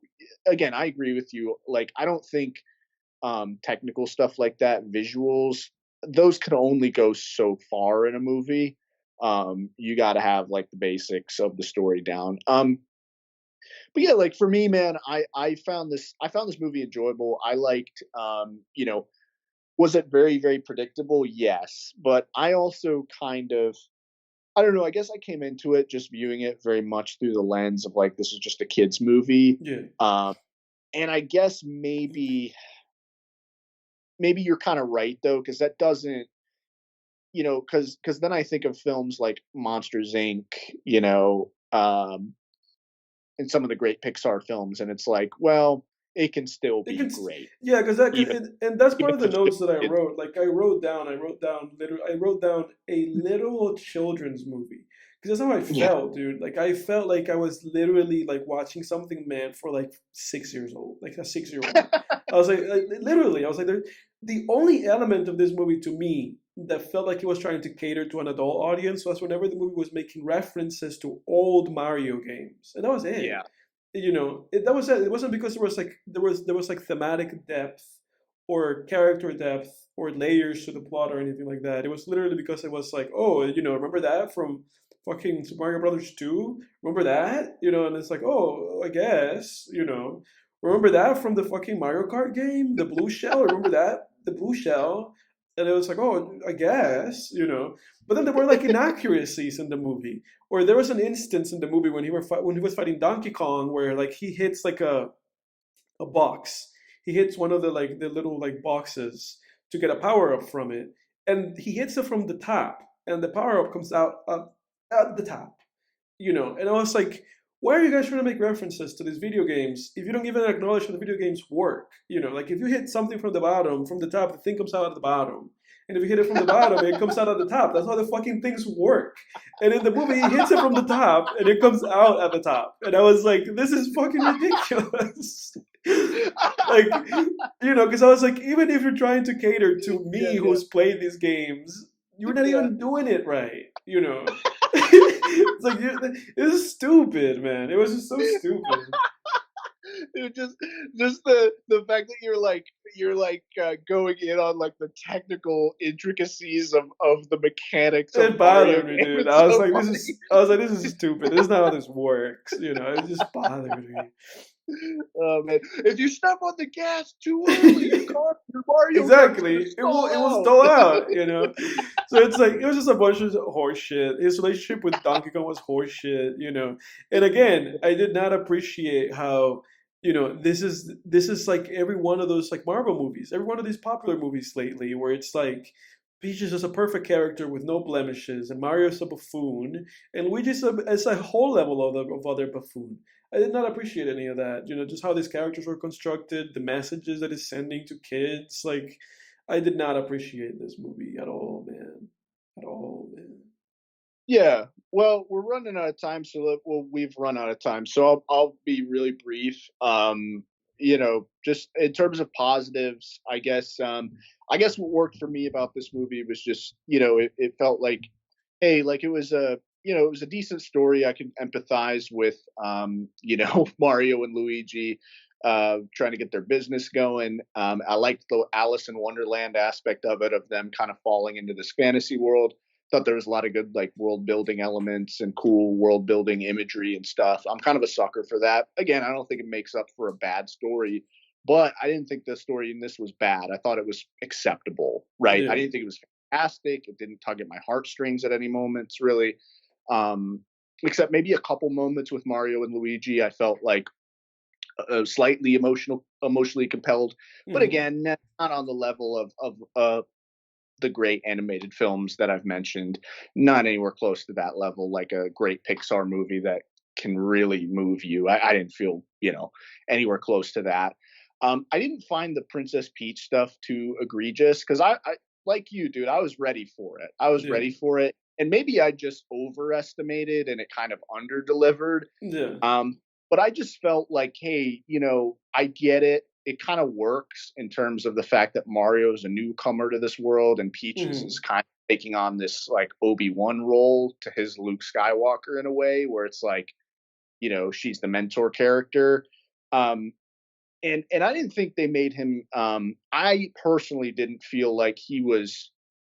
Again, I agree with you. Like I don't think technical stuff like that, visuals, those could only go so far in a movie. You got to have like the basics of the story down. But yeah, like for me, man, I found this movie enjoyable. I liked, was it very very predictable? Yes, but I also kind of I don't know. I guess I came into it just viewing it very much through the lens of like this is just a kids movie. Yeah. Um, and I guess maybe you're kind of right though, because that doesn't, because then I think of films like Monsters Inc. And some of the great Pixar films, and it's like, well, it can still It be can, great, yeah, because that, even and that's part even of the if it's notes that I kids. wrote. Like I wrote down a literal children's movie because that's how I Yeah. felt, dude. Like I felt like I was literally like watching something meant for like 6 years old, like a 6 year old. I was like literally, I was like, the only element of this movie to me that felt like it was trying to cater to an adult audience was whenever the movie was making references to old Mario games, and that was it. Yeah. That was it. It wasn't because there was like thematic depth or character depth or layers to the plot or anything like that. It was literally because it was like, oh, remember that from fucking Super Mario Brothers 2? Remember that? And it's like, oh, I guess, remember that from the fucking Mario Kart game, the blue shell? Remember that? The blue shell? And it was like, oh, I guess. But then there were like inaccuracies in the movie. Or there was an instance in the movie when he was fighting Donkey Kong where like he hits like a box. He hits one of the little like boxes to get a power up from it, and he hits it from the top, and the power up comes out up at the top. And I was like, why are you guys trying to make references to these video games if you don't even acknowledge how the video games work? Like if you hit something from the bottom, from the top, the thing comes out at the bottom. And if you hit it from the bottom, it comes out at the top. That's how the fucking things work. And in the movie, he hits it from the top, and it comes out at the top. And I was like, this is fucking ridiculous. Like, because I was like, even if you're trying to cater to Yeah, me yeah, who's played these games, you're not yeah. even doing it right. It's like this is stupid, man. It was just so stupid. Dude, just the fact that you're going in on like the technical intricacies of the mechanics of It Mario bothered me, game. dude. It's so funny. I was like, this is stupid. This is not how this works. It just bothered me. Oh man, if you step on the gas too early, your Mario Kart's gonna Exactly. stall It will out. stall out. So it's like it was just a bunch of horse shit. His relationship with Donkey Kong was horse shit. And again, I did not appreciate how, this is like every one of those like Marvel movies, every one of these popular movies lately where it's like Peach is just a perfect character with no blemishes, and Mario's a buffoon, and Luigi's is a whole level of other buffoon. I did not appreciate any of that. Just how these characters were constructed, the messages that it's sending to kids. Like, I did not appreciate this movie at all, man. At all, man. Yeah. Well, we're running out of time, so we've run out of time. So I'll be really brief. Just in terms of positives, I guess what worked for me about this movie was just, it felt like, hey, like it was a decent story. I could empathize with, Mario and Luigi trying to get their business going. I liked the Alice in Wonderland aspect of it, of them kind of falling into this fantasy world. Thought there was a lot of good like world building elements and cool world building imagery and stuff. I'm kind of a sucker for that. Again, I don't think it makes up for a bad story, but I didn't think the story in this was bad. I thought it was acceptable, right? I Yeah. didn't think it was fantastic. It didn't tug at my heartstrings at any moments, really. Um, Except maybe a couple moments with Mario and Luigi, I felt like slightly emotionally compelled. But Mhm. again, not on the level of the great animated films that I've mentioned. Not anywhere close to that level, like a great Pixar movie that can really move you. I didn't feel, anywhere close to that. I didn't find the Princess Peach stuff too egregious because I, like you, dude, I was ready for it. I was Yeah. ready for it. And maybe I just overestimated and it kind of underdelivered. Yeah. But I just felt like, hey, I get it. It kind of works in terms of the fact that Mario is a newcomer to this world and Peaches is Mhm. kind of taking on this like Obi-Wan role to his Luke Skywalker in a way where it's like, she's the mentor character. Um, and I didn't think they made him I personally didn't feel like he was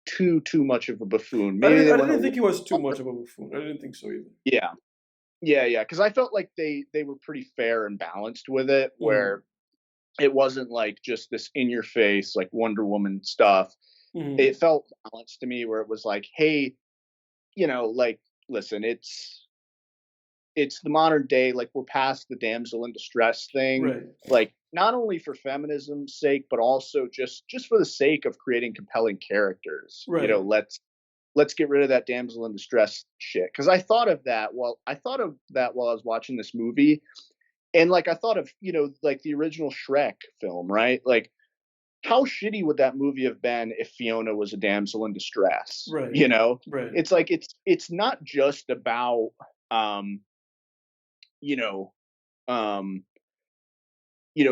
too much of a buffoon. I Maybe didn't. they I went a didn't little think he was too much under. of a buffoon. I didn't think so either. Yeah. Yeah, because I felt like they were pretty fair and balanced with it, Mhm. where it wasn't like just this in your face like Wonder Woman stuff. It Mhm. felt balanced to me, where it was like, hey, like listen, it's the modern day, like we're past the damsel in distress thing, Right. like not only for feminism's sake, but also just for the sake of creating compelling characters. Right. Let's get rid of that damsel in distress shit. Because I thought of that while I was watching this movie, and like I thought of like the original Shrek film, right? Like how shitty would that movie have been if Fiona was a damsel in distress? Right. Right. It's like it's not just about um, you know um,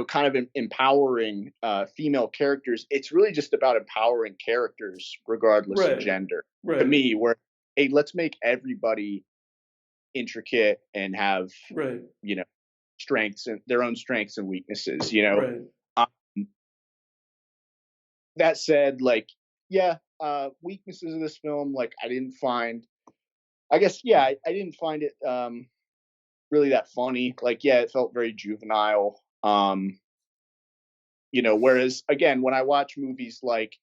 kind of empowering female characters. It's really just about empowering characters regardless of Right. gender. To Right. me, where hey, let's make everybody intricate and have Right. you know strengths and their own strengths and weaknesses. Right. Um, that said, like yeah, weaknesses of this film, like I didn't find. I guess yeah, I didn't find it really that funny. Like yeah, it felt very juvenile. Whereas again, when I watch movies like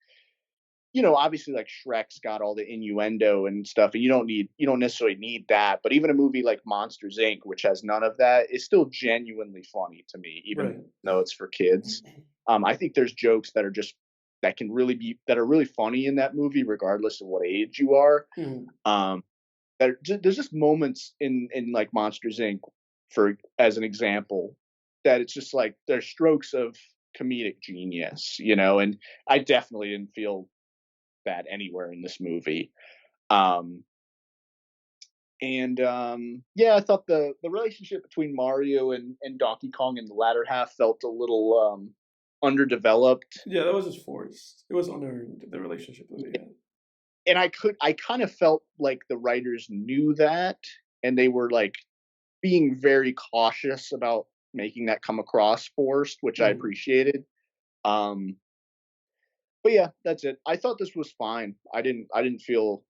obviously like Shrek's got all the innuendo and stuff, and you don't necessarily need that. But even a movie like Monsters Inc., which has none of that, is still genuinely funny to me, even Right. though it's for kids. I think there's jokes that are really funny in that movie, regardless of what age you are. Mhm. Um, there's just moments in like Monsters Inc. for as an example that it's just like there's strokes of comedic genius, and I definitely didn't feel that anywhere in this movie. Um, and yeah, I thought the relationship between Mario and Donkey Kong in the latter half felt a little underdeveloped, Yeah, that was just forced. It was unearned. The relationship that they had. and I kind of felt like the writers knew that, and they were like being very cautious about making that come across forced, which I Mhm. appreciated. Um, but yeah, that's it. I thought this was fine. I didn't feel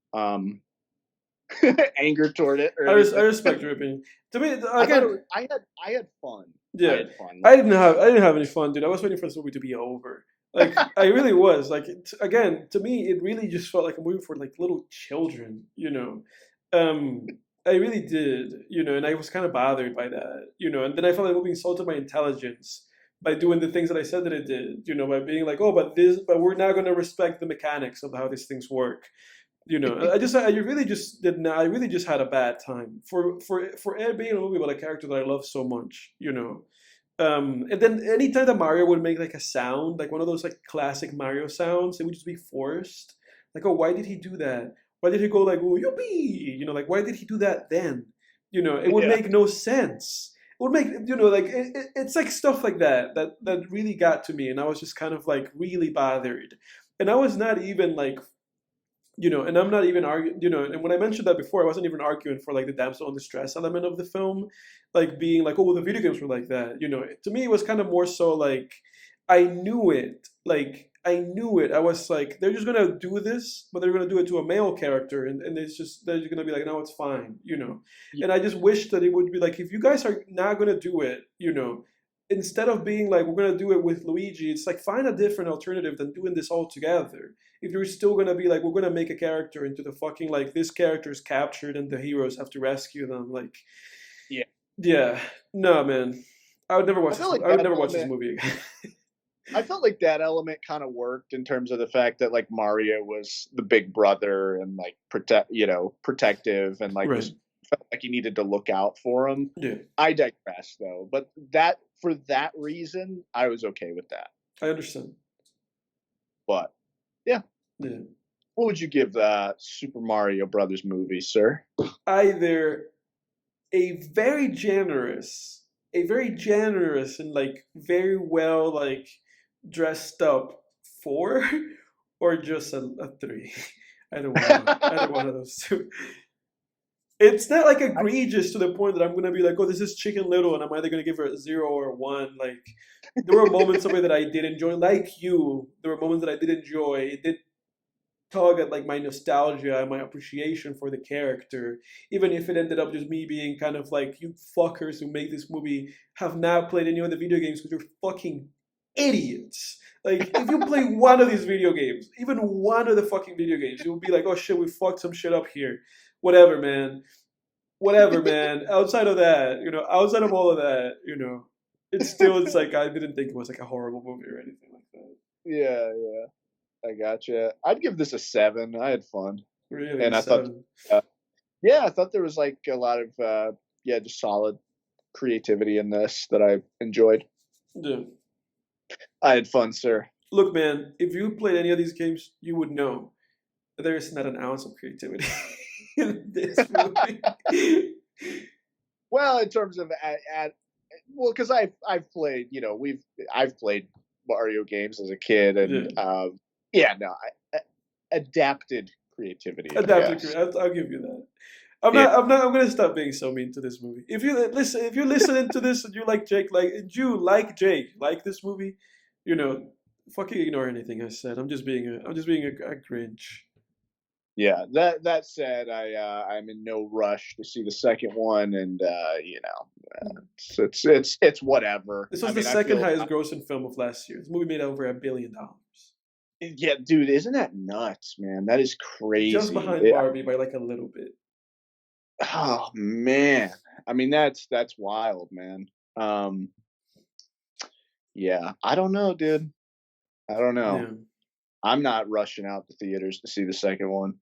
anger toward it or I anything. respect your opinion. To me, I thought it again, was. I had fun. I yeah, had fun. Like, I didn't have any fun, dude. I was waiting for this movie to be over. Like I really was. Like again, to me, it really just felt like a movie for like little children. I really did. And I was kind of bothered by that. And then I felt like the movie insulted my intelligence by doing the things that I said that it did. By being like, oh, but we're now going to respect the mechanics of how these things work. I really just did not. I really just had a bad time for it being a movie about a character that I love so much. And then anytime that Mario would make like a sound, like one of those like classic Mario sounds, it would just be forced. Like, oh, why did he do that? Why did he go like, oh, yippee? Like, why did he do that then? It would yeah, make no sense. It would make, like, it's like stuff like that really got to me. And I was just kind of like really bothered. And I was not even like And I'm not even arguing, and when I mentioned that before, I wasn't even arguing for like the damsel in distress element of the film, like being like, oh, the video games were like that. To me, it was kind of more so like, I knew it. Like, I knew it. I was like, they're just gonna do this, but they're gonna do it to a male character, and it's just they're just gonna be like, no, it's fine. Y- And I just wish that it would be like, if you guys are not gonna do it, instead of being like, we're gonna do it with Luigi, it's like find a different alternative than doing this all together. If you're still gonna be like, we're gonna make a character into the fucking like this character is captured and the heroes have to rescue them, like, Yeah. yeah, no, man, I would never I watch feel this. like I would that never watch this element. movie again. I felt like that element kind of worked in terms of the fact that like Mario was the big brother and like protective and like Right. was felt like you needed to look out for him. Yeah, I digress though, but that for that reason, I was okay with that. I understand. But yeah, Yeah, what would you give the Super Mario Brothers movie, sir? either a very generous and like very well like dressed up 4, or just a 3. Either one of those two. It's not like egregious to the point that I'm gonna be like, oh, this is Chicken Little, and I'm either gonna give her a 0 or a 1. Like, there were moments of it that I did enjoy, like you. There were moments that I did enjoy. It did tug at like my nostalgia and my appreciation for the character, even if it ended up just me being kind of like, you fuckers who make this movie have not played any of the video games because you're fucking idiots. Like, if you play one of these video games, even one of the fucking video games, you'll be like, oh shit, we fucked some shit up here. Whatever, man. Whatever, man. Outside of that, outside of all of that, it's like I didn't think it was like a horrible movie or anything like that. Yeah, yeah, I gotcha. I'd give this a 7. I had fun, Really, and I thought, 7. uh, yeah, I thought there was like a lot of yeah, just solid creativity in this that I enjoyed. Yeah. I had fun, sir. Look, man, if you played any of these games, you would know that there is not an ounce of creativity in this movie. Well, in terms of well, because I've played, I've played Mario games as a kid, Yeah. and yeah, no, adapted creativity, I Adapted guess. I'll give you that. I'm Yeah, not. I'm not. I'm gonna stop being so mean to this movie. If you're listening to this and you like Jake, like this movie, you know, fucking ignore anything I said. I'm just being a Grinch. yeah. That said, I'm in no rush to see the second one, and it's whatever. This I was the mean, I second feel highest grossing film of last year. This movie made over $1 billion, yeah, dude, isn't that nuts, man? That is just crazy. behind Barbie by like a little bit. Oh man, I mean that's wild, man. Um, yeah, I don't know, dude. I don't know. Yeah. I'm not rushing out to theaters to see the second one,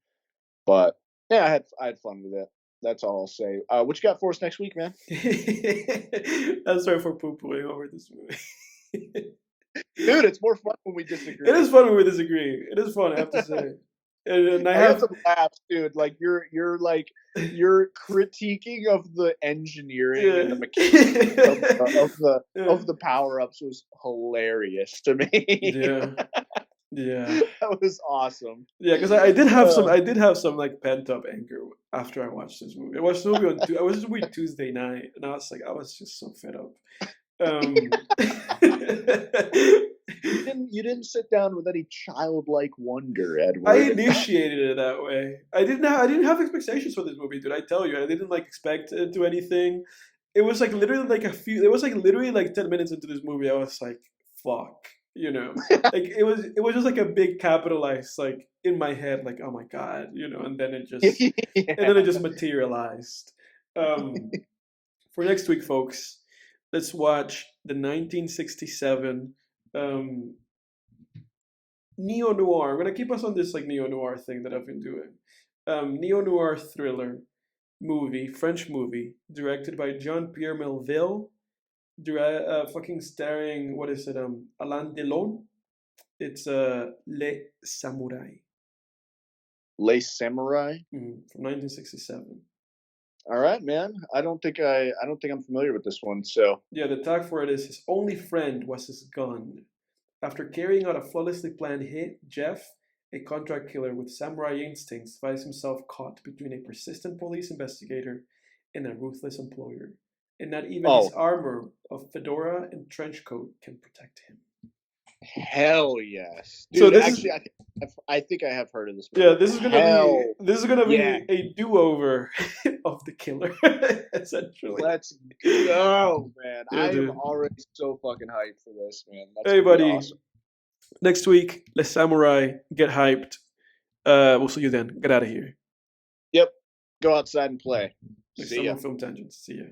but yeah, I had fun with it. That's all I'll say. What you got for us next week, man? I'm sorry for poo pooing over this movie. Dude, it's more fun when we It disagree. is fun when we disagree. It is fun, I have to say. And I I got have, some laughs, dude. Like you're critiquing of the engineering and yeah. the mechanics Yeah. of the power ups was hilarious to me. Yeah. Yeah. That was awesome. Yeah, because I did have some Uh, I did have some like pent up anger after I watched this movie. I watched this movie Tuesday night, and I was just so fed up. Um, you didn't sit down with any childlike wonder, I Edward. initiated it that way. I didn't have expectations for this movie, dude. I tell you, I didn't like expect it to anything. It was like literally like it was like literally like 10 minutes into this movie. I was like, fuck, like it was just like a big capitalized like in my head, like, oh my god, and then it just Yeah. materialized. Um, for next week, folks, let's watch the 1967 um, neo noir. I'm gonna keep us on this like neo noir thing that I've been doing. Neo noir thriller movie, French movie, directed by Jean Pierre Melville, fucking starring what is it? Alain Delon. It's Les Samurai, Lace Samurai. from 1967. All right, man. I don't think I'm familiar with this one. So Yeah, the tag for it is his only friend was his gun. After carrying out a flawlessly planned hit, Jeff, a contract killer with samurai instincts finds himself caught between a persistent police investigator and a ruthless employer, and not even his armor of fedora and trench coat can protect him. Hell yes, dude. So this Actually, I think I have heard of this movie. Yeah, this is gonna be a do-over of the killer, essentially. Let's go, man! Yeah, I dude. am already so fucking hyped for this, man. That's Hey, buddy. awesome. Next week, Les Samurai, get hyped. We'll see you then. Get out of here. Yep. Go outside and play. Next See time ya. on Film Tangents. See ya.